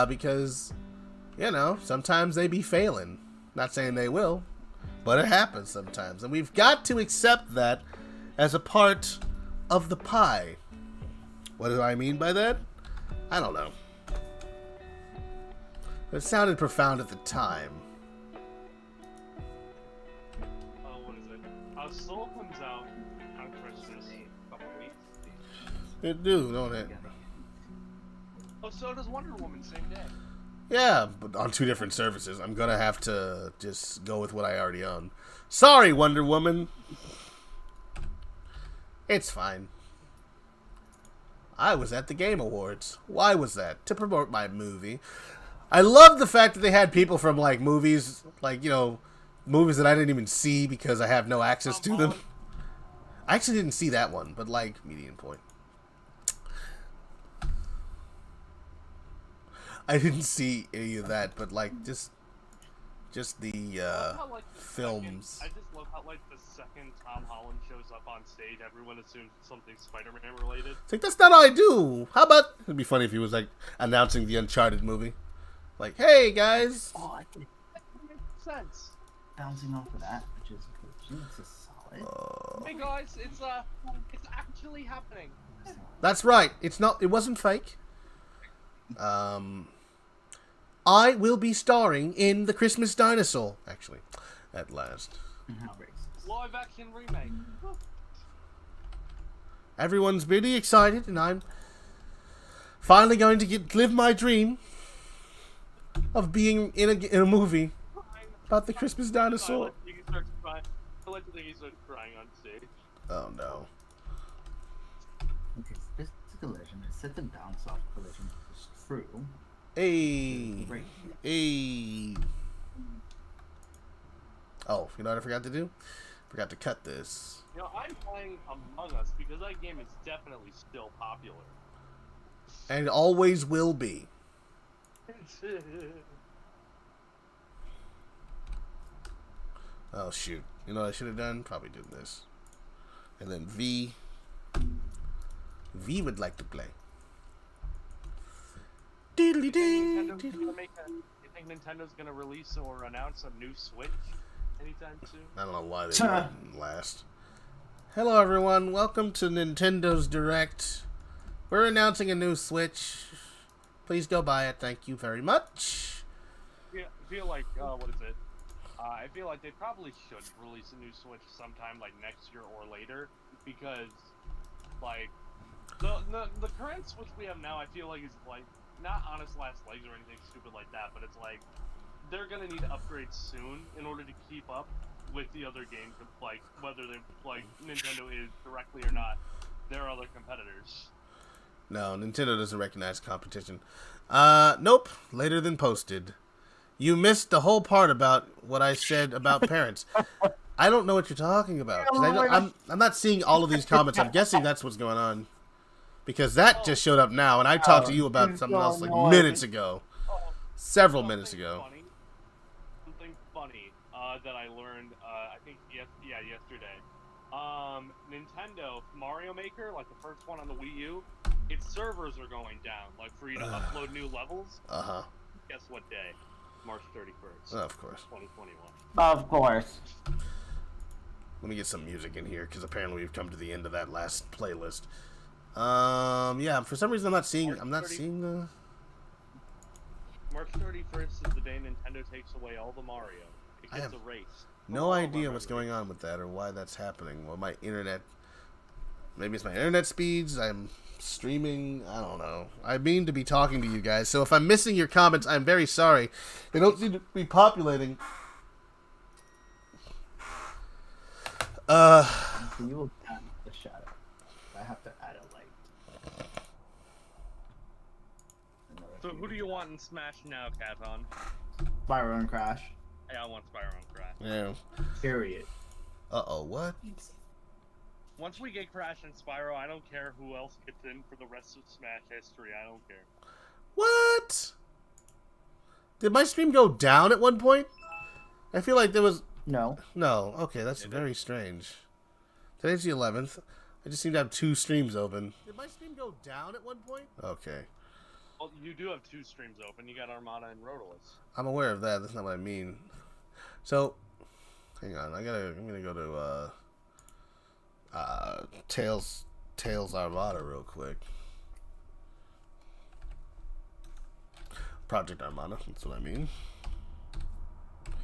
because, you know, sometimes they be failing. Not saying they will, but it happens sometimes. And we've got to accept that as a part of the pie. What do I mean by that? I don't know. It sounded profound at the time. What is it? Soul comes out on Christmas. A couple weeks. It do, don't it? Oh, so does Wonder Woman, same day. Yeah, but on 2 different services. I'm gonna have to just go with what I already own. Sorry, Wonder Woman. It's fine. I was at the Game Awards. Why was that? To promote my movie. I love the fact that they had people from, like, movies, like, you know, movies that I didn't even see because I have no access to them. I actually didn't see that one, but, like, Median Point. I didn't see any of that, but, like, just the films. I just love how, like, the second Tom Holland shows up on stage, everyone assumes something Spider-Man related. It's like, that's not all I do. How about... It'd be funny if he was, like, announcing the Uncharted movie. Like, hey, guys. Oh, I think That makes sense. bouncing off of that, which is good. It's a solid. Hey guys, it's actually happening. That's right. It wasn't fake. I will be starring in The Christmas Dinosaur, actually, at last. How racist. Live action remake. Everyone's really excited, and I'm finally going to live my dream of being in a movie about the Christmas dinosaur. Allegedly, he starts crying on stage. Oh no. Okay, so this is a collision. It said the bounce off collision was true. Hey. Right. Hey. Oh, you know what I forgot to do? Forgot to cut this. You know, I'm playing Among Us because that game is definitely still popular. And it always will be. Oh shoot. You know what I should have done? Probably did this. And then V would like to play. Diddly You think Nintendo's gonna release or announce a new Switch anytime soon? I don't know why they didn't last. Hello everyone, welcome to Nintendo's Direct. We're announcing a new Switch. Please go buy it, thank you very much. Yeah, I feel like, what is it? I feel like they probably should release a new Switch sometime, like, next year or later, because, like, the current Switch we have now, I feel like is, like, not on its last legs or anything stupid like that, but it's like, they're gonna need upgrades soon in order to keep up with the other games, like, whether they, like, Nintendo is directly or not, their other competitors. No, Nintendo doesn't recognize competition. Nope, later than posted. You missed the whole part about what I said about parents. I don't know what you're talking about. 'Cause I'm not seeing all of these comments. I'm guessing that's what's going on. Because that just showed up now, and I talked to you about something else like minutes ago. Several minutes ago. Something funny that I learned, I think, yesterday. Nintendo, Mario Maker, like the first one on the Wii U, its servers are going down, like for you to upload new levels. Uh-huh. Guess what day? March 31st. Of course. 2021. Of course. Let me get some music in here, because apparently we've come to the end of that last playlist. Yeah, for some reason I'm not seeing the... March 31st is the day Nintendo takes away all the Mario. It gets erased. No idea what's going on with that or why that's happening. Well, my internet... Maybe it's my internet speeds. I'm streaming. I don't know. I mean to be talking to you guys. So if I'm missing your comments, I'm very sorry. They don't seem to be populating. You will add the shadow. I have to add a light. So who do you want in Smash now, Katon? Spyro and Crash. Hey, I want Spyro and Crash. Yeah. Period. Uh-oh, what? Once we get Crash and Spyro, I don't care who else gets in for the rest of Smash history. I don't care. What? Did my stream go down at one point? I feel like there was... No. No. Okay, that's very strange. Today's the 11th. I just seem to have 2 streams open. Did my stream go down at one point? Okay. Well, you do have 2 streams open. You got Armada and Rotolis. I'm aware of that. That's not what I mean. So, hang on. I'm gonna go to Tails Armada real quick. Project Armada. That's what I mean.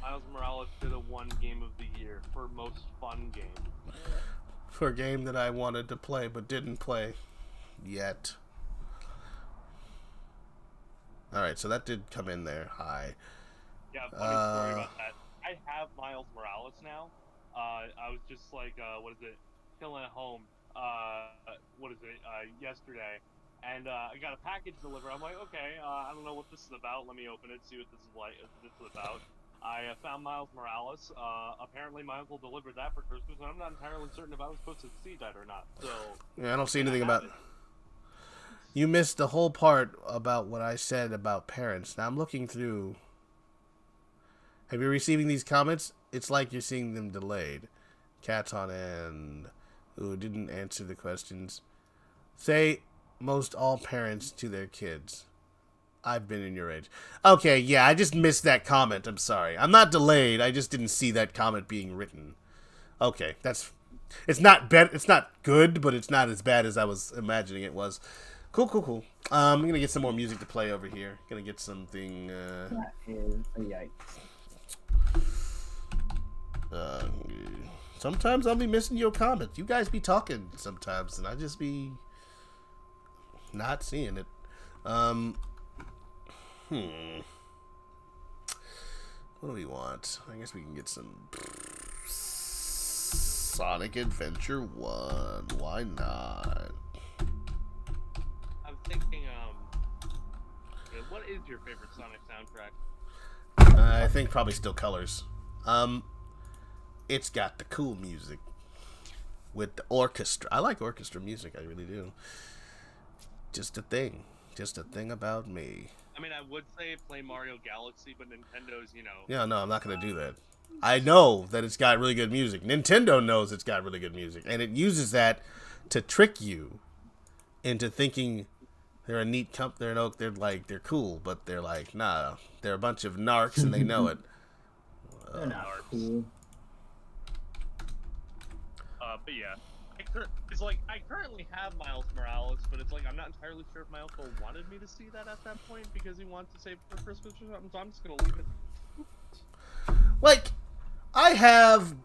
Miles Morales should have won Game of the Year for most fun game. For a game that I wanted to play but didn't play yet. Alright, so that did come in there. Hi. Yeah, funny story about that. I have Miles Morales now. I was just like, what is it? Chilling at home. Yesterday. And I got a package delivered. I'm like, okay, I don't know what this is about. Let me open it, see what this is about. I found Miles Morales. Apparently, my uncle delivered that for Christmas, and I'm not entirely certain if I was supposed to see that or not. So yeah, I don't see anything about it. You missed the whole part about what I said about parents. Now I'm looking through. Have you receiving these comments? It's like you're seeing them delayed. Cats on end. Ooh, didn't answer the questions. Say most all parents to their kids. I've been in your age. Okay, yeah, I just missed that comment. I'm sorry. I'm not delayed. I just didn't see that comment being written. Okay, that's. It's not It's not good, but it's not as bad as I was imagining it was. Cool. I'm gonna get some more music to play over here. Gonna get something. That is a yikes. Sometimes I'll be missing your comments. You guys be talking sometimes, and I just be not seeing it. What do we want? I guess we can get some Sonic Adventure 1. Why not? I'm thinking, what is your favorite Sonic soundtrack? I think probably still Colors. It's got the cool music with the orchestra. I like orchestra music. I really do. Just a thing about me. I mean, I would say play Mario Galaxy, but Nintendo's, Yeah, no, I'm not going to do that. I know that it's got really good music. Nintendo knows it's got really good music, and it uses that to trick you into thinking they're a neat they're cool, but they're like, nah, they're a bunch of narcs and they know it. They're not cool. But yeah, it's like I currently have Miles Morales, but it's like I'm not entirely sure if my uncle wanted me to see that at that point because he wanted to save it for Christmas or something. So I'm just gonna leave it. Like, I have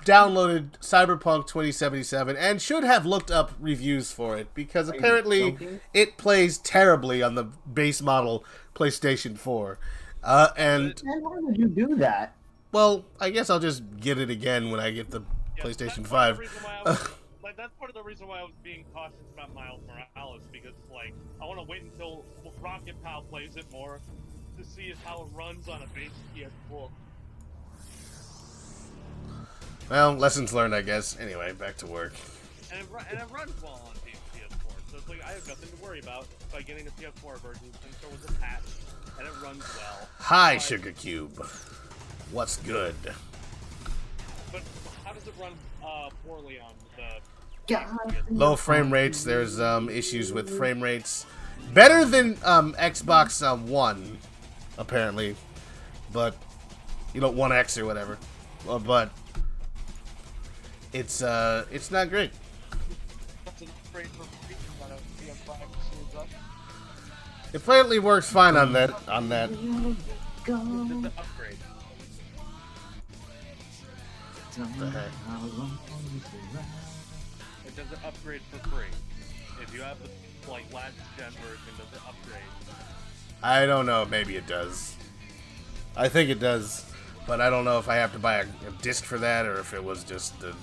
downloaded Cyberpunk 2077 and should have looked up reviews for it because apparently it plays terribly on the base model PlayStation 4. And why would you do that? Well, I guess I'll just get it again when I get the PlayStation 5. That's part of the reason why I was being cautious about Miles Morales, because like I want to wait until Rocket Pal plays it more to see how it runs on a base PS4. Well, lessons learned, I guess. Anyway, back to work. And it runs well on PS4, so it's like I have nothing to worry about by getting the PS4 version since there was a patch, and it runs well. Hi, Sugar Cube. What's good? But how does it run poorly on the low frame rates? There's issues with frame rates. Better than Xbox One, apparently, but you know, 1X or whatever. But it's not great. It apparently works fine on that. What the heck? It does it upgrade for free. If you have the last gen version, does it upgrade? I don't know. Maybe it does. I think it does, but I don't know if I have to buy a disc for that or if it was just the.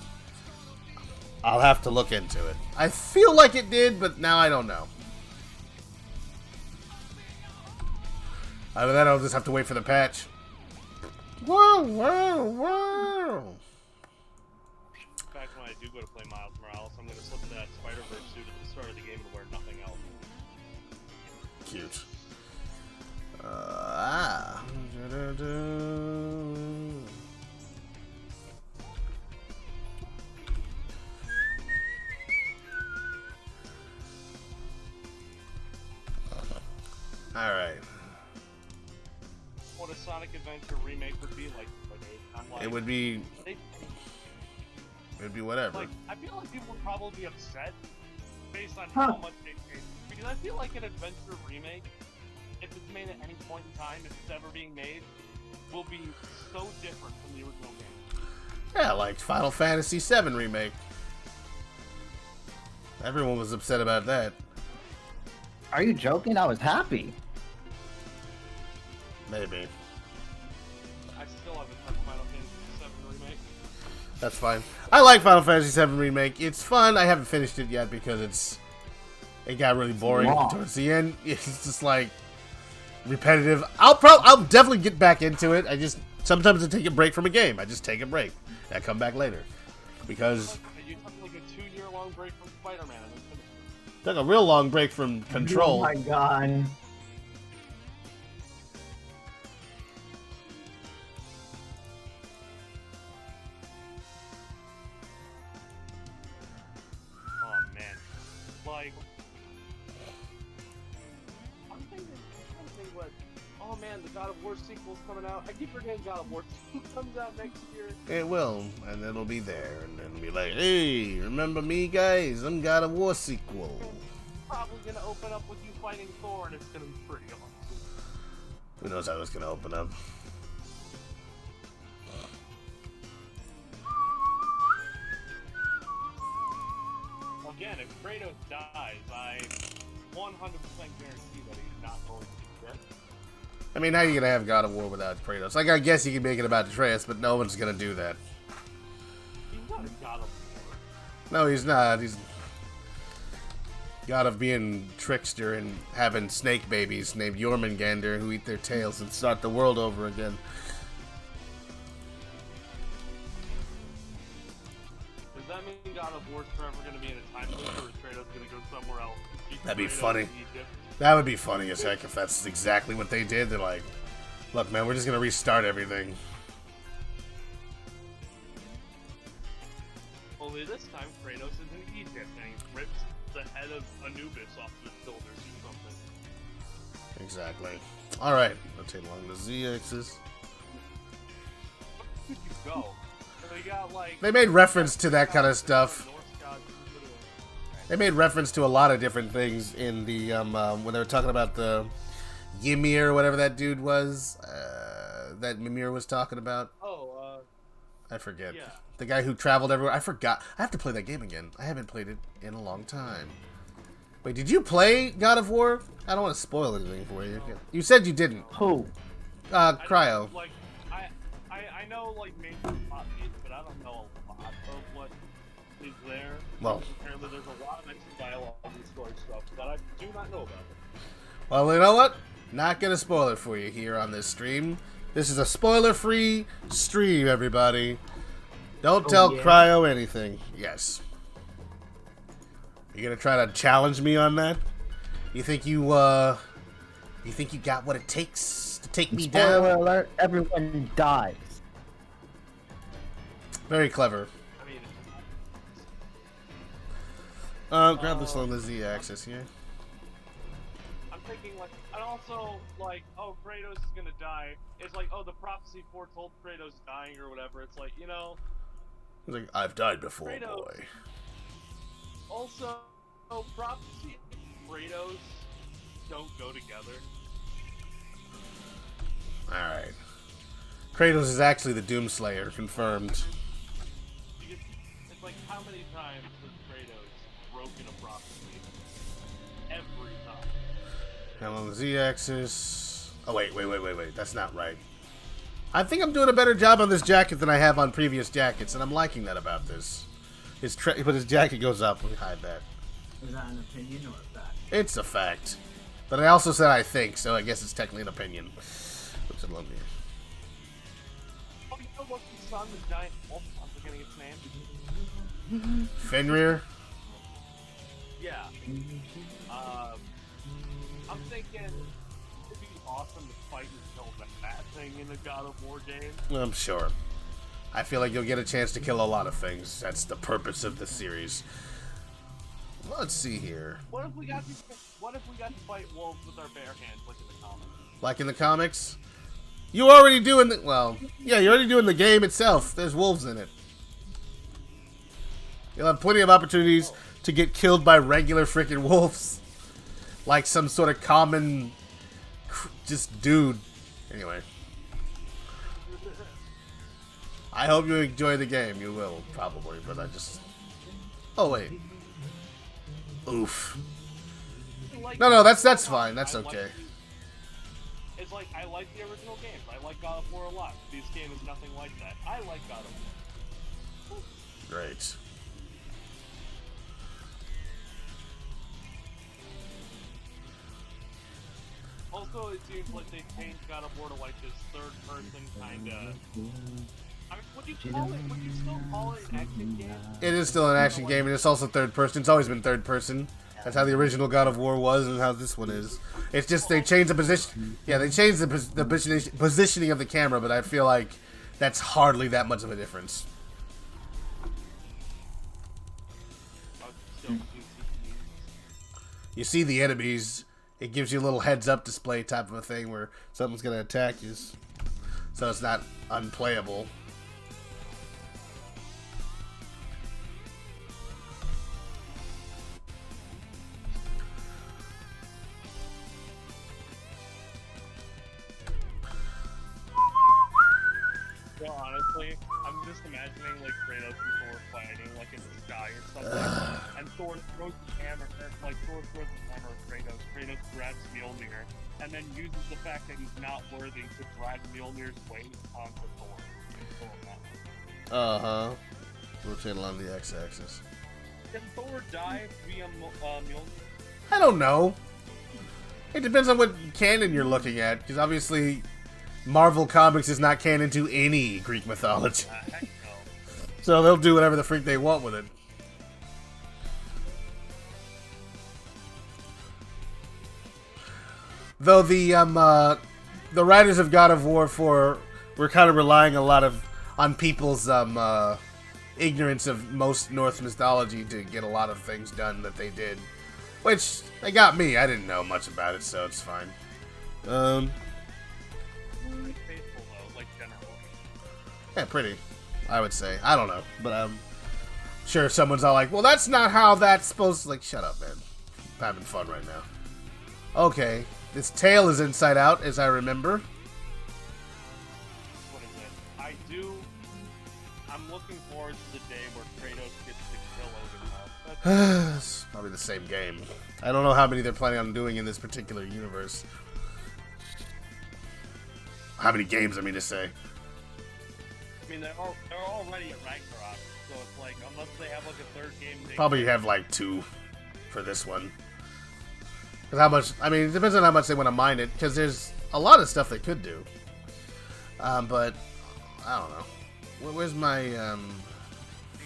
I'll have to look into it. I feel like it did, but now I don't know. Either that, or I'll just have to wait for the patch. Whoa! In fact, when I do go to play Miles Morales, I'm going to slip into that Spider-Verse suit at the start of the game and wear nothing else. Cute. remake would be like. I'm like It would be they, whatever. like I feel like people would probably be upset based on Huh. how much they changed. Because I feel like an adventure remake, if it's made at any point in time, if it's ever being made, will be so different from the original game. Yeah, like Final Fantasy VII remake. Everyone was upset about that. Are you joking? I was happy. Maybe. I still haven't touched Final Fantasy VII remake. That's fine. I like Final Fantasy VII remake. It's fun. I haven't finished it yet because it got really boring long. towards the end. It's just like repetitive. I'll definitely get back into it. Sometimes I take a break from a game. I just take a break. And I come back later because You took like a 2-year-long break from Spider-Man and then finished it. took a real long break from Control. Oh my god. Oh man, like I'm thinking what? Oh man, the God of War sequel's coming out. I keep forgetting God of War 2 comes out next year. It will, and then it'll be there, and then it'll be like, hey, remember me, guys? I'm God of War sequel. Probably gonna open up with you fighting Thor, and it's gonna be pretty awesome. Who knows how it's gonna open up? Again, if Kratos dies, I 100% guarantee that he's not going to be dead. I mean, how are you gonna have God of War without Kratos? Like, I guess you can make it about Atreus, but no one's gonna do that. He's not a God of War. No, he's not. He's God of being trickster and having snake babies named Jormungandr who eat their tails and start the world over again. Does that mean God of War's forever gonna be in a time loop, or is Kratos gonna go somewhere else? That'd be Kratos funny. in Egypt? That would be funny as heck if that's exactly what they did. They're like, look, man, we're just gonna restart everything. Only this time, Kratos is in Egypt and he rips the head of Anubis off his shoulders or something. Exactly. Alright, rotate along the Z-axis. Where could you go? So they got like. They made reference to that kind of stuff. Norse gods in the middle. They made reference to a lot of different things in the, when they were talking about the Ymir, whatever that dude was, that Mimir was talking about. Oh, I forget. yeah. The guy who traveled everywhere. I forgot. I have to play that game again. I haven't played it in a long time. Wait, did you play God of War? I don't want to spoil anything for you. You said you didn't. Who? Cryo. Like, I know like major plot beats, but I don't know a lot of what is there. Well. Apparently there's a lot of extra dialogue and story stuff that I do not know about. Well, you know what? Not gonna spoil it for you here on this stream. This is a spoiler-free stream, everybody. Don't tell yeah. Cryo anything. Yes. You gonna try to challenge me on that? You think you got what it takes to take me Spoiler down? alert, everyone dies. Very clever. I mean, Grab this on the Z-axis here. I'm thinking like, and also like, oh, Kratos is gonna die. It's like, oh, the prophecy foretold Kratos dying or whatever. It's like, you know. He's like, I've died before, Kratos. boy. Also, oh, prophecy and Kratos don't go together. Alright. Kratos is actually the Doomslayer, confirmed. Because it's like, how many times has Kratos broken a prophecy? Every time. Now on the Z-axis. Oh, wait. That's not right. I think I'm doing a better job on this jacket than I have on previous jackets, and I'm liking that about this. But his jacket goes up. Let me hide that. Is that an opinion or a fact? It's a fact. But I also said I think, so I guess it's technically an opinion. Oops, I love you. Oh, you know what? We saw the giant wolf. I'm forgetting its name. Fenrir? Yeah. I'm thinking it'd be awesome to fight and kill that thing in a God of War game. I'm sure. I feel like you'll get a chance to kill a lot of things. That's the purpose of the series. Let's see here. What if we got to fight wolves with our bare hands, like in the comics? Like in the comics? You're already doing the... Well, yeah, you're already doing the game itself. There's wolves in it. You'll have plenty of opportunities to get killed by regular freaking wolves. Like some sort of common... just dude. Anyway. I hope you enjoy the game. You will, probably, but I just... Oh, wait. Oof. No, that's fine. That's okay. It's like, I like the original games. I like God of War a lot. This game is nothing like that. I like God of War. Great. Also, it seems like they changed God of War to like this third-person kind of... I mean, would you still call it an action game? It is still an action game, and it's also third person. It's always been third person. That's how the original God of War was, and how this one is. It's just they changed the position. Yeah, they changed the positioning of the camera, but I feel like that's hardly that much of a difference. You see the enemies. It gives you a little heads-up display type of a thing where something's going to attack you. So it's not unplayable. Well, honestly, I'm just imagining like Kratos and Thor fighting like in the sky or something, and Thor throws the hammer, like Thor throws the hammer at Kratos. Kratos grabs Mjolnir, and then uses the fact that he's not worthy to drag Mjolnir's weight onto Thor. Uh-huh. Rotate along the x-axis. Can Thor die via Mjolnir? I don't know. It depends on what canon you're looking at, because obviously Marvel Comics is not canon to any Greek mythology. Heck no. So they'll do whatever the freak they want with it. Though the writers of God of War 4 were kind of relying a lot on people's ignorance of most Norse mythology to get a lot of things done that they did. Which, they got me. I didn't know much about it, so it's fine. Faithful though, like generally. Yeah, pretty. I would say. I don't know, but I'm sure someone's all like, well, that's not how that's supposed to... Like, shut up, man. I'm having fun right now. Okay. This tail is inside out, as I remember. What is it? I'm looking forward to the day where Kratos gets to kill Odin. It's probably the same game. I don't know how many they're planning on doing in this particular universe. How many games, I mean to say. I mean, they're already at Ragnarok, so it's like, unless they have like a third game... Probably have like 2 for this one. Because how much... I mean, it depends on how much they want to mine it, because there's a lot of stuff they could do. But, I don't know. Where's my... You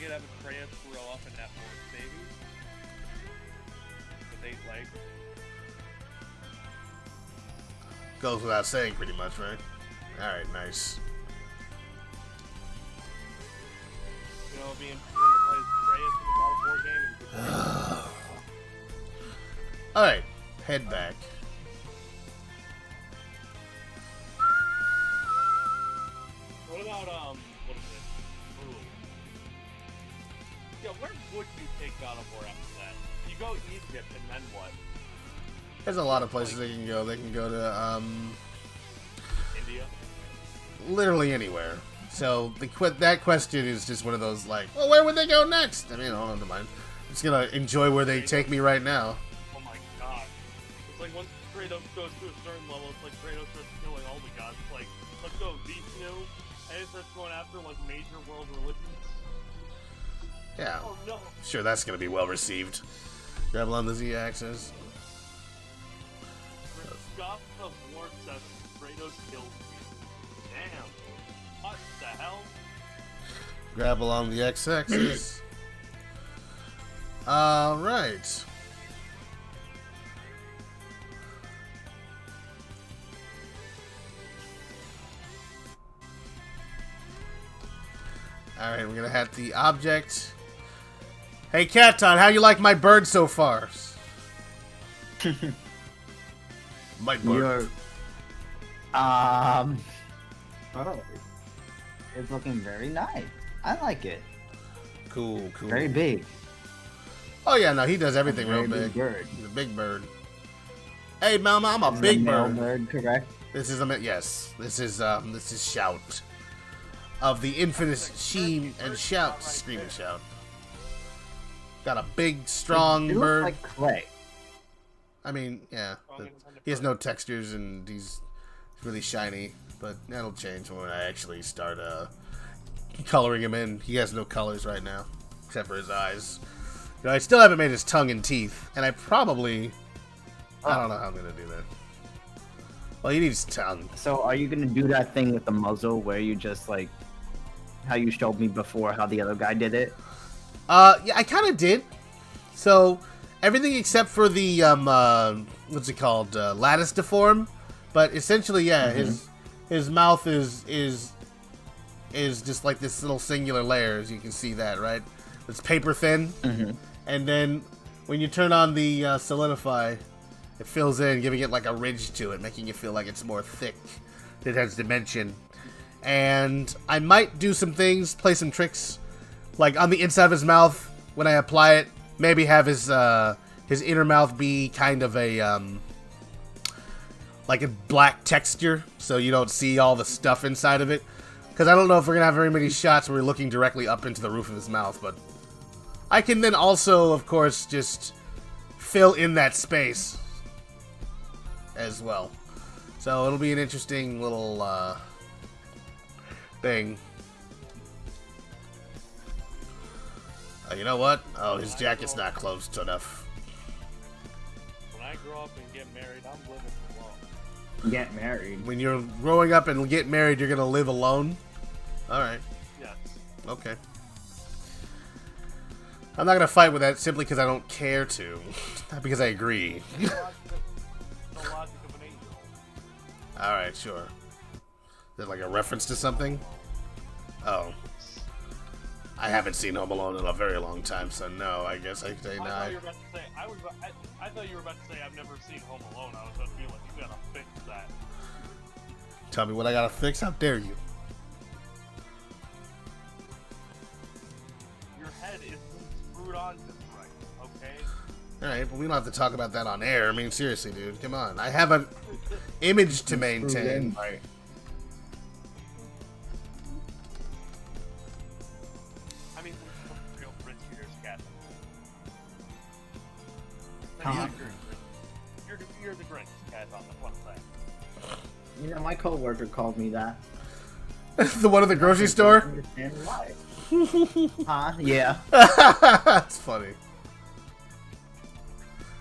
could have a Kratos grow up and have more babies. With 8 legs. Goes without saying, pretty much, right? Alright, nice. You know, being to play Kratos in the God of War game. Alright, head back. What about, what is it? Ooh. Yeah, where would you take God of War after that? You go Egypt, and then what? There's a lot of places they can go. They can go to, India? literally anywhere. So that question is just one of those like, well, where would they go next? I mean, hold on to mine. I'm just gonna enjoy where they take me right now. Oh my god. It's like once Kratos goes to a certain level, it's like Kratos starts killing all the gods. It's like, let's go Vishnu, and it starts going after like major world religions. Yeah, Oh no. sure that's gonna be well received. Grab on the Z-axis. God of War says Kratos kills me. Damn. What the hell? Grab along the X-axis. Alright. Alright, we're gonna have the object. Hey, Caton, how you like my bird so far? My bird. You're, Oh, it's looking very nice. I like it. Cool, cool. Very big. Oh yeah, no, he does everything real Very big. big bird. He's a big bird. Hey, Mama, I'm a This is big male bird. correct? This is yes. This is Shout of the infamous Sheen and Shout Scream and Shout. Got a big, strong It looks bird. like clay. I mean, yeah. He has no textures and he's really shiny, but that'll change when I actually start coloring him in. He has no colors right now, except for his eyes. You know, I still haven't made his tongue and teeth, and I don't know how I'm gonna do that. Well, he needs tongue. So are you gonna do that thing with the muzzle where you just like how you showed me before how the other guy did it? Yeah, I kind of did. So everything except for the what's it called, lattice deform, but essentially, yeah, his mouth is just like this little singular layer, as you can see that, right? It's paper thin, and then when you turn on the solidify, it fills in, giving it like a ridge to it, making it feel like it's more thick. It has dimension. And I might do some things, play some tricks, like on the inside of his mouth when I apply it. Maybe have his inner mouth be kind of a like a black texture, so you don't see all the stuff inside of it. Because I don't know if we're gonna have very many shots where we're looking directly up into the roof of his mouth, but I can then also, of course, just fill in that space as well. So it'll be an interesting little thing. You know what? Oh, his jacket's not closed enough. When I grow up and get married, I'm living alone. Get married. When you're growing up and get married, you're gonna live alone? Alright. Yes. Okay. I'm not gonna fight with that simply because I don't care to. Not because I agree. The logic of an 8-year-old. Alright, sure. Is that like a reference to something? Oh. I haven't seen Home Alone in a very long time, so no, I guess I could say no. I thought you were about to say, I thought you were about to say I've never seen Home Alone. I was about to be like, you gotta fix that. Tell me what I gotta fix? How dare you? Your head isn't screwed on just right, okay? Alright, but we don't have to talk about that on air. I mean, seriously, dude, come on. I have an image to maintain. Right. I mean, some real French eaters, cat. You're the Grinch, cat, on the front side. You know, my coworker called me that. The one at the grocery I store? don't understand why. Huh? Yeah. That's funny.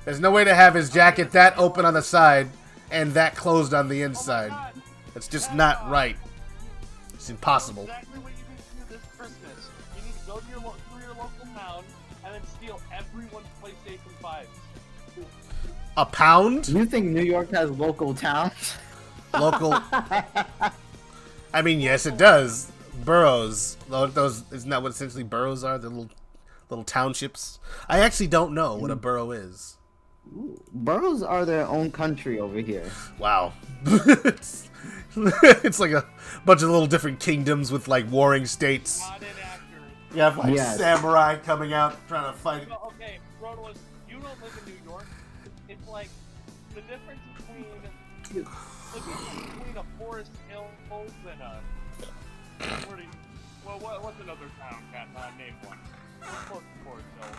There's no way to have his jacket that open on the side and that closed on the inside. God. It's just not right. It's impossible. Exactly what you need to do this Christmas. You need to go to your local town and then steal everyone's PlayStation 5. A pound? You think New York has local towns? Local. I mean, yes, it does. Boroughs. Those isn't that what essentially boroughs are? The little townships. I actually don't know what a borough is. Ooh, boroughs are their own country over here. Wow. It's like a bunch of little different kingdoms with like warring states. Not inaccurate. You have like Yes. samurai coming out trying to fight. No, okay, Rodolus, you don't live in New York. It's like the difference between a Forest Hills and a what's another town? Cat, name one. What's close to Forest Hills?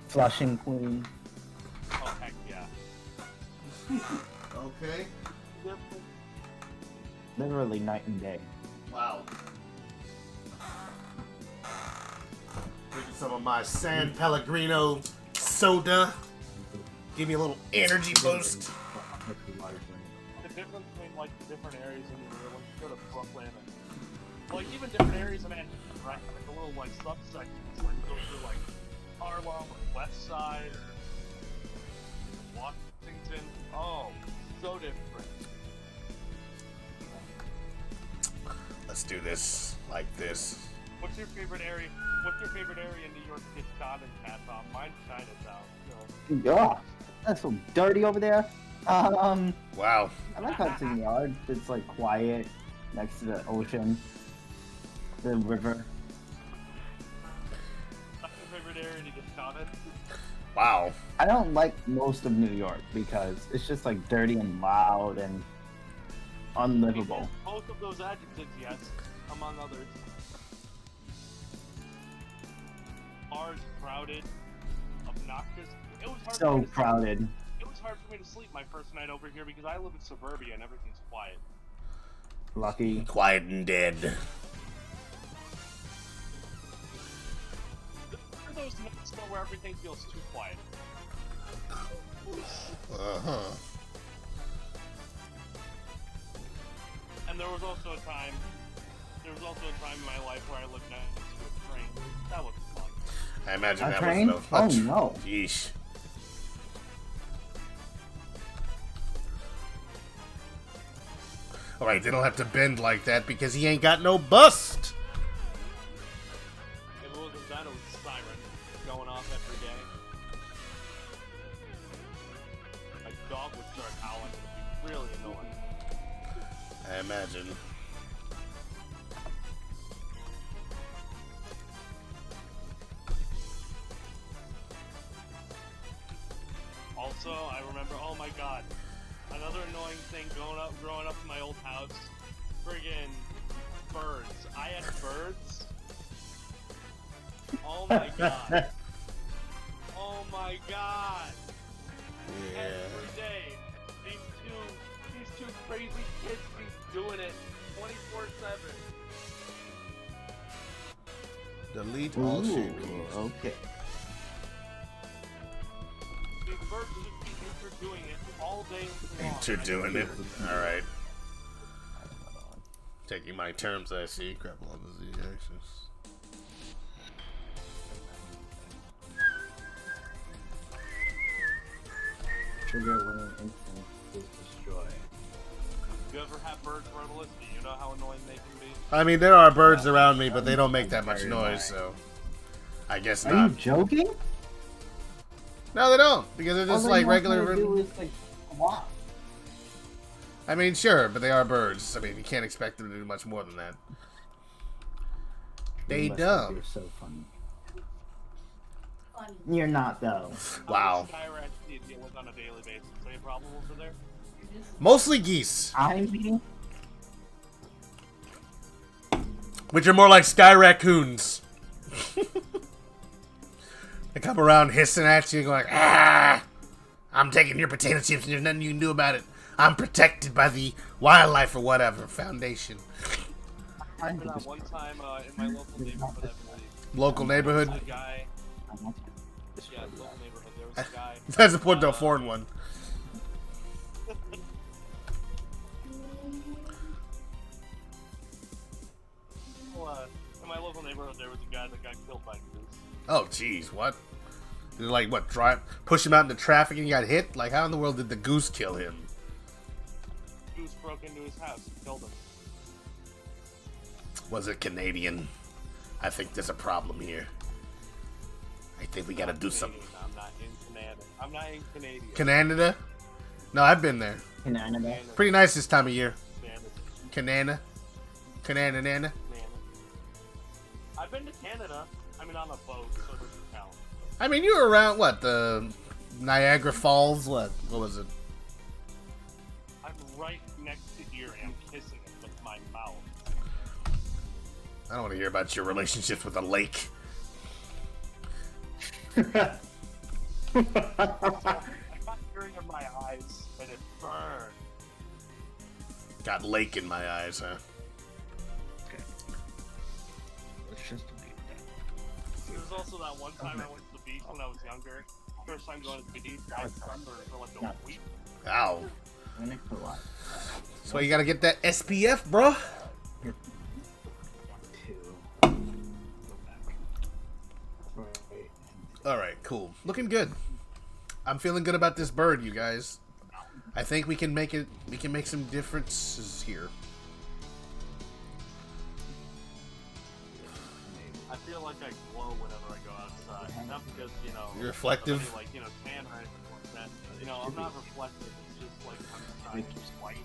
Flushing, Queen. Oh heck yeah. Okay. Literally night and day. Wow. Drinking some of my San Pellegrino soda. Give me a little energy boost. The difference between like the different areas in New York, like you go to Brooklyn and like even different areas in Manhattan, right? Like the little like subsections, like go through like Harlem or West Side or Washington. Oh, so different. Let's do this like this. What's your favorite area? What's your favorite area in New York to get shot in, Cat? Mine's Chinatown. So. Oh, that's so dirty over there. Wow. I like Hudson Yards. It's like quiet. next to the ocean, the river. Not your favorite area to get shot at. Wow. I don't like most of New York because it's just like dirty and loud and unlivable. Both of those adjectives, yes, among others. Large, crowded, obnoxious. It was hard for So me to crowded. sleep. It was hard for me to sleep my first night over here because I live in suburbia and everything's quiet. Lucky. Quiet and dead. There are those nights though where everything feels too quiet. Uh-huh. And there was also a time in my life where I looked next to a train. That was fun. I imagine A that train? was Oh no. Yeesh. Alright, they don't have to bend like that because he ain't got no bust. If it wasn't that, it was a siren going off every day. My dog would start howling. It would be really annoying. I imagine. Also, I remember, oh my god, another annoying thing growing up in my old house, friggin' birds. I had birds. Oh my god. Oh my god. Yeah. Every day, these two crazy kids be doing it 24/7. Delete all Ooh, shape keys. okay. These birds would just be interdoing it all day long. Interdoing it. Alright. Taking my terms, I see. Crap on the Z axis. Trigger when an instant is destroyed. You ever have birds run a list? Do you know how annoying they can be? I mean, there are birds around me, but they don't make that much noise, so I guess Are you not. joking? No, they don't, because they're just All like they know regular. how to do is, like, walk. I mean, sure, but they are birds. I mean, you can't expect them to do much more than that. They You must dumb. think you're so funny. You're not though. Wow. Skyrats do you deal with on a daily basis? Any problem over there? Mostly geese, I'm being which are more like sky raccoons. They come around hissing at you, going, "Ah, I'm taking your potato chips, and there's nothing you can do about it. I'm protected by the wildlife or whatever foundation." I remember that one time in my local neighborhood, I believe. Local neighborhood. A guy. Yeah, local neighborhood. There was a guy. That's a point to a foreign one. Well, in my local neighborhood, there was a guy that got killed by a goose. Oh, jeez, what? Did it, like, what, push him out into traffic and he got hit? Like, how in the world did the goose kill him? Goose broke into his house and killed him. Was it Canadian? I think there's a problem here. I think we gotta do something. I'm not in Canada. I'm not in Canada. Canada? No, I've been there. Canada. Pretty nice this time of year. Canada. Canada. Canada. I've been to Canada. I mean, on a boat, so it doesn't count. I mean, you were around, what, the Niagara Falls? What was it? I'm right next to Erie. I'm kissing it with my mouth. I don't want to hear about your relationships with a lake. I got Erie in my eyes, and it burned. Got lake in my eyes, huh? Let's just leave that. There was also that one time I went to the beach when I was younger. First time going to the beach, I sunburned for like a week. Ow. I'm gonna put like That's why you gotta get that SPF, bro. 2. Alright, cool. Looking good. I'm feeling good about this bird, you guys. I think we can make some differences here. I feel like I glow whenever I go outside. Not because, you know, You're reflective? I'm like, you know, tan or anything like that. You know, I'm not reflective. It's just like I'm just white.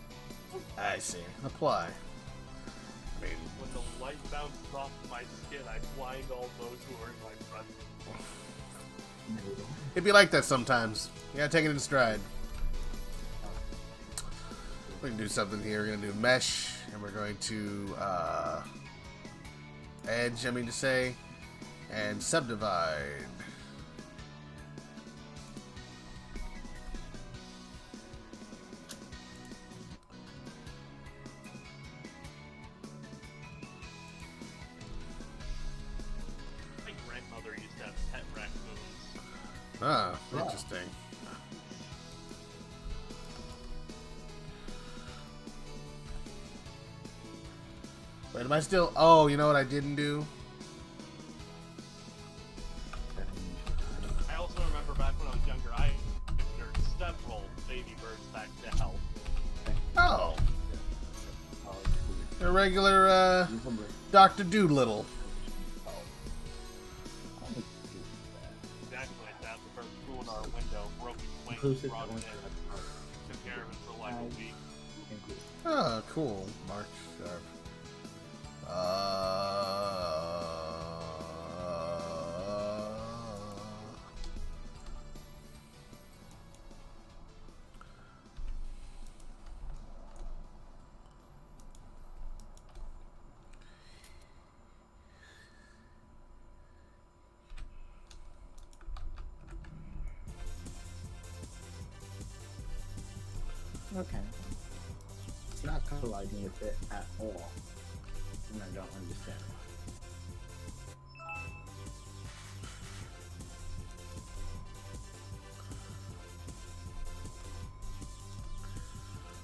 I see. Apply. mean, When the light bounces off my skin, I blind all those who are in my presence. it'd be like that sometimes. You gotta take it in stride. We can do something here. We're gonna do mesh, and we're going to edge. I mean to say, and subdivide. My grandmother used to have pet raccoons. Ah, interesting. Wait, am I still? Oh, you know what I didn't do? I also remember back when I was younger, I entered several baby birds back to health. Oh, Oh, a regular Dr. Doolittle. Exactly like that. The bird flew in our window, broke its wings, Inclusive brought it only in, took care of it for like a week. Oh, cool. Mark Sharp. Okay. It's not colliding with it at all. And I don't understand.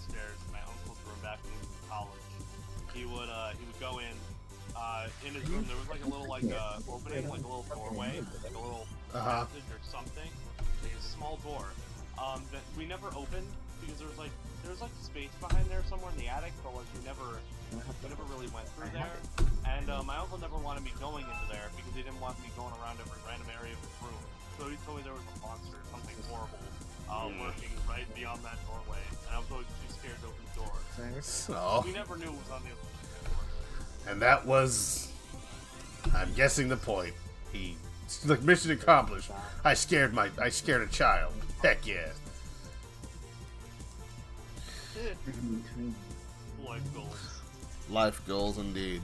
Stairs in my uncle's room back when he was in college. He would go in his room. There was like a little opening, like a little doorway, like a little passage or something. Like a small door. That we never opened because there was like space behind there somewhere in the attic, but like we never really went through there. And my uncle never wanted me going into there because he didn't want me going around every random area of his room. So he told me there was a monster, something horrible, lurking right beyond that doorway, and I was always too scared to open the door. So, We never knew it was on the other side of the door. and that was, I'm guessing, the point. Look, mission accomplished. I scared a child. Heck yeah. Life goals. Life goals indeed.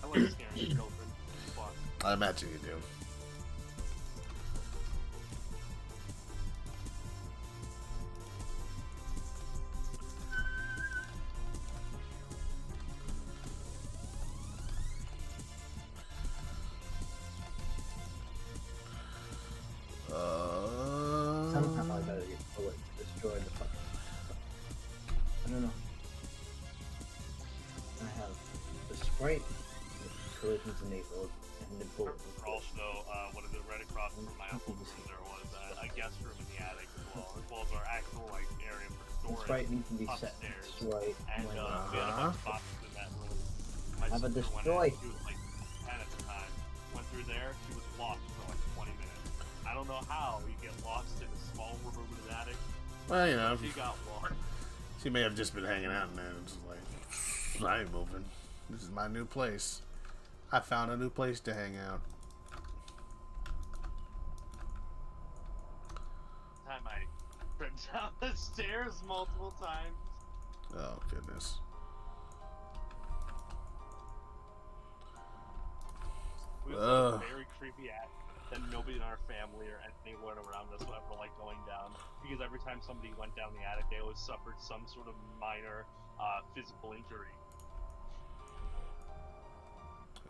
I like scaring children. It's fun. I imagine you do. Somehow I gotta get bullets to destroy the fucking. I don't know. I have the sprite, the collisions enabled, and the bullet. Also, what is it, right across from my uncle's room, there was a guest room in the attic as well as our actual like area for The storage sprite needs to be set. upstairs. Destroy. And we had a bunch of boxes in that room. My Have a sister went destroy. in, she was like 10 at the time. Went through there, she was lost for like 20 minutes. I don't know how you get lost in a small room in an attic. Well, you know, She got lost. she may have just been hanging out, and then it's like, I ain't moving. This is my new place. I found a new place to hang out. Time I tripped down the stairs multiple times. Oh goodness. We was Ugh. like, very creepy attic that nobody in our family or anyone around us would ever like going down. Because every time somebody went down the attic, they always suffered some sort of minor physical injury.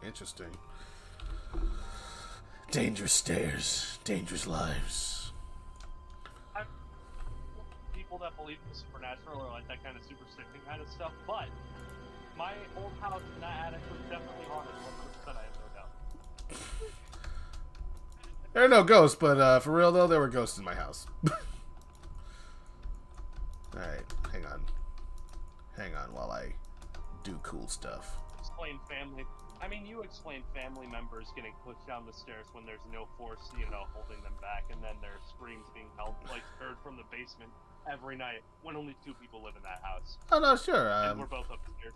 Interesting. Dangerous stairs, dangerous lives. People that believe in the supernatural or like that kind of superstition kind of stuff, but my old house in that attic was definitely haunted 100%, I have no doubt. There are no ghosts, but for real though, there were ghosts in my house. Alright, hang on. Hang on while I do cool stuff. Explain family. I mean, you explain family members getting pushed down the stairs when there's no force, holding them back, and then their screams being heard from the basement every night when only 2 people live in that house. Oh no, sure. And we're both upstairs.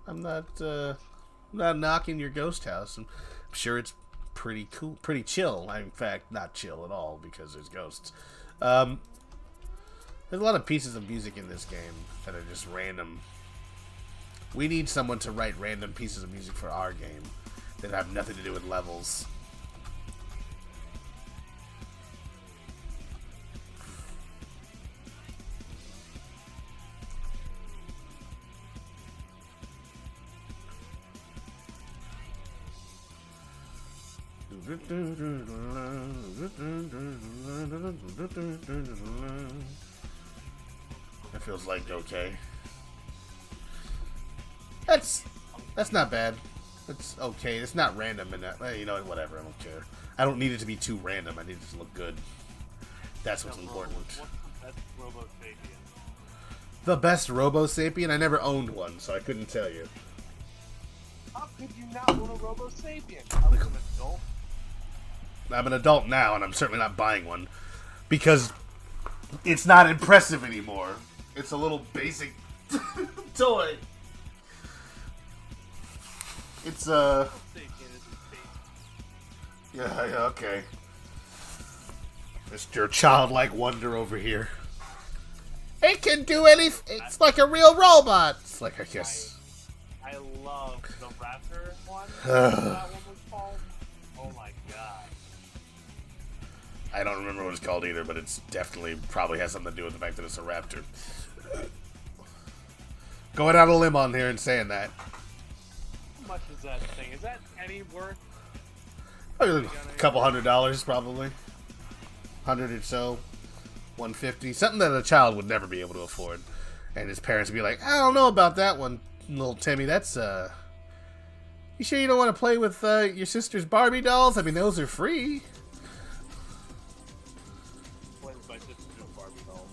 I'm not knocking your ghost house. I'm sure it's pretty cool, pretty chill. In fact, not chill at all because there's ghosts. There's a lot of pieces of music in this game that are just random. We need someone to write random pieces of music for our game that have nothing to do with levels. That feels like okay. That's not bad. It's okay. It's not random and you know, whatever. I don't care. I don't need it to be too random. I need it to look good. That's what's important. What's the best Robo Sapien? The best Robo Sapien? I never owned one, so I couldn't tell you. How could you not own a Robo Sapien? I was an adult. I'm an adult now, and I'm certainly not buying one because it's not impressive anymore. It's a little basic toy. It's Sapien isn't basic. yeah, okay. Mr. Childlike Wonder over here. It can do anything. It's like a real robot. It's like, I guess. I love the Raptor one. That one was called. Oh my god. I don't remember what it's called either, but it's definitely probably has something to do with the fact that it's a raptor. Going out on a limb on here and saying that. How much is that thing? Is that any worth? A couple $100 probably. 100 or so. 150. Something that a child would never be able to afford. And his parents would be like, I don't know about that one, little Timmy. That's, you sure you don't want to play with, your sister's Barbie dolls? I mean, those are free. When my sister doing Barbie dolls.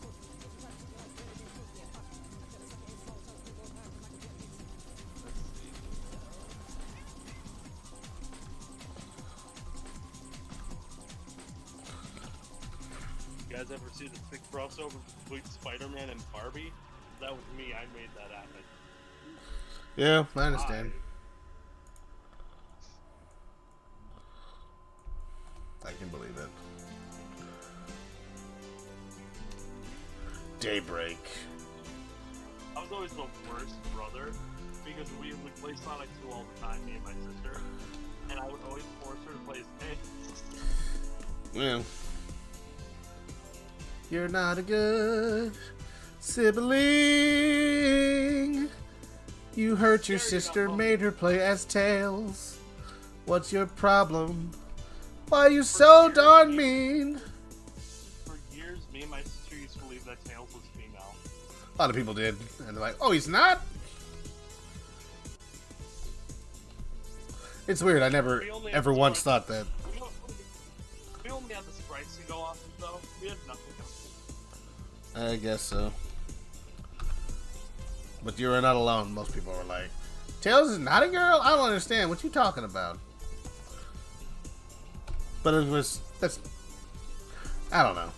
You guys ever see the big crossover between Spider-Man and Barbie? That was me. I made that happen. Yeah, I understand. I can believe it. Daybreak. I was always the worst brother because we would play Sonic 2 all the time, me and my sister, and I would always force her to play as me. Well, you're not a good sibling. You hurt your sister, made her play as Tails. What's your problem? Why you so darn mean? For years, me and my sister used to believe that Tails was female. A lot of people did, and they're like, "Oh, he's not." It's weird. I never ever once thought that. We only had the sprites to go off of, though. We had nothing else. I guess so. But you were not alone. Most people were like, Tails is not a girl? I don't understand. What you talking about? But it was... That's... I don't know.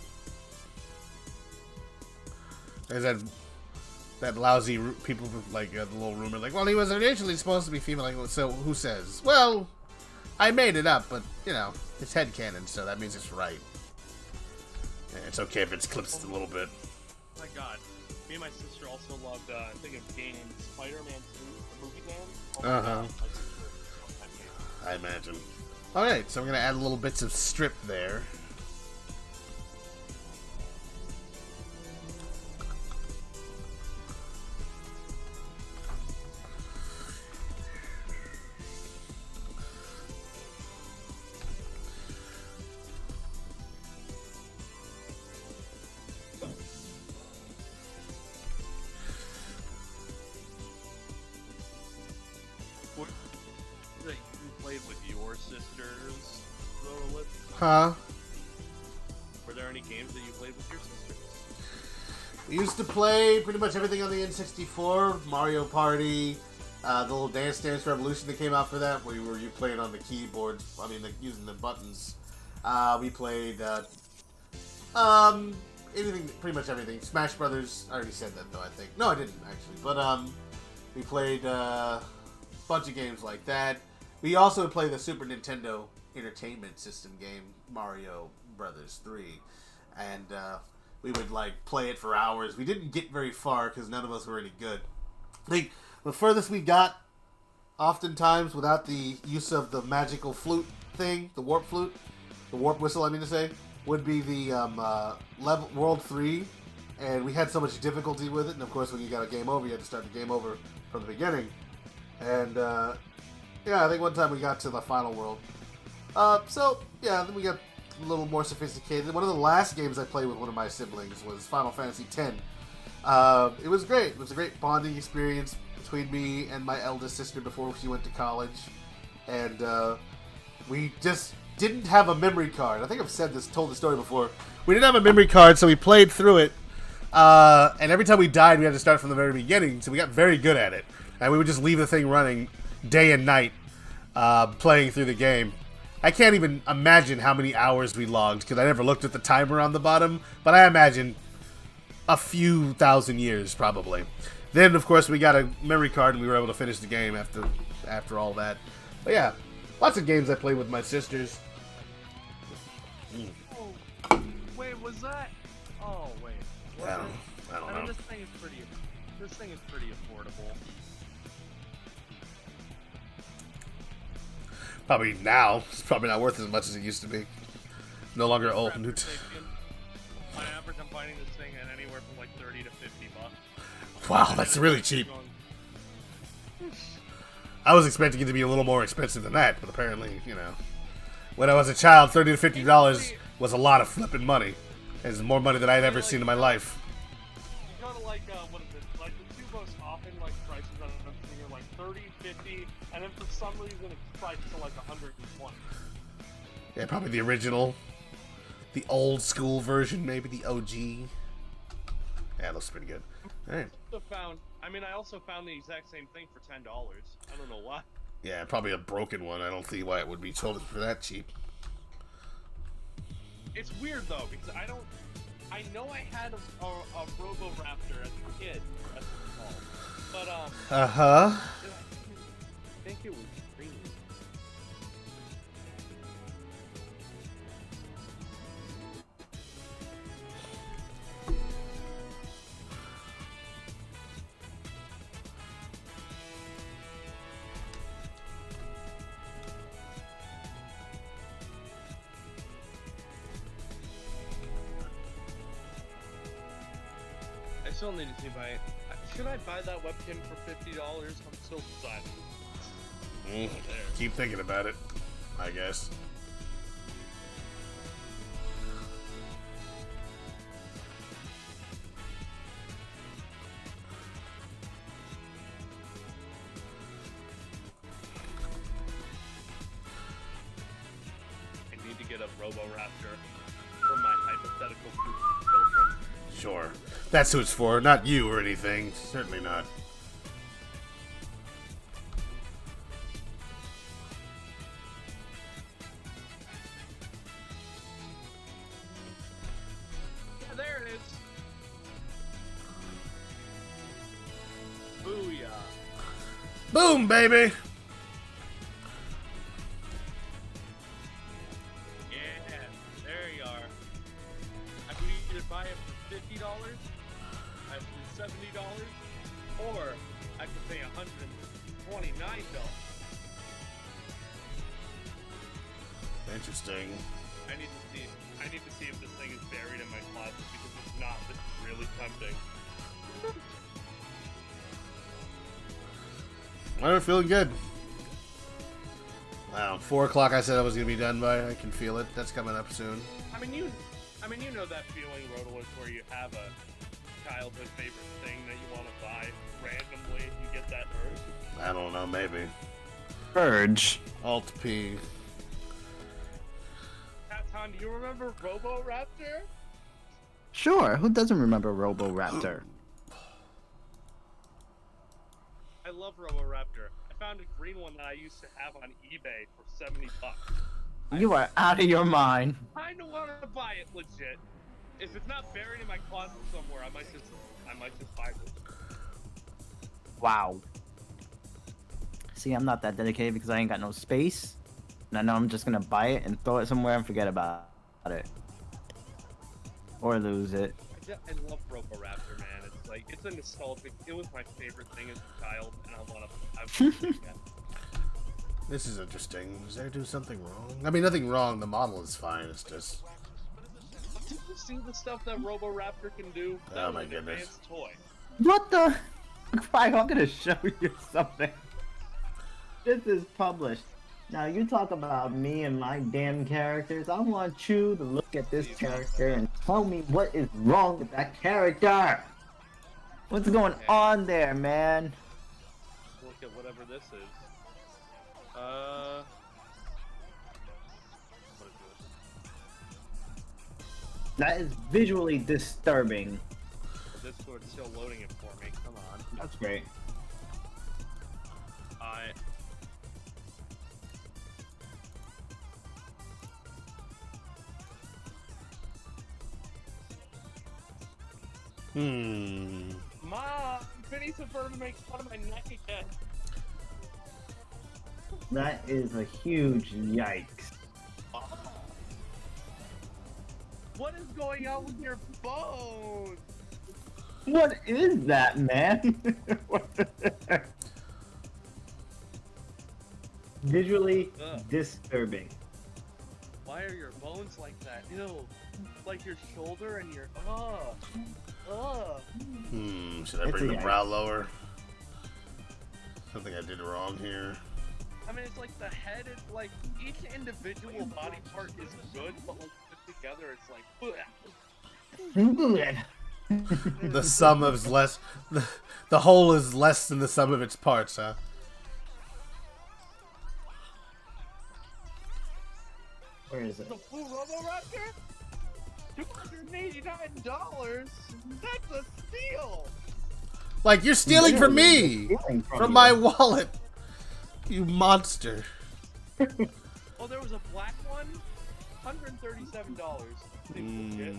There's that lousy... People like the little rumor like, well, he was originally supposed to be female. Like, so who says? Well, I made it up, but, you know, it's headcanon, so that means it's right. Yeah, it's okay if it's clipped a little bit. Oh my god. Me and my sister also loved, think of games, Spider-Man 2, the movie game. Oh my god, my sister loved that game. I imagine. Alright, so I'm going to add little bits of strip there. What that you played with your sisters, Lilith? Huh? Were there any games that you played with your sisters? We used to play pretty much everything on the N64, Mario Party, the little Dance Dance Revolution that came out for that, where you playing on the keyboards, using the buttons. We played, anything, pretty much everything. Smash Brothers, I already said that though, I think. No, I didn't, actually. But, We played a bunch of games like that. We also played the Super Nintendo Entertainment System game, Mario Brothers 3. And we would like play it for hours. We didn't get very far because none of us were any good. I think the furthest we got, oftentimes without the use of the magical flute thing, the warp flute, the warp whistle, I mean to say, would be the level World 3. And we had so much difficulty with it. And of course, when you got a game over, you had to start the game over from the beginning. And yeah, I think one time we got to the final world. So yeah, then we got a little more sophisticated. One of the last games I played with one of my siblings was Final Fantasy X. It was great. It was a great bonding experience between me and my eldest sister before she went to college. And we just didn't have a memory card. I think I've told the story before. We didn't have a memory card, so we played through it. And every time we died, we had to start from the very beginning, so we got very good at it. And we would just leave the thing running day and night, playing through the game. I can't even imagine how many hours we logged, because I never looked at the timer on the bottom, but I imagine a few thousand years, probably. Then, of course, we got a memory card, and we were able to finish the game after all that. But yeah, lots of games I played with my sisters. Oh, wait, was that? Oh, wait. I don't know. mean, this thing is pretty affordable. Probably now, it's probably not worth as much as it used to be. No longer old. On average, I'm finding this thing at anywhere from like 30 to 50 bucks. Wow, that's really cheap. I was expecting it to be a little more expensive than that, but apparently, you know, when I was a child, $30 to $50 was a lot of flipping money. It's more money than I'd ever seen in my life. You go to like, what is it? Like the two most often like prices that I'm seeing are like 30, 50, and then for some reason it's priced to like 120. Yeah, probably the original. The old school version, maybe the OG. Yeah, it looks pretty good. Alright. I also found the exact same thing for $10. I don't know why. Yeah, probably a broken one. I don't see why it would be sold for that cheap. It's weird though, because I know I had a Robo-Raptor as a kid, as it's called. But I think it was green. I still need to see should I buy that webcam for $50? I'm still deciding. Keep thinking about it, I guess. I need to get a Robo-Raptor for my hypothetical children. Sure. That's who it's for, not you or anything. Certainly not. Yeah, there it is. Booyah. Boom, baby! Yeah, there you are. I could either buy it for $50, I could do $70, or I could pay $129. Interesting. I need to see if this thing is buried in my closet, because if it's not, this is really tempting. I'm feeling good. Wow, 4 o'clock I said I was going to be done by. I can feel it. That's coming up soon. I mean, you know that feeling, Rodolus, where you have a childhood favorite thing that you want to buy randomly, and you get that urge. I don't know, maybe. Urge. Alt P. Tom, do you remember Robo-Raptor? Sure, who doesn't remember Robo-Raptor? I love Robo-Raptor. I found a green one that I used to have on eBay for $70. You are out of your mind. I don't want to buy it legit. If it's not buried in my closet somewhere, I might just buy it. Wow. See, I'm not that dedicated because I ain't got no space. And I know I'm just gonna buy it and throw it somewhere and forget about it. Or lose it. I love Roboraptor, man. It's like, it's a nostalgic, it was my favorite thing as a child, and I want to again. This is interesting. Does there do something wrong? I mean, nothing wrong. The model is fine. It's just... Did you see the stuff that Roboraptor can do? Oh That my was an goodness. advanced toy. What the? Cryo, I'm gonna show you something. This is published. Now you talk about me and my damn characters. I want you to look at this character and tell me what is wrong with that character. What's going on there, man? Look at whatever this is. What is this? That is visually disturbing. The Discord's still loading it for me. Come on. That's great. Mom, Phineas and Ferb makes fun of my neck again. That is a huge yikes. What is going on with your bones? What is that, man? Visually disturbing. Why are your bones like that? Ew. Like your shoulder and your Should I It's bring a the yikes. brow lower? Something I did wrong here. I mean, it's like the head is like each individual body part is good, but like put together, it's like. The sum is less... The whole is less than the sum of its parts, huh? Where is it? The full Roboraptor? $289? That's a steal! Like, you're stealing from me! Stealing From you. my wallet! You monster. Oh, there was a black one? $137. Legit.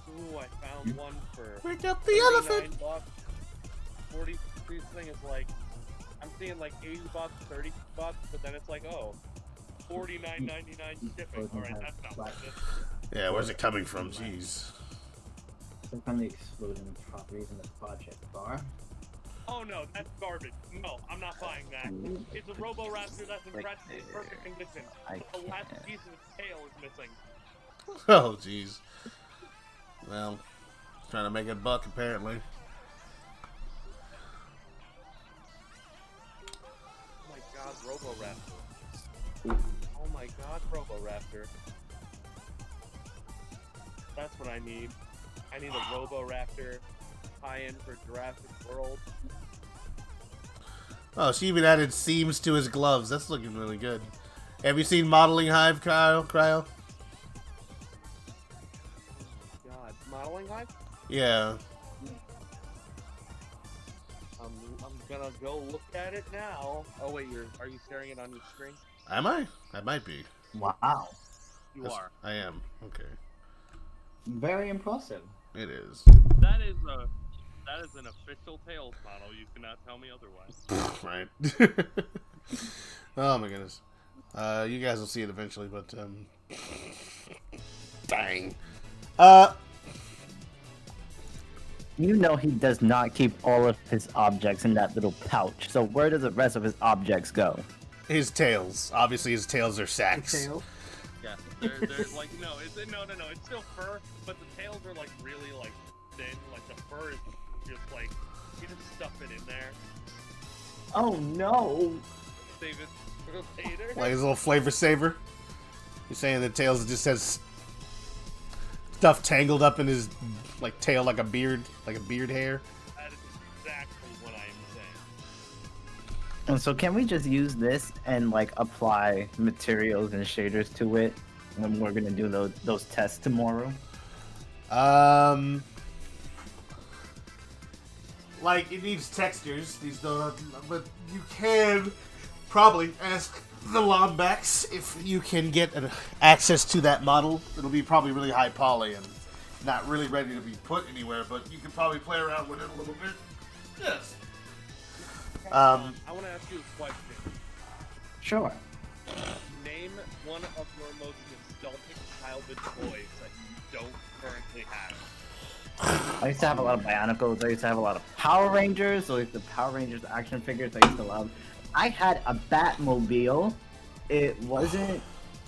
Ooh, I found one for Wake up the elephant! $39. 40. This thing is like, I'm seeing like $80, $30, but then it's like, oh, $49.99 shipping. Alright, that's not worth it. Yeah, where's it coming from? Jeez. Click on the exploding properties in the project bar. Oh no, that's garbage. No, I'm not buying that. It's a Roboraptor that's in perfect condition. The last piece of its tail is missing. Oh, jeez. Well, trying to make a buck, apparently. Oh my god, Roboraptor. Oh my god, Roboraptor. That's what I need. I need a Roboraptor tie-in for Jurassic World. Oh, she even added seams to his gloves. That's looking really good. Have you seen Modeling Hive, Cryo? God, modeling life? Yeah. I'm gonna go look at it now. Oh wait, are you staring it on your screen? Am I? I might be. Wow. You Yes, are. I am. Okay. Very impressive. It is. That is an official Tails model. You cannot tell me otherwise. Right. Oh my goodness. You guys will see it eventually, but dang. You know he does not keep all of his objects in that little pouch. So where does the rest of his objects go? His tails. Obviously, his tails are sacks. Yeah, they're like no, it's still fur, but the tails are like really like thin. Like the fur is just like you just stuff it in there, Oh no! save it for later. Like his little flavor saver. You're saying the tails just has stuff tangled up in his like tail, like a beard hair. That is exactly what I am saying. And so can we just use this and like apply materials and shaders to it when we're gonna do those tests tomorrow? Like it needs textures. But you can probably ask the Lombax if you can get access to that model. It'll be probably really high poly and not really ready to be put anywhere, but you can probably play around with it a little bit. Yes. I want to ask you a question. Sure. Name one of your most nostalgic childhood toys that you don't currently have. I used to have a lot of Bionicles. I used to have a lot of Power Rangers. Like the Power Rangers action figures I used to love. I had a Batmobile. It wasn't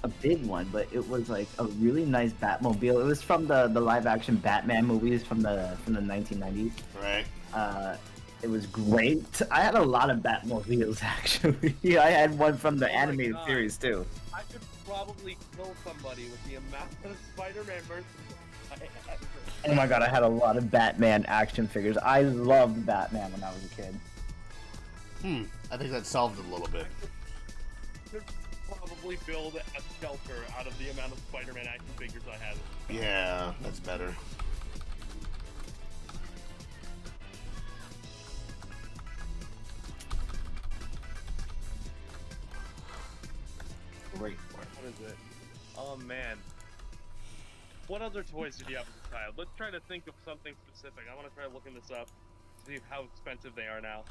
a big one, but it was like a really nice Batmobile. It was from the live action Batman movies from the 1990s. Right. It was great. I had a lot of Batmobiles actually. I had one from the animated God. series too. I could probably kill somebody with the amount of Spider-Man versus I had. Oh my god, I had a lot of Batman action figures. I loved Batman when I was a kid. I think that solved it a little bit. Could probably build a shelter out of the amount of Spider-Man action figures I had. Yeah, that's better. Great. What is it? Oh man. What other toys did you have as a child? Let's try to think of something specific. I want to try looking this up. See how expensive they are now.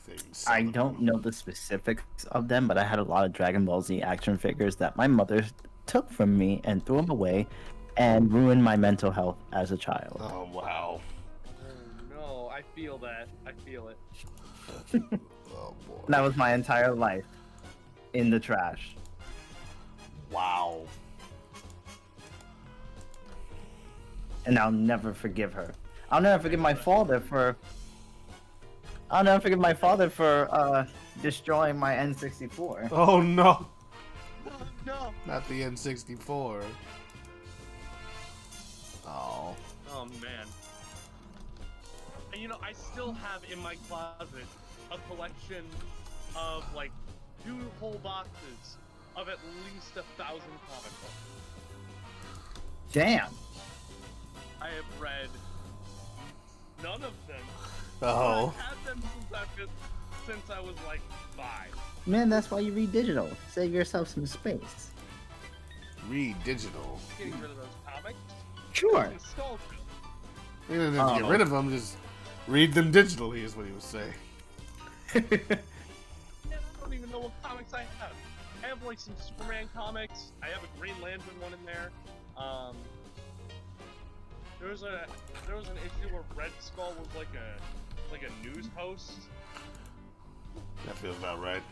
Things. I don't know the specifics of them, but I had a lot of Dragon Ball Z action figures that my mother took from me and threw them away and ruined my mental health as a child. Oh wow. Oh no, I feel that. I feel it. Oh boy. And that was my entire life in the trash. Wow. And I'll never forgive her. I'll never forgive my father for destroying my N64. Oh no. No. Not the N64. Oh. Oh man. And you know, I still have in my closet a collection of like 2 whole boxes of at least 1,000 comic books. Damn. I have read none of them. Oh. I've had them since I was like 5. Man, that's why you read digital. Save yourself some space. Read digital. Getting rid of those comics. Sure. Nostalgia. You didn't have to get rid of them, just read them digitally is what he was saying. Man, I don't even know what comics I have. I have like some Superman comics. I have a Green Lantern one in there. There was an issue where Red Skull was like a news host. That feels about right.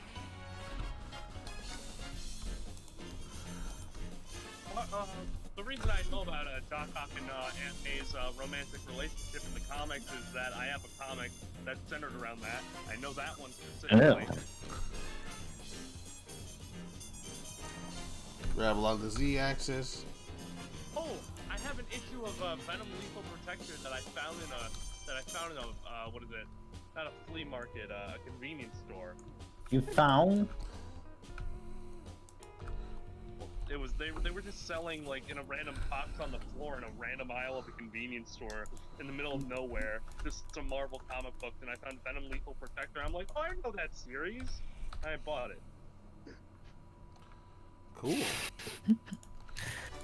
The reason I know about Doc Ock and Aunt May's romantic relationship in the comics is that I have a comic that's centered around that. I know that one specifically. Grab along the Z-axis. Oh, I have an issue of Venom Lethal Protector that I found in a what is it? Not a flea market, a convenience store. You found? It was they were just selling like in a random box on the floor in a random aisle of a convenience store in the middle of nowhere, just some Marvel comic books, and I found Venom Lethal Protector. I'm like, oh, I know that series. I bought it. Cool.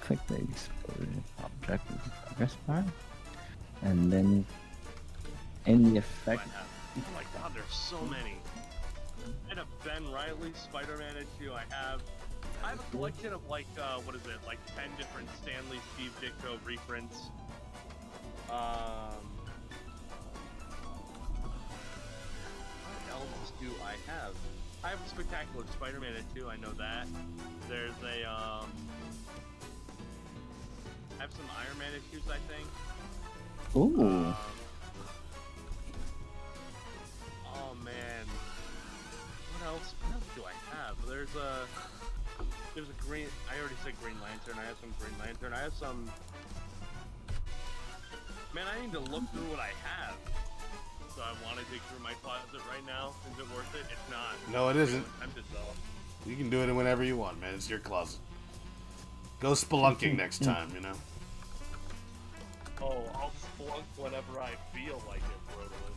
Click the exploded object with the progress bar, and then in the effect. Oh my god, there's so many. I had a Ben Reilly Spider-Man issue. I have a collection of like what is it? Like 10 different Stanley Steve Ditko reprints. What else do I have? I have a Spectacular Spider-Man issue. I know that. There's a I have some Iron Man issues, I think. Ooh. Oh man, what else do I have? There's a green. I already said Green Lantern. I have some Green Lantern. I have some. Man, I need to look through what I have. So I want to dig through my closet right now. Is it worth it? It's not. No, it isn't. I'm just You can do it whenever you want, man. It's your closet. Go spelunking next time, you know? Oh, I'll splunk whenever I feel like it, Rotalus.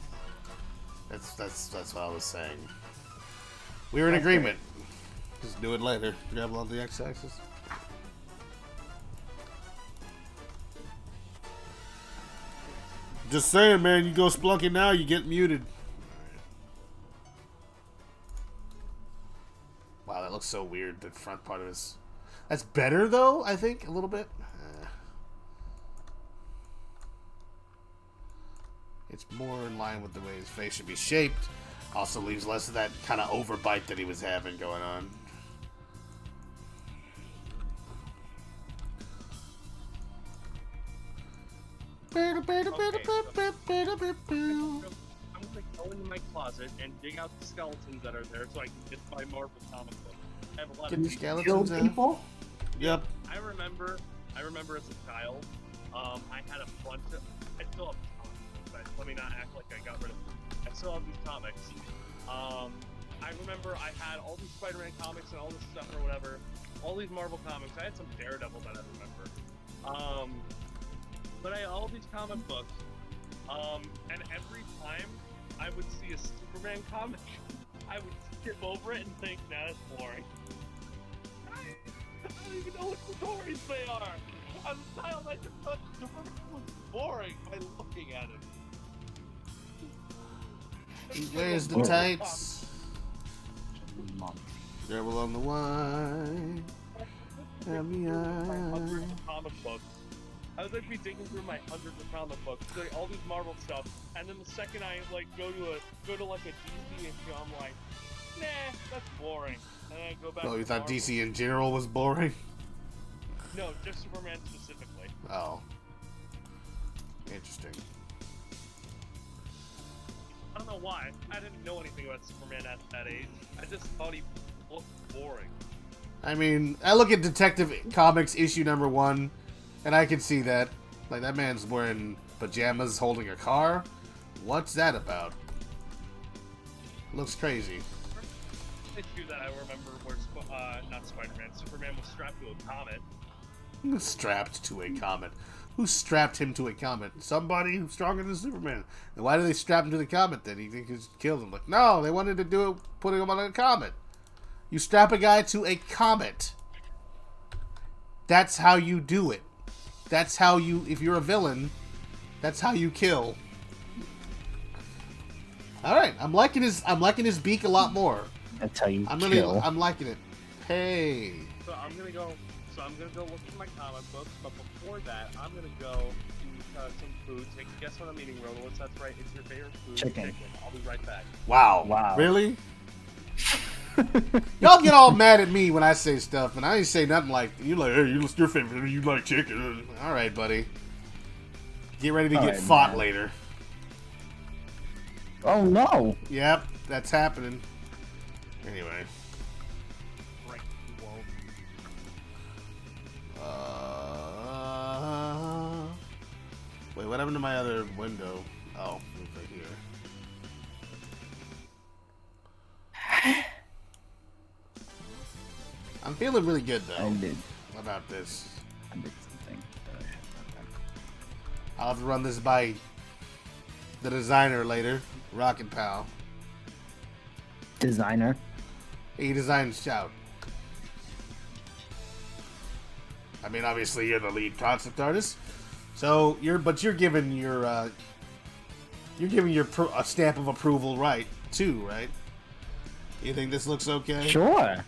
That's what I was saying. We were in agreement. Just do it later. Grab along the x-axis. Just saying, man. You go splunking now, you get muted. Wow, that looks so weird. The front part of his. That's better though. I think a little bit. It's more in line with the way his face should be shaped. Also leaves less of that kind of overbite that he was having going on. Okay, so I'm gonna go into my closet and dig out the skeletons that are there so I can get my Marvel comic book. I have a lot Get of the skeletons out. People? Yep. I remember as a child, I had a bunch of. I still have comics, but let me not act like I got rid of them. I still have these comics. I remember I had all these Spider-Man comics and all this stuff or whatever. All these Marvel comics. I had some Daredevil that I remember. But I had all these comic books. And every time I would see a Superman comic, I would skip over it and think, nah, that's boring. I don't even know what stories they are. As a child, I just thought Superman was boring by looking at him. He wears the tights. Dribble on the wine. Have me eye. Comic books. I would like be digging through my hundreds of comic books, like all these Marvel stuff, and then the second I like go to like a DC issue, I'm like, nah, that's boring. And then I go back. Oh, you to thought Marvel. DC in general was boring? No, just Superman specifically. Oh. Interesting. I don't know why. I didn't know anything about Superman at that age. I just thought he looked boring. I mean, I look at Detective Comics issue #1, and I can see that. Like, that man's wearing pajamas holding a car. What's that about? Looks crazy. Issue that I remember where, not Spider-Man, Superman was strapped to a comet. Strapped to a comet. Who strapped him to a comet? Somebody who's stronger than Superman. And why did they strap him to the comet then? You think he killed him? Like, no, they wanted to do it, putting him on a comet. You strap a guy to a comet. That's how you do it. That's how you, if you're a villain, that's how you kill. Alright, I'm liking his beak a lot more. That's how you kill. I'm liking it. Hey. So I'm gonna go look at my comic books, but before that, I'm gonna go eat some food. Take a guess what I'm eating, Rodolitz. That's right, it's your favorite food. Chicken. I'll be right back. Wow. Wow. Really? Y'all get all mad at me when I say stuff, and I ain't say nothing like, you like, hey, your favorite, you like chicken. Alright, buddy. Get ready to get fought later. Oh no! Yep, that's happening. Anyway. Right. Wait, what happened to my other window? Oh, it's right here. I'm feeling really good though. I did about this. something. I'll have to run this by the designer later, Rocket Pal. Designer. He designs Shout. I mean, obviously you're the lead concept artist, so you're giving your a stamp of approval, right? Too, right? You think this looks okay? Sure. Yeah.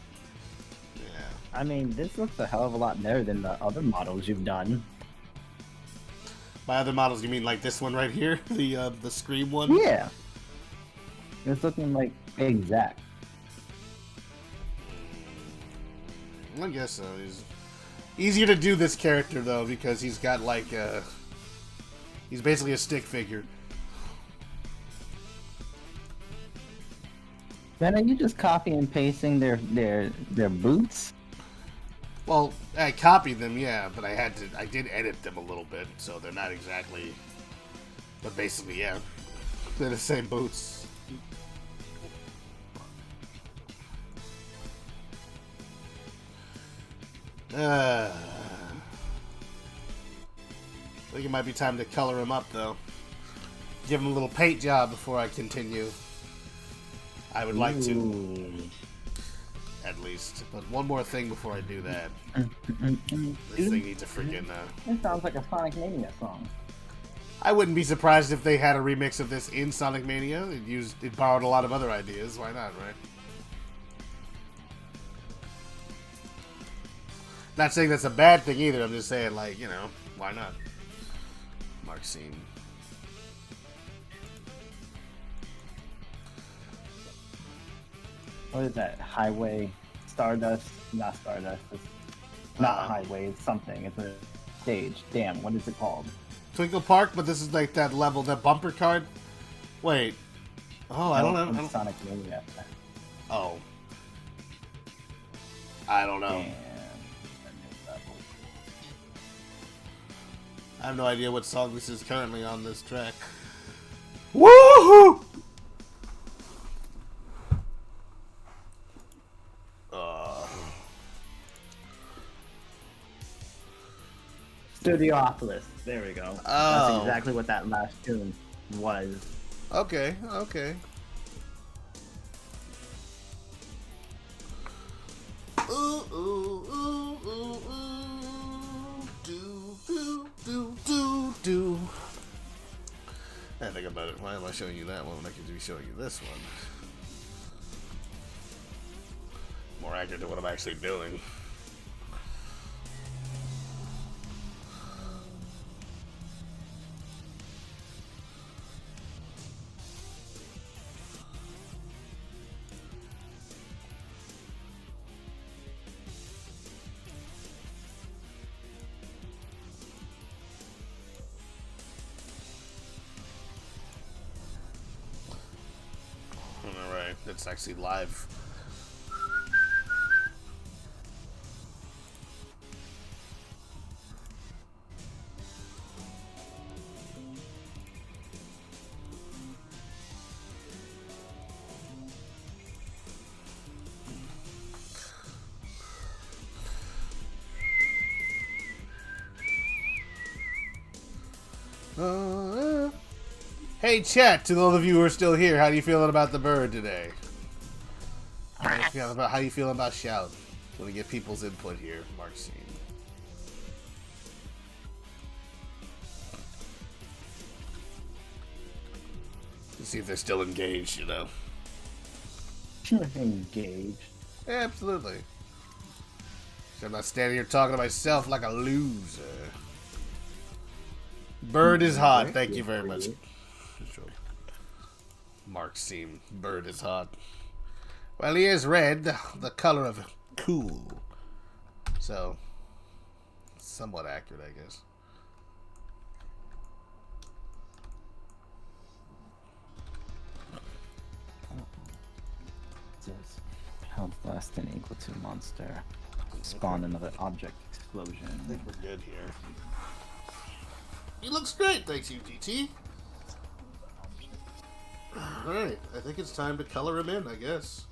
I mean, this looks a hell of a lot better than the other models you've done. By other models, you mean like this one right here, the Scream one? Yeah. It's looking like exact. I guess so. He's easier to do this character though because he's got like he's basically a stick figure. Then are you just copy and pasting their boots? Well, I copied them, yeah, but I did edit them a little bit, so they're not exactly. But basically, yeah, they're the same boots. I think it might be time to color him up, though. Give him a little paint job before I continue. I would like to, at least. But one more thing before I do that. This thing needs a freaking. It sounds like a Sonic Mania song. I wouldn't be surprised if they had a remix of this in Sonic Mania. It borrowed a lot of other ideas. Why not, right? Not saying that's a bad thing either. I'm just saying, like, you know, why not? Mark Scene. What is that? Highway Stardust? Not Stardust. It's not Highway. It's something. It's a stage. Damn, what is it called? Twinkle Park, but this is like that level, that bumper card. Wait. Oh, I don't know. From Sonic Mania. Oh. I don't know. Damn. I have no idea what song this is currently on this track. Woohoo! Studiopolis. There we go. Oh. That's exactly what that last tune was. Okay, okay. Ooh, ooh, ooh, ooh, ooh. Do. I think about it. Why am I showing you that one when I could be showing you this one? More accurate to what I'm actually doing. Alright, that's actually live. Hey chat, to all of you who are still here, how do you feeling about the bird today? How you feeling about Shout? Want to get people's input here, Mark Scene. To see if they're still engaged, you know. Engaged. Yeah, absolutely. So I'm not standing here talking to myself like a loser. Bird is hot. Thank you very much. Mark Scene. Bird is hot. Well, he is red, the color of cool. So, somewhat accurate, I guess. Health less than equal to monster. Spawn another object explosion. I think we're good here. He looks great, thanks you, DT. Alright, I think it's time to color him in, I guess.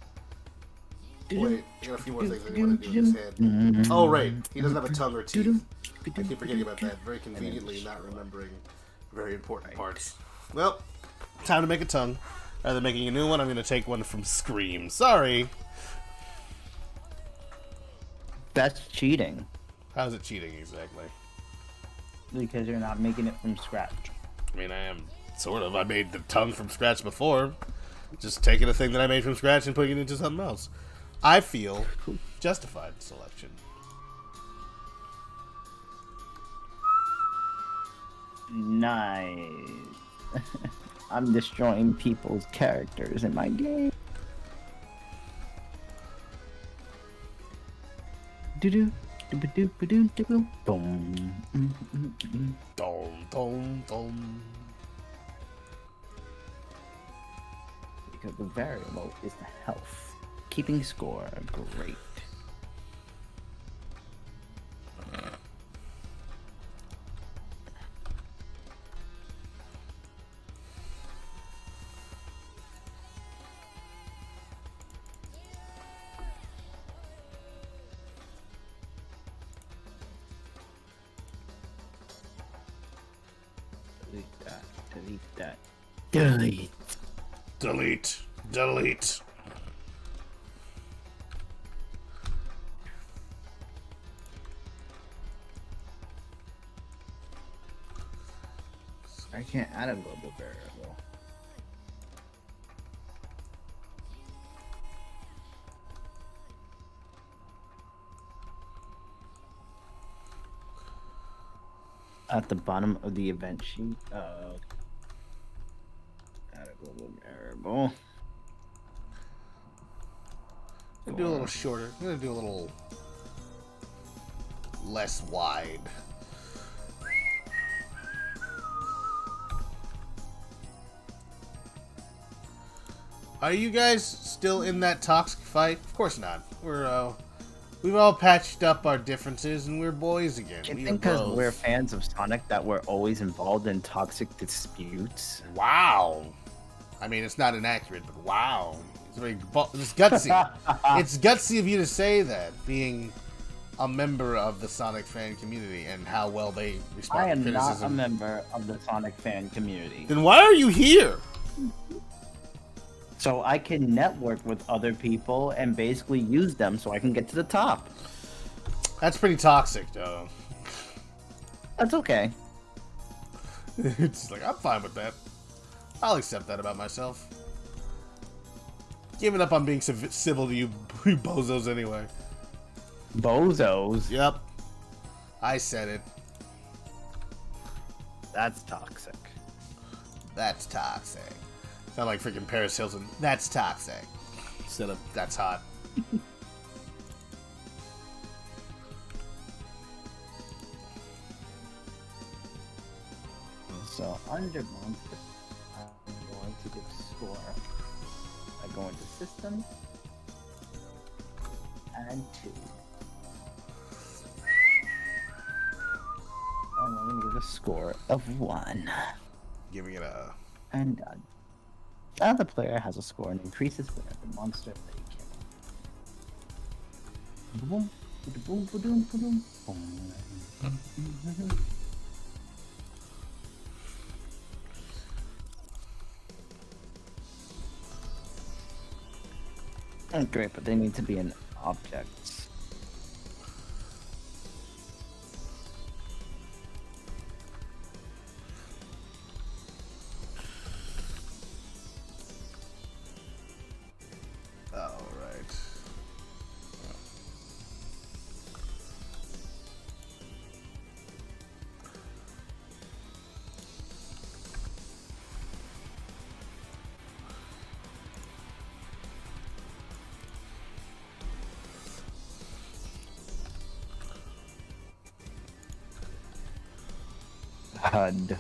Wait, I got a few more things I want to do with his head. Oh, right, he doesn't have a tongue or teeth. I keep forgetting about that, very conveniently not remembering very important parts. Well, time to make a tongue. Rather than making a new one, I'm going to take one from Scream. Sorry. That's cheating. How's it cheating, exactly? Because you're not making it from scratch. I mean, I am, sort of. I made the tongue from scratch before. Just taking a thing that I made from scratch and putting it into something else. I feel justified selection. Nice. I'm destroying people's characters in my game. Do-do. Do-ba-do-ba-do-do-do. Boom. Dom, dom, dom. Because the variable is the health. Keeping score, great. Delete that. Delete that. Delete. Delete. Delete. I can't add a global variable. At the bottom of the event sheet. Add a global variable. I'm gonna do a little shorter. I'm gonna do a little less wide. Are you guys still in that toxic fight? Of course not. We've all patched up our differences and we're boys again. Do you We think are because bros. we're fans of Sonic that we're always involved in toxic disputes? Wow. I mean, it's not inaccurate, but wow. It's gutsy. It's gutsy of you to say that, being a member of the Sonic fan community and how well they respond I to am criticism. not a member of the Sonic fan community. Then why are you here? So I can network with other people and basically use them so I can get to the top. That's pretty toxic, though. That's okay. It's like, I'm fine with that. I'll accept that about myself. Giving up on being civil to you bozos anyway. Bozos. Yep. I said it. That's toxic. That's toxic. Sound like freaking Paris Hilton. That's toxic. Instead of, that's hot. So under monster, I'm going to give score. I go into system, add 2. And I'm going to give a score of 1. Giving it a... And done. Now the player has a score and increases whatever monster they kill. Boom, boom, boom, boom, boom. Oh, great, but they need to be in objects. All right. HUD.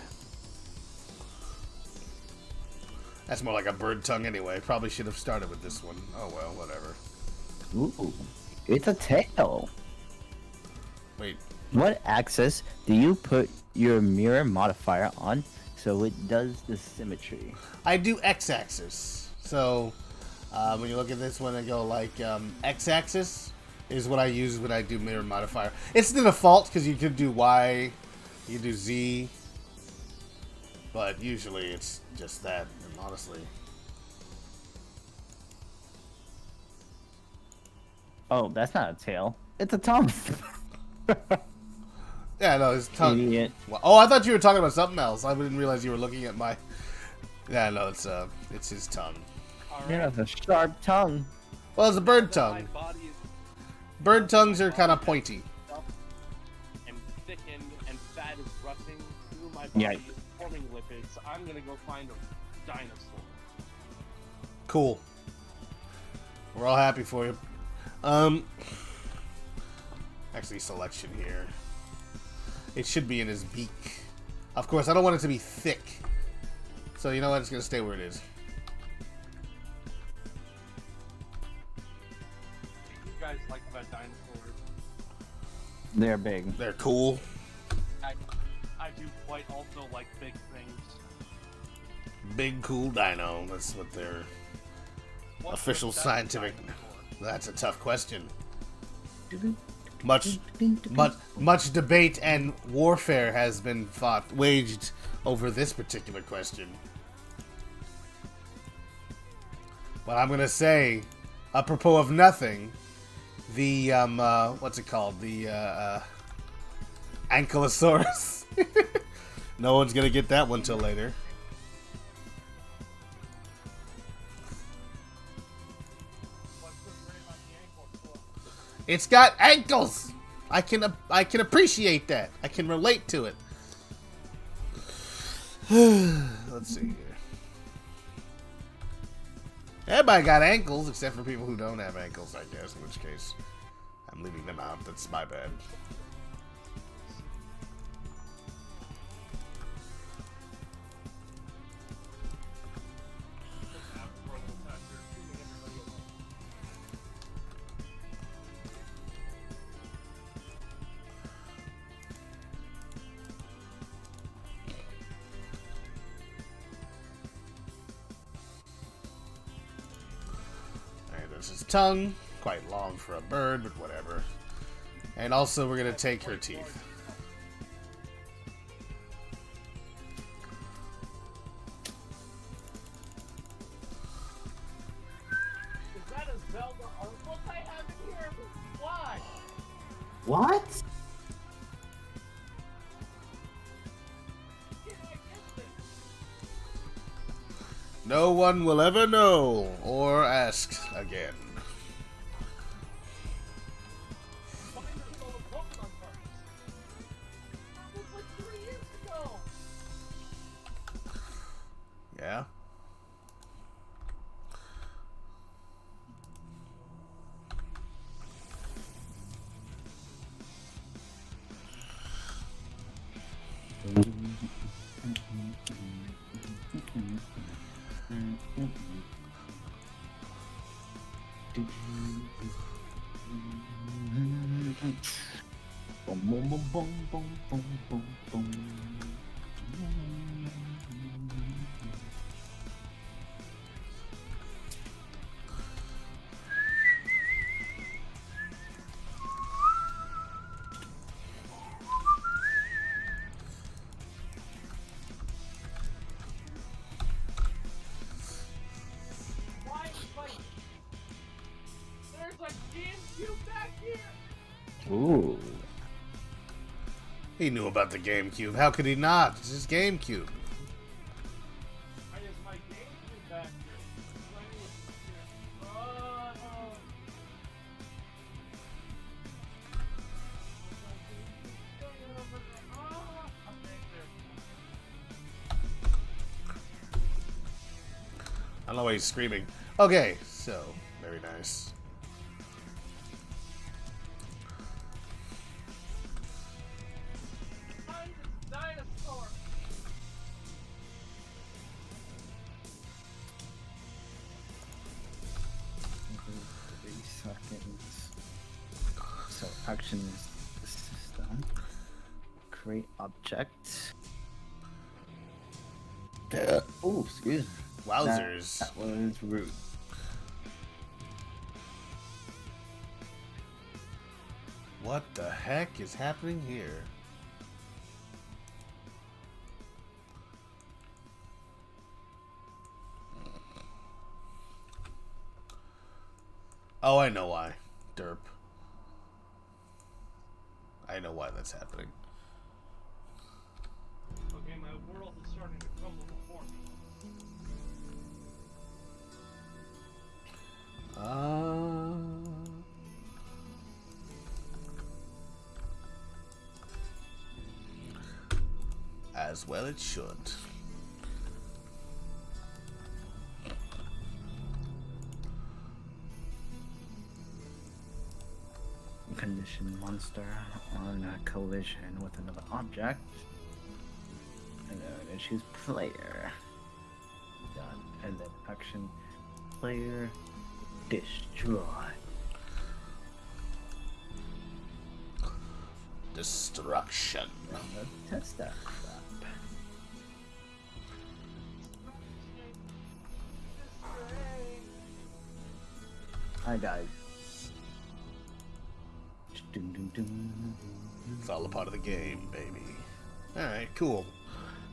That's more like a bird tongue anyway. Probably should have started with this one. Oh well, whatever. Ooh, it's a tail. Wait. What axis do you put your mirror modifier on so it does the symmetry? I do x-axis. So when you look at this one and go like x-axis is what I use when I do mirror modifier. It's the default because you could do y, you could do z, but usually it's just that. And honestly, Oh, that's not a tail. It's a tongue. yeah, no, his tongue. Idiot. Well, oh, I thought you were talking about something else. I didn't realize you were looking at my. Yeah, no, it's his tongue. Yeah, it's a sharp tongue. Well, it's a bird My tongue. body is Bird tongues are kind of pointy. stuffed and thickened and fat is rushing through my body, Yeah. forming lipids. I'm gonna go find a dinosaur. Cool. We're all happy for you. Actually, selection here. It should be in his beak. Of course, I don't want it to be thick. So you know what? It's gonna stay where it is. You guys like about dinosaurs? They're big. They're cool. I do quite also like big things. Big, cool dino. That's what they're. What's Official the best scientific. dinosaur? That's a tough question. Much debate and warfare has been waged over this particular question. But I'm gonna say, apropos of nothing, the what's it called? The Ankylosaurus. No one's gonna get that one till later. It's got ankles. I can appreciate that. I can relate to it. Let's see here. Everybody got ankles except for people who don't have ankles, I guess. In which case, I'm leaving them out. That's my bad. There's his tongue, quite long for a bird, but whatever. And also, we're gonna take her teeth. Is that a Zelda art book I have in here? Why? What? No one will ever know or ask again. Yeah. Boom, boom, boom, boom, boom, boom, boom, boom. There's a GameCube back here. Ooh. He knew about the GameCube. How could he not? It's his GameCube. Why is my GameCube back here? Oh. I don't know why he's screaming. Okay, so, very nice. Dinosaur. 3 seconds. So action is system. Create object. Oh, excuse me. Wowzers. That was rude. What the heck is happening here? Oh, I know why. Derp. I know why that's happening. Okay, my world is starting to crumble before me. As well it should. Condition monster on a collision with another object. And then choose player. Done. And then action player destroy. Destruction. Let's test that crap. Hi guys. It's all a part of the game, baby. Alright, cool.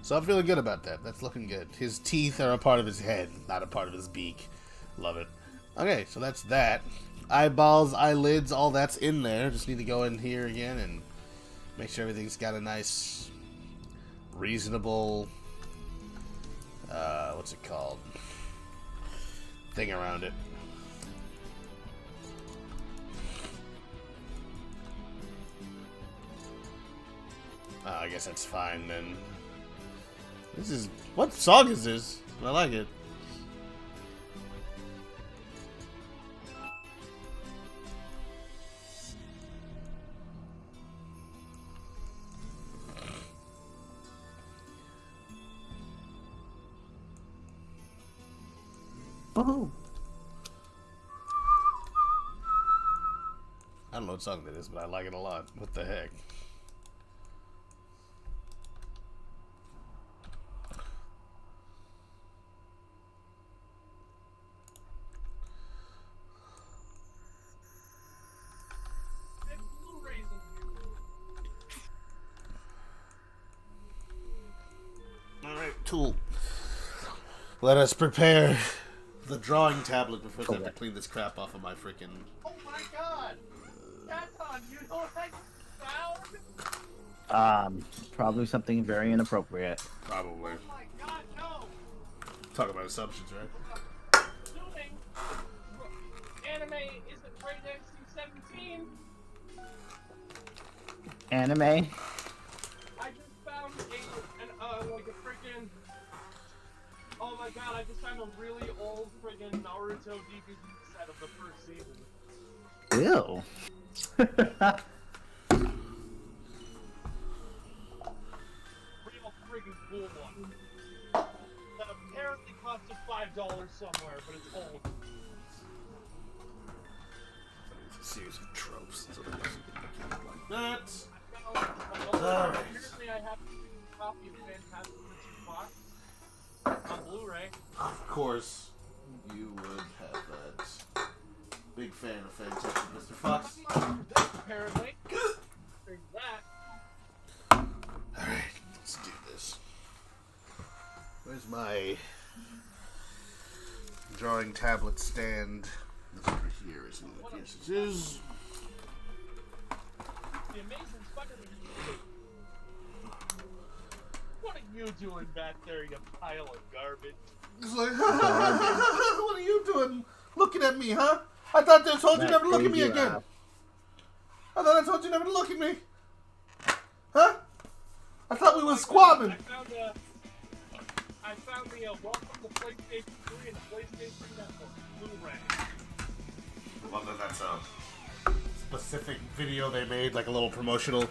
So I'm feeling good about that. That's looking good. His teeth are a part of his head, not a part of his beak. Love it. Okay, so that's that. Eyeballs, eyelids, all that's in there. Just need to go in here again and make sure everything's got a nice reasonable, what's it called? Thing around it. I guess that's fine then. This is... What song is this? I like it. Oh. I don't know what song that is, but I like it a lot. What the heck? Alright, tool. Let us prepare the drawing tablet before I have to clean this crap off of my freaking... Oh my god! Katon, you know what I found? Probably something very inappropriate. Probably. Oh my god, no! Talk about assumptions, right? Assuming anime isn't right next to 17, Anime? I just found like a freaking... Oh my god, I just found a really old friggin' Naruto DVD set of the first season. Ew. Real friggin' cool one. That apparently costed $5 somewhere, but it's old. Series of tropes. That's what I was like that. Apparently I have a copy of Fantastic Mr. Fox on Blu-ray. Of course, you would have that. Big fan of Fantastic Mr. Fox. Apparently. There's that. Alright, let's do this. Where's my drawing tablet stand? It's over here, isn't it? Yes, it is. The Amazing Spider-Man. What are you doing back there, you pile of garbage? It's like, what are you doing looking at me, huh? I thought they told you never to look at me again. I thought I told you never to look at me. Huh? I thought we were squabbing. I found the Welcome to PlayStation 3 and the PlayStation Network Blu-ray. Whether that's a specific video they made, like a little promotional.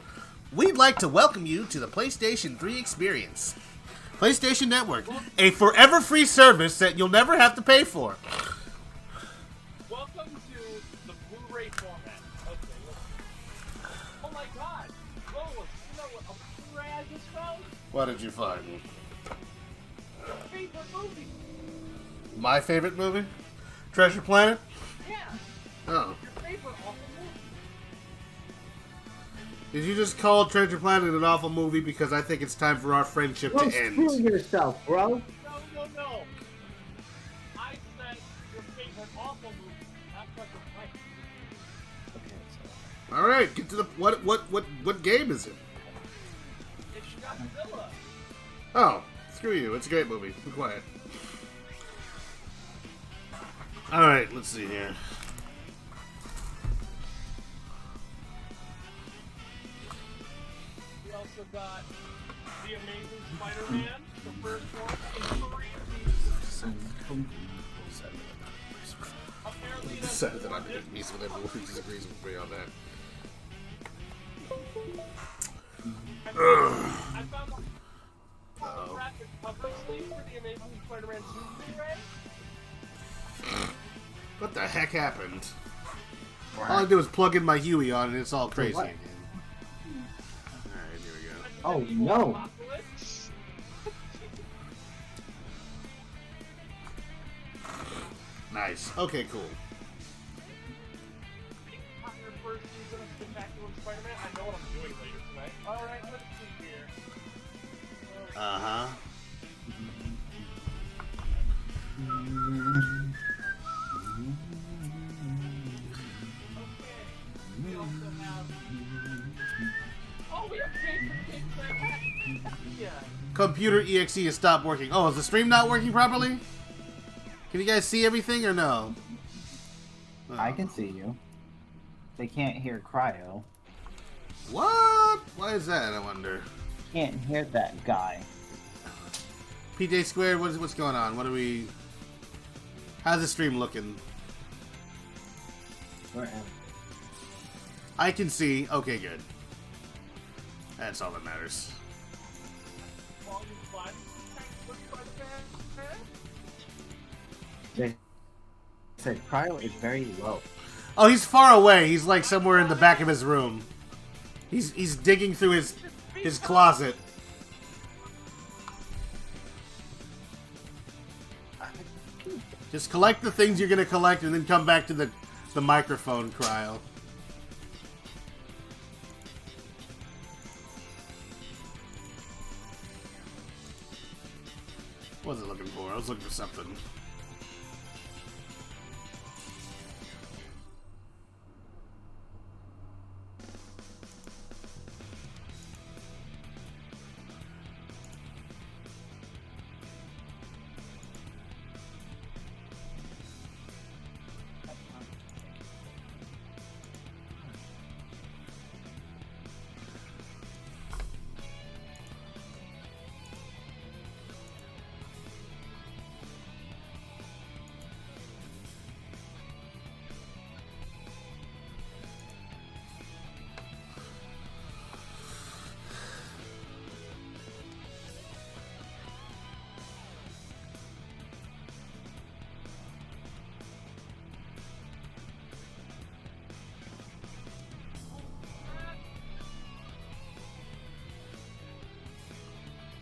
We'd like to welcome you to the PlayStation 3 experience. PlayStation Network, a forever free service that you'll never have to pay for. Welcome to the Blu-ray format. Okay, look. Oh my god! Lois, you know what a Blu-ray I just found? What did you find? Your favorite movie! My favorite movie? Treasure Planet? Yeah! Oh. Your favorite awful movie! Did you just call Treasure Planet an awful movie because I think it's time for our friendship Go to end? screw yourself, bro. No! I said your favorite awful movie, not Treasure Planet. Okay, All right, get to the what game is it? It's Godzilla! Oh, screw you! It's a great movie. Be quiet. All right, let's see here. We also got The Amazing Spider-Man, the first one, apparently that's Decided that I'm at peace with everyone who disagrees with me on that. I found the graphic cover sleeve for The Amazing Spider-Man 2 Blu-ray. What the heck happened? All I did was plug in my Huey on and it's all crazy what? again. Alright, here we go. Oh, no. Nice. Okay, cool. First season of Spectacular Spider-Man. I know what I'm doing later tonight. Alright, let's see here. Uh-huh. Okay. We also have... Oh, we have Jason King's Yeah. computer exe has stopped working. Oh, is the stream not working properly? Can you guys see everything or no? Oh. I can see you. They can't hear cryo. What? Why is that, I wonder? Can't hear that guy. PJ Squared, what's going on? What are we... How's the stream looking? Where am I can see. Okay, good. That's all that matters. They said cryo is very low. Oh, he's far away. He's like somewhere in the back of his room. He's digging through his closet. Just collect the things you're gonna collect and then come back to the microphone, Cryo. What was I looking for? I was looking for something.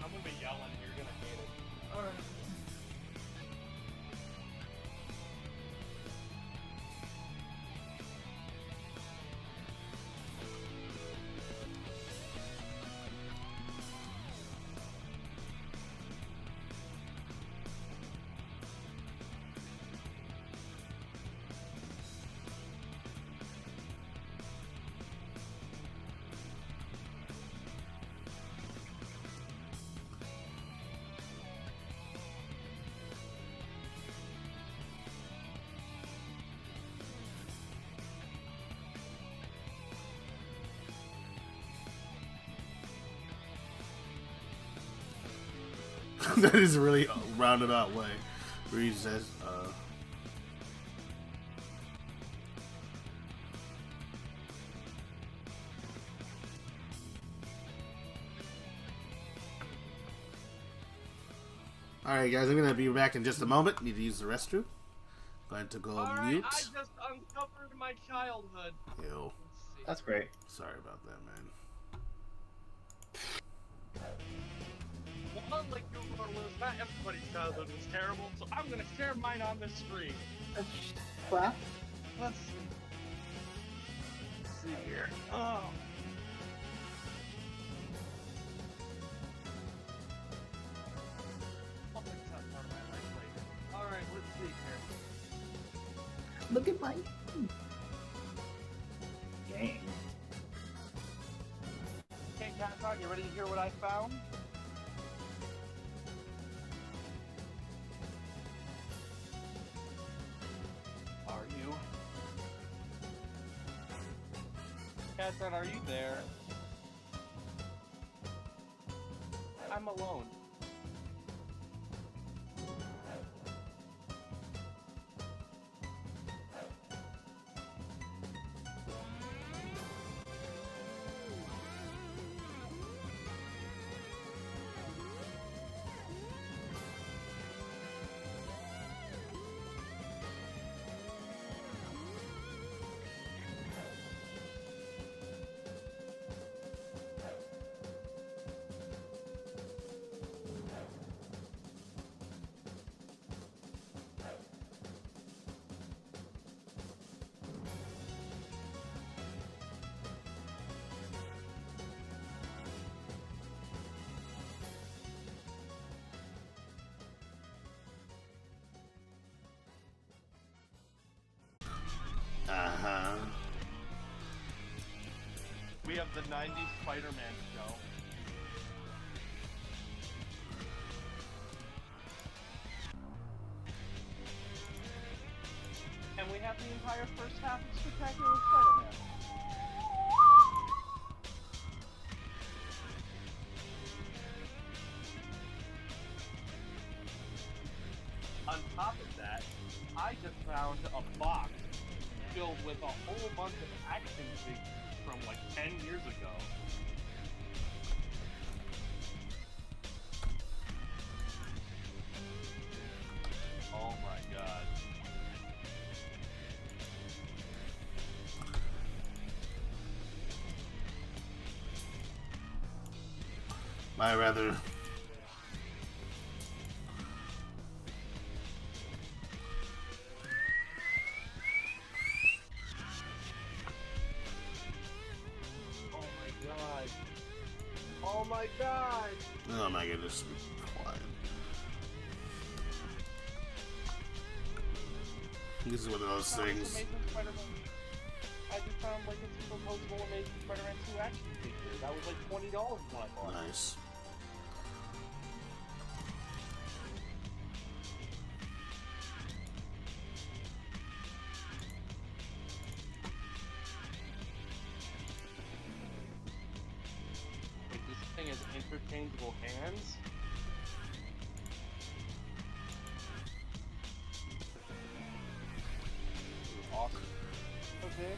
I'm gonna be yelling. You're gonna hate it. Alright. That is really a roundabout way. Where he says, Alright guys, I'm gonna be back in just a moment. Need to use the restroom. Going to go mute. I just uncovered my childhood. Ew. That's great. Sorry about that, man. Well, unlike you, Liz, not everybody's childhood was terrible, so I'm gonna share mine on this screen. Clap. Let's see. Let's see here. Oh. I'll fix that part of my life later. Alright, let's see here. Look at my game. Okay, Catson, you ready to hear what I found? Are you? Catson, are you there? I'm alone. Uh-huh. We have the 90s Spider-Man show. And we have the entire first half of Spectacular Spider-Man. On top of that, I just found a box filled with a whole bunch of action figures from like 10 years ago. Oh my god. I rather. Oh my god! Oh my goodness. Quiet. This is one of those things. Amazing Spider-Man. I just found like a composable Amazing Spider-Man 2 action figure. That was like $20 when I bought it. Nice. Like, this thing has interchangeable hands. Awesome. Okay.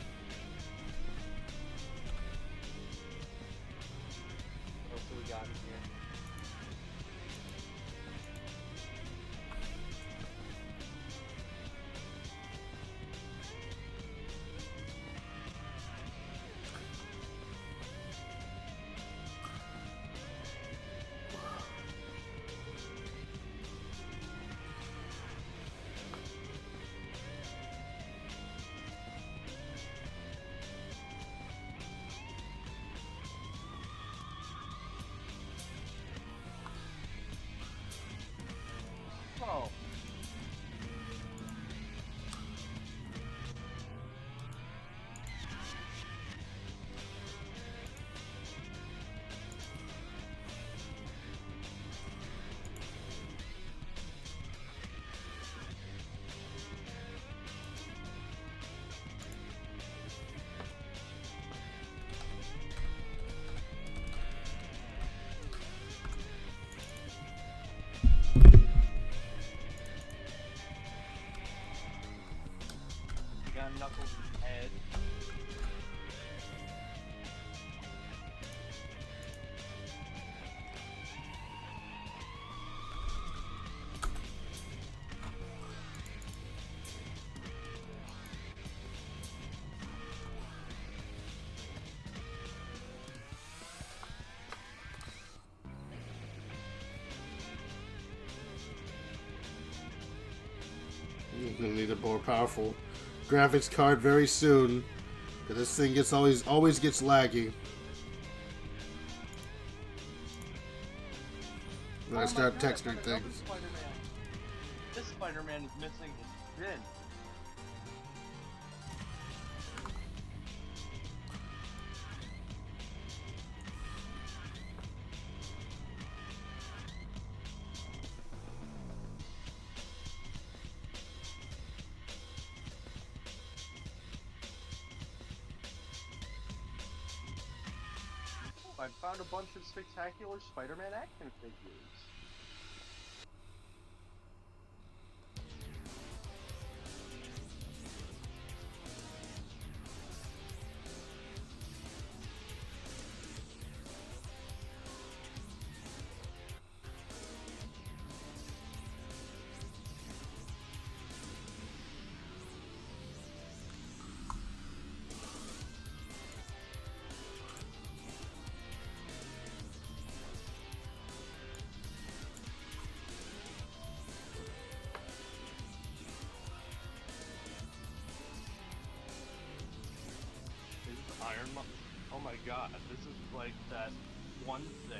What else do we got in here? Oh. You got Knuckles' head. You're gonna need a more powerful graphics card very soon. Cause this thing gets always gets laggy. When I start texturing things. This Spider-Man is missing his chin. I found a bunch of Spectacular Spider-Man action figures. Iron Man. Oh my god, this is like that one thing.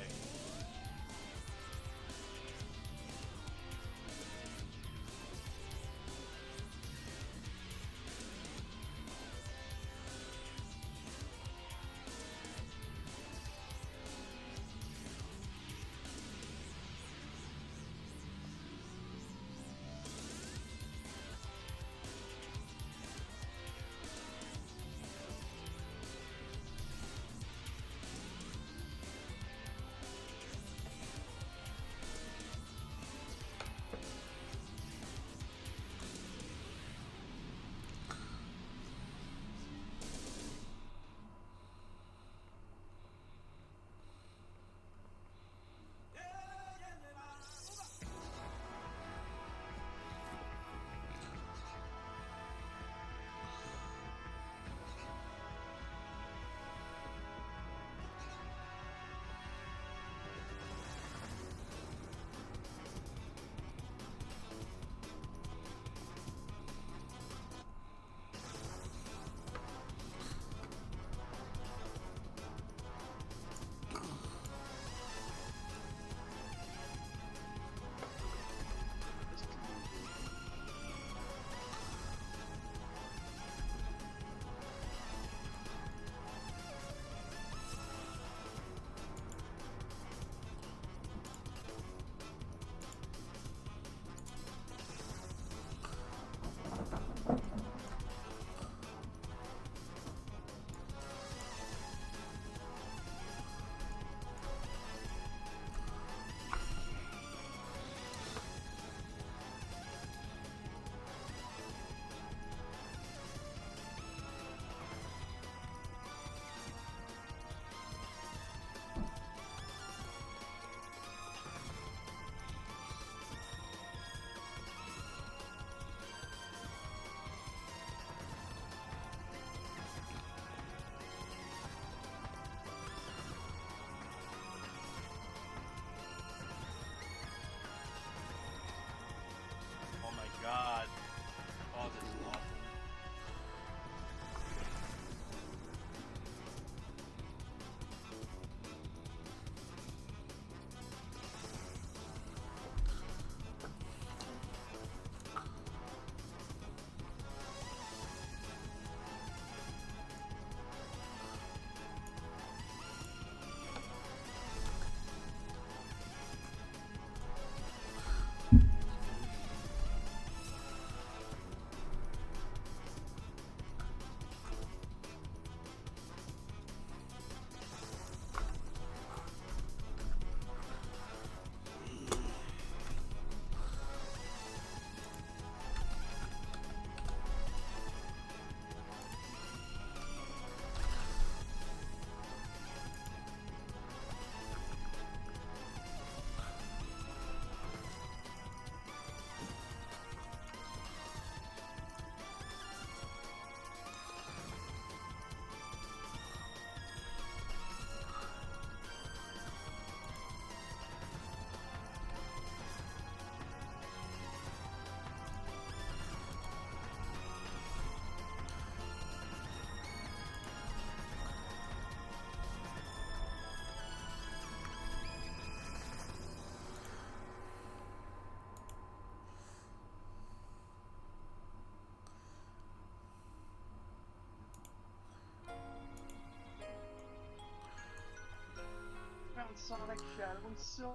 Sonic Shadow and Silver.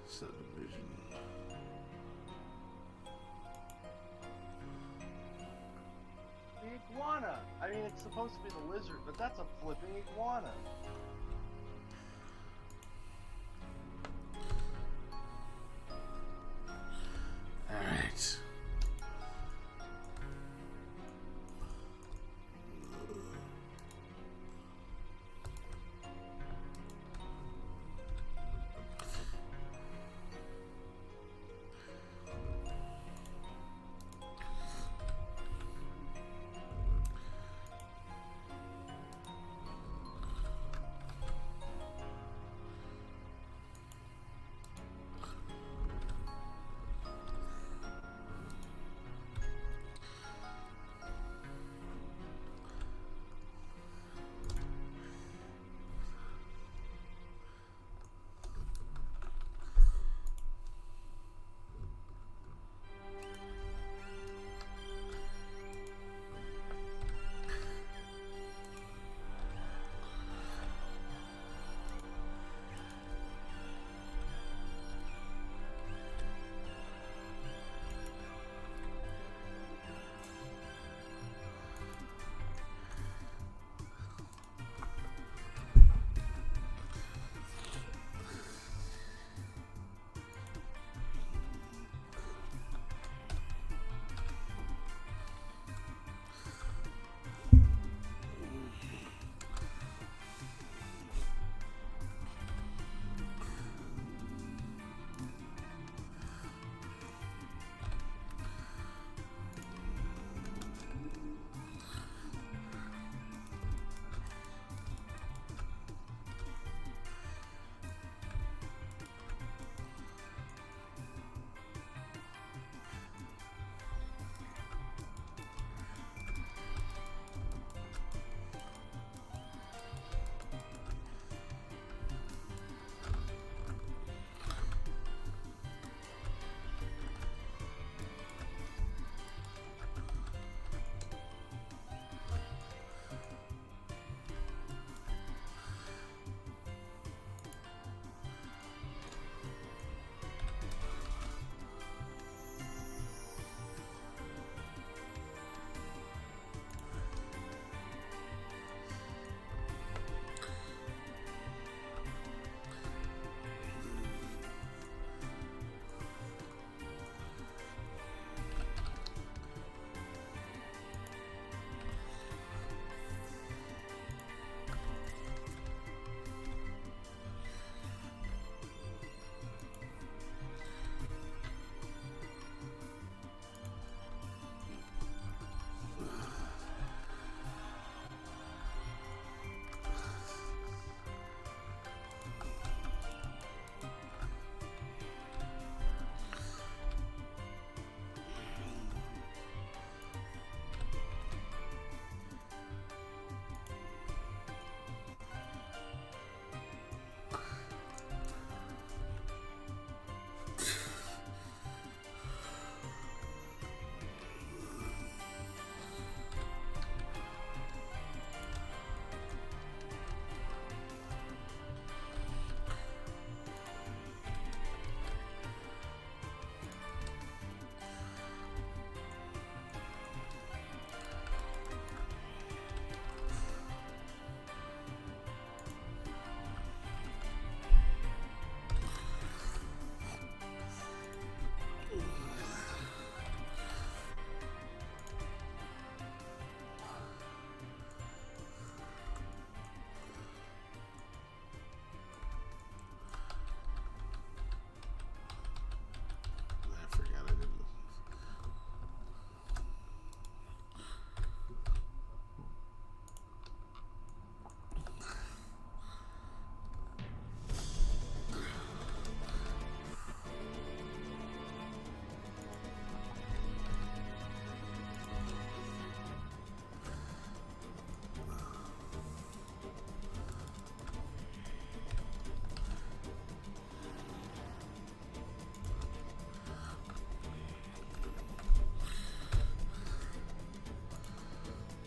Subdivision. The iguana. I mean, it's supposed to be the lizard, but that's a flipping iguana. All right.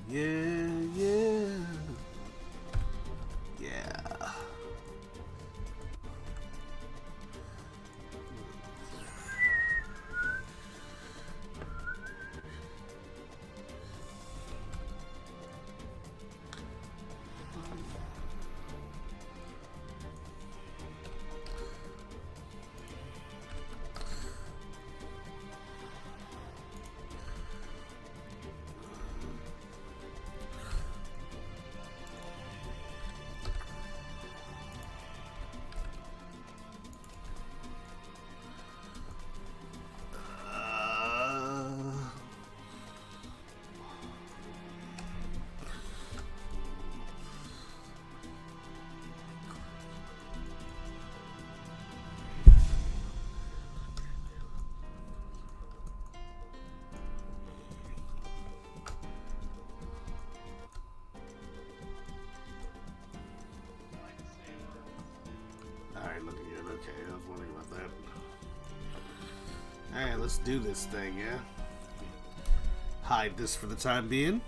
Yeah, Alright, let's do this thing, yeah? Hide this for the time being.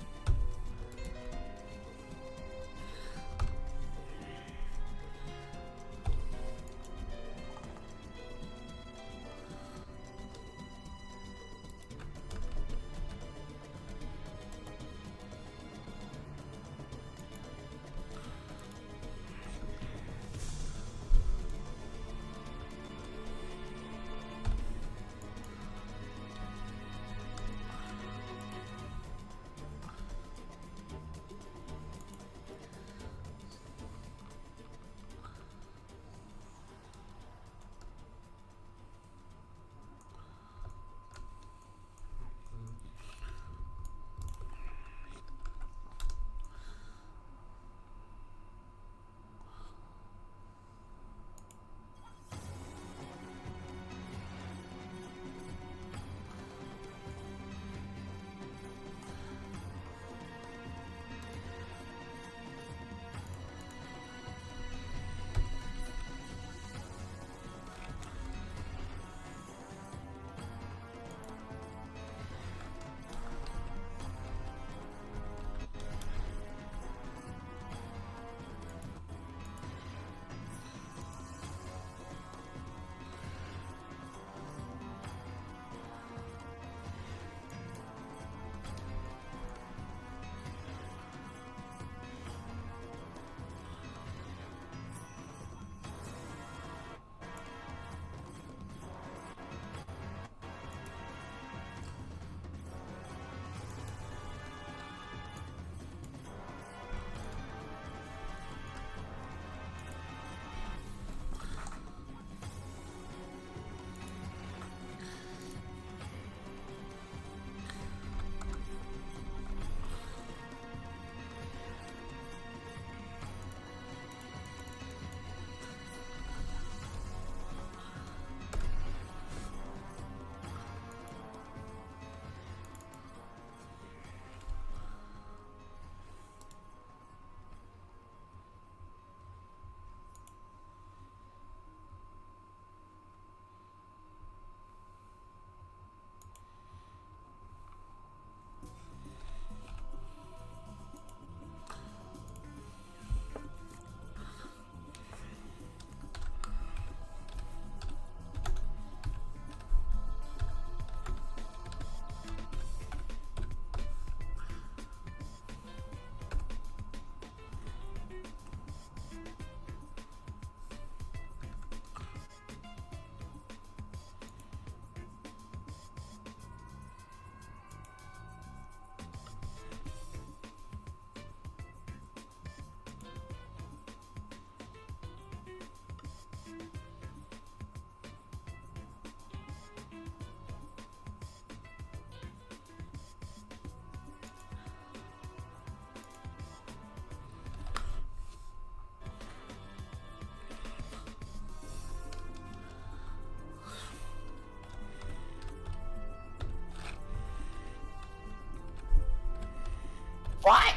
What?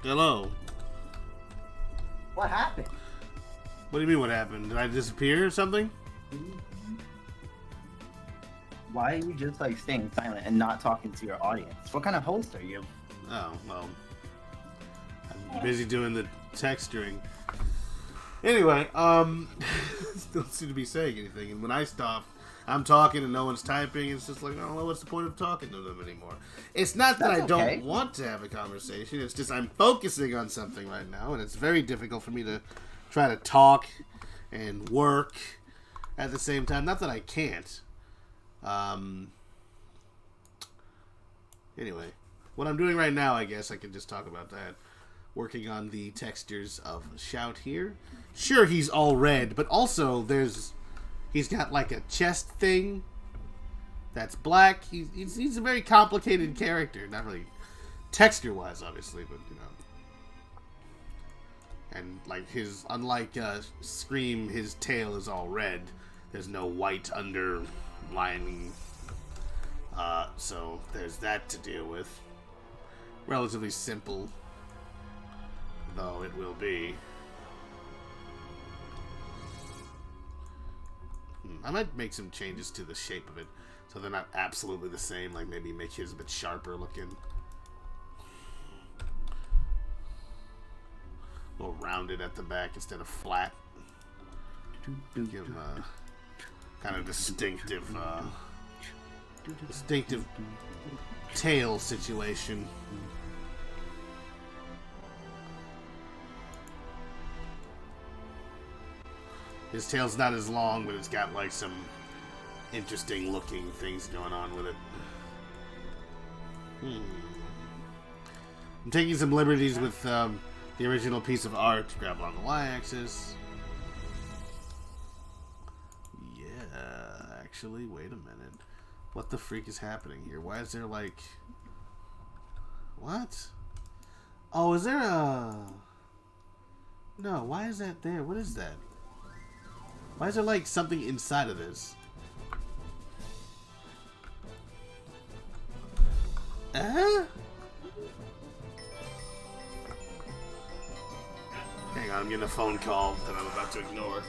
Hello. What happened? What do you mean what happened? Did I disappear or something? Why are you just like staying silent and not talking to your audience? What kind of host are you? Oh, well. I'm busy doing the texturing. Anyway, still seem to be saying anything. And when I stop, I'm talking and no one's typing. It's just like, oh, well, what's the point of talking to them anymore? It's not that That's I don't okay. want to have a conversation. It's just I'm focusing on something right now, and it's very difficult for me to try to talk and work at the same time. Not that I can't. Anyway, what I'm doing right now, I guess I can just talk about that. Working on the textures of Shout here. Sure, he's all red, but also he's got like a chest thing that's black. He's a very complicated character. Not really texture-wise, obviously, but you know. And like unlike Scream, his tail is all red. There's no white underlining. So there's that to deal with. Relatively simple, though it will be. I might make some changes to the shape of it, so they're not absolutely the same. Like maybe make his a bit sharper looking, a little rounded at the back instead of flat. Give him a kind of distinctive tail situation. His tail's not as long, but it's got like some interesting looking things going on with it. I'm taking some liberties with the original piece of art. Grab on the y-axis. Yeah, actually, wait a minute. What the freak is happening here? Why is there like... What? Oh, is there a... No, why is that there? What is that? Why is there like something inside of this? Hang on, I'm getting a phone call that I'm about to ignore.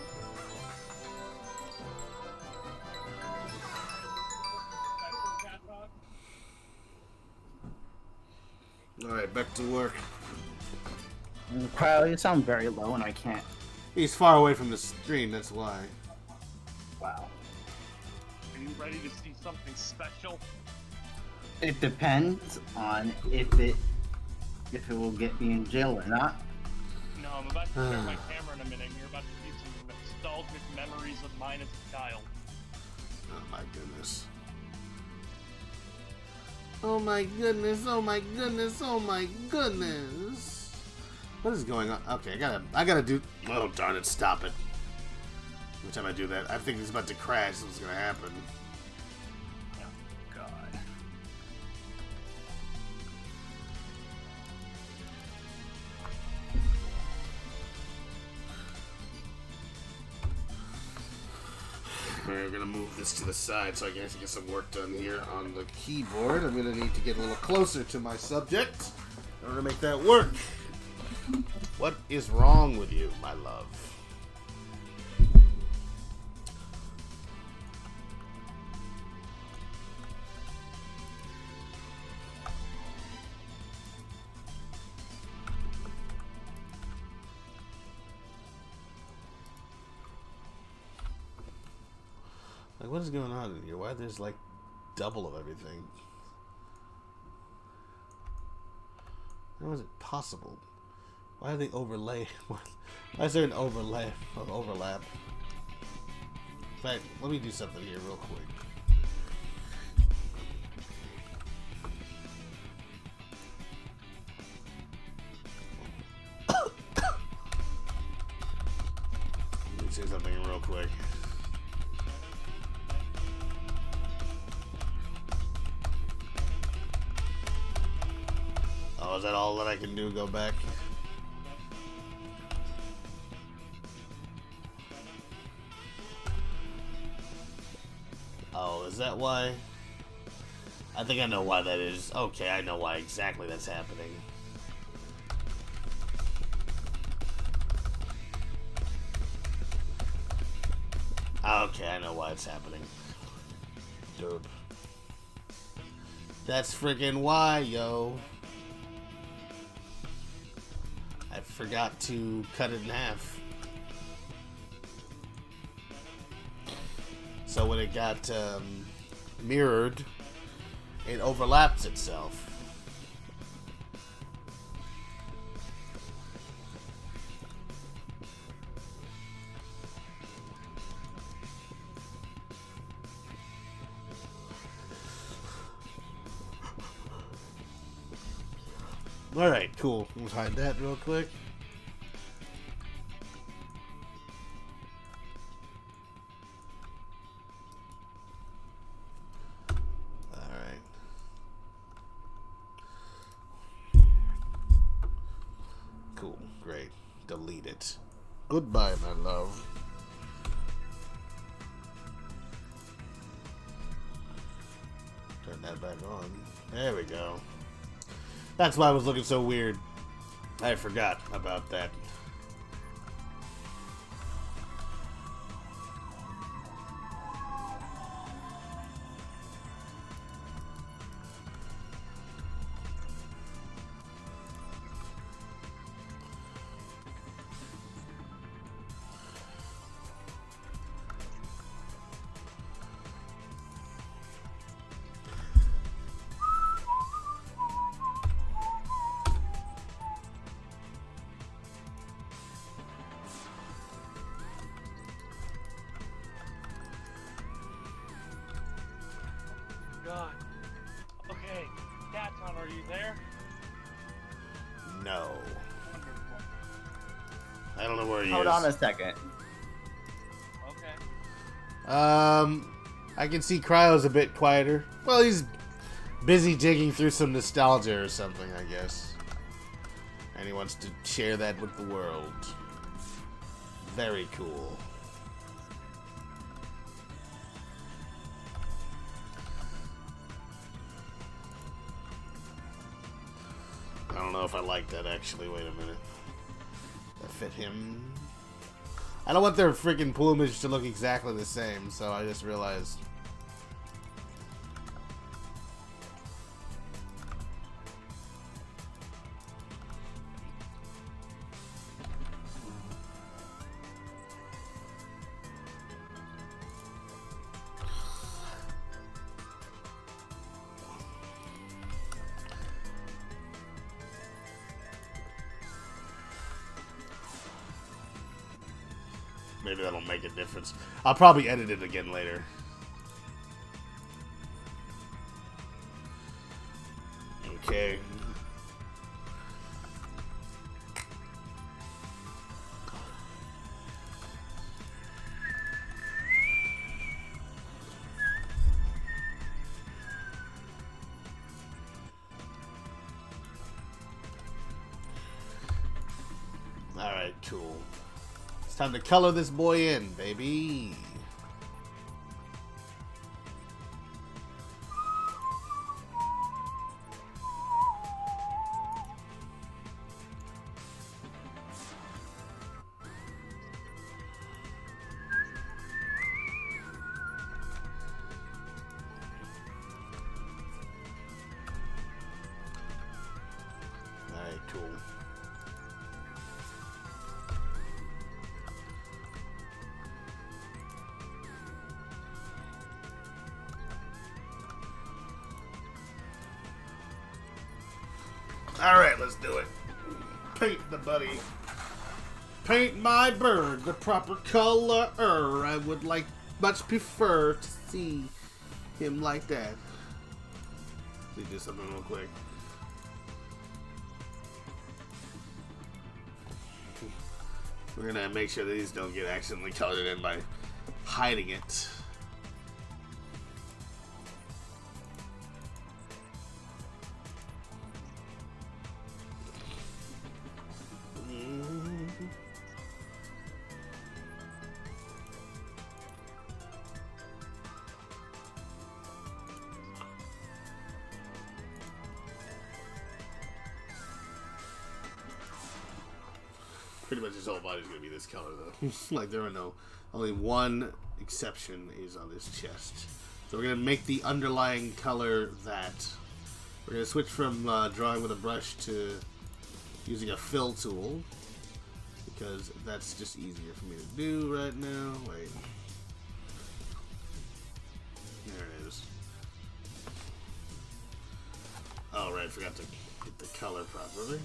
Alright, back to work. Kyle, you sound very low and I can't. He's far away from the screen, that's why. Wow. Are you ready to see something special? It depends on if it will get me in jail or not. No, I'm about to share my camera in a minute. You're about to see some nostalgic memories of mine as a child. Oh my goodness. Oh my goodness, oh my goodness, oh my goodness. What is going on? Okay, I gotta do... Oh, darn it, stop it. Every time I do that, I think it's about to crash. What's gonna happen? Oh, God. We're gonna move this to the side so I can actually get some work done here on the keyboard. I'm gonna need to get a little closer to my subject in order to make that work. What is wrong with you, my love? Like, what is going on in here? Why there's like double of everything? How is it possible? Why are they overlay? Why is there an overlap? In fact, let me do something here real quick. Let me say something real quick. Oh, is that all that I can do? Go back? Oh, is that why? I think I know why that is. Okay, I know why exactly that's happening. Okay, I know why it's happening. Derp. That's freaking why, yo. I forgot to cut it in half. So when it got mirrored, it overlaps itself. Alright, cool. Let's hide that real quick. Cool, great. Delete it. Goodbye, my love. Turn that back on. There we go. That's why it was looking so weird. I forgot about that. God. Okay, Daton, are you there? No. Wonderful. I don't know where he Hold is. on a second. Okay. I can see Cryo's a bit quieter. Well, he's busy digging through some nostalgia or something, I guess. And he wants to share that with the world. Very cool. I don't know if I like that, actually. Wait a minute. That fit him? I don't want their freaking plumage to look exactly the same, so I just realized. Maybe that'll make a difference. I'll probably edit it again later. Okay. Alright, cool. It's time to color this boy in, baby. Alright, cool. Alright, let's do it. Paint the buddy. Paint my bird the proper color. I would much prefer to see him like that. Let me do something real quick. We're gonna make sure that these don't get accidentally colored in by hiding it. Pretty much his whole body's gonna be this color, though. Like, there are only one exception is on his chest. So we're gonna make the underlying color that. We're gonna switch from drawing with a brush to using a fill tool, because that's just easier for me to do right now. Wait. There it is. Oh, right, forgot to get the color properly.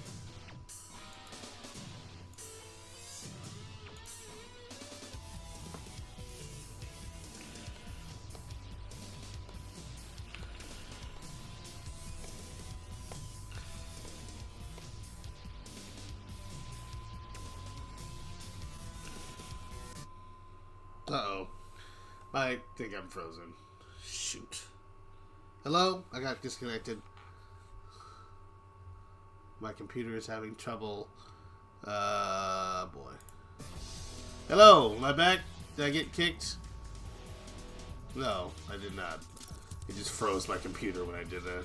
Uh-oh. I think I'm frozen. Shoot. Hello? I got disconnected. My computer is having trouble. Boy. Hello? Am I back? Did I get kicked? No, I did not. It just froze my computer when I did that.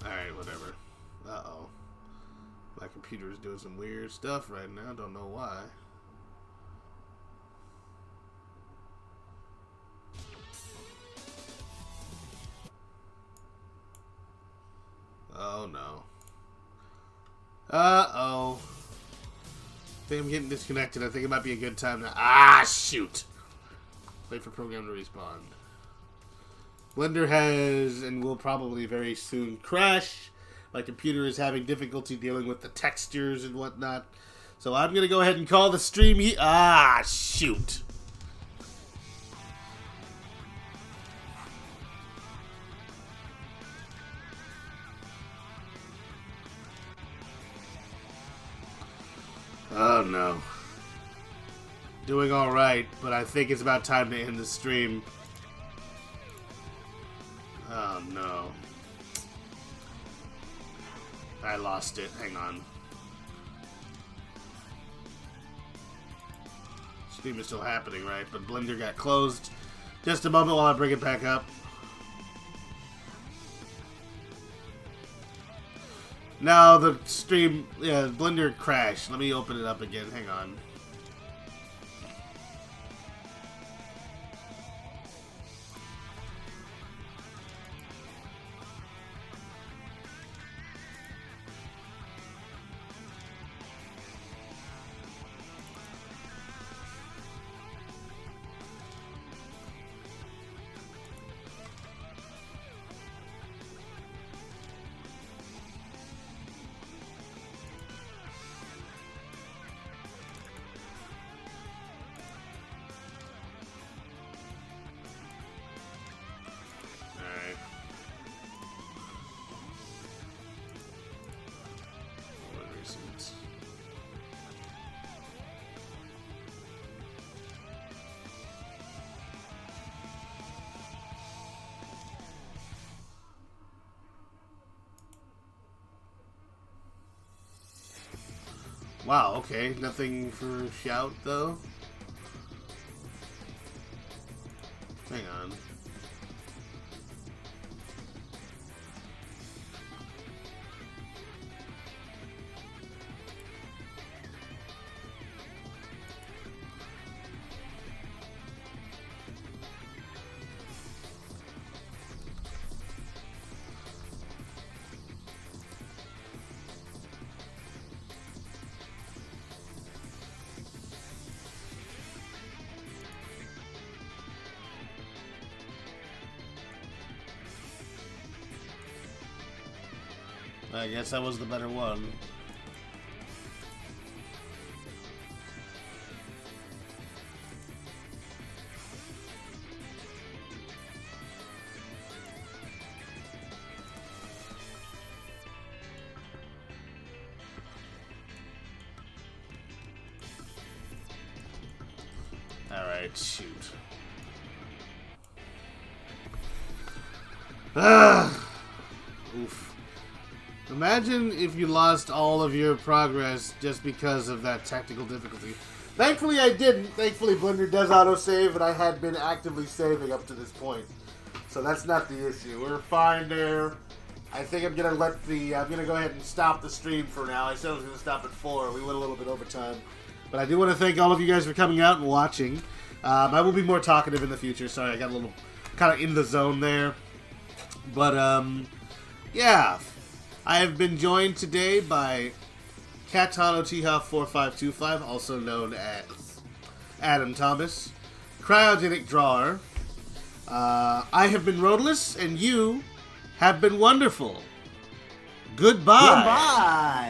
Alright, whatever. Uh-oh. My computer is doing some weird stuff right now. Don't know why. Oh, no. Uh-oh. I think I'm getting disconnected. I think it might be a good time to... Ah, shoot! Wait for program to respawn. Blender has and will probably very soon crash. My computer is having difficulty dealing with the textures and whatnot. So I'm going to go ahead and call the stream. Shoot. Oh no. Doing alright, but I think it's about time to end the stream. Oh no. I lost it. Hang on. Stream is still happening, right? But Blender got closed. Just a moment while I bring it back up. No, the stream, yeah, Blender crashed. Let me open it up again. Hang on. Wow, okay. Nothing for shout, though. Hang on. I guess that was the better one. Alright, shoot. Oof. Imagine if you lost all of your progress just because of that technical difficulty. Thankfully I didn't. Thankfully Blender does autosave, and I had been actively saving up to this point. So that's not the issue. We're fine there. I think I'm gonna I'm gonna go ahead and stop the stream for now. I said I was gonna stop at 4. We went a little bit over time. But I do want to thank all of you guys for coming out and watching. I will be more talkative in the future. Sorry, I got a little kind of in the zone there. But yeah. I have been joined today by Katano Tiha4525, also known as Adam Thomas, Cryogenic Drawer. I have been Roadless, and you have been wonderful. Goodbye. Goodbye.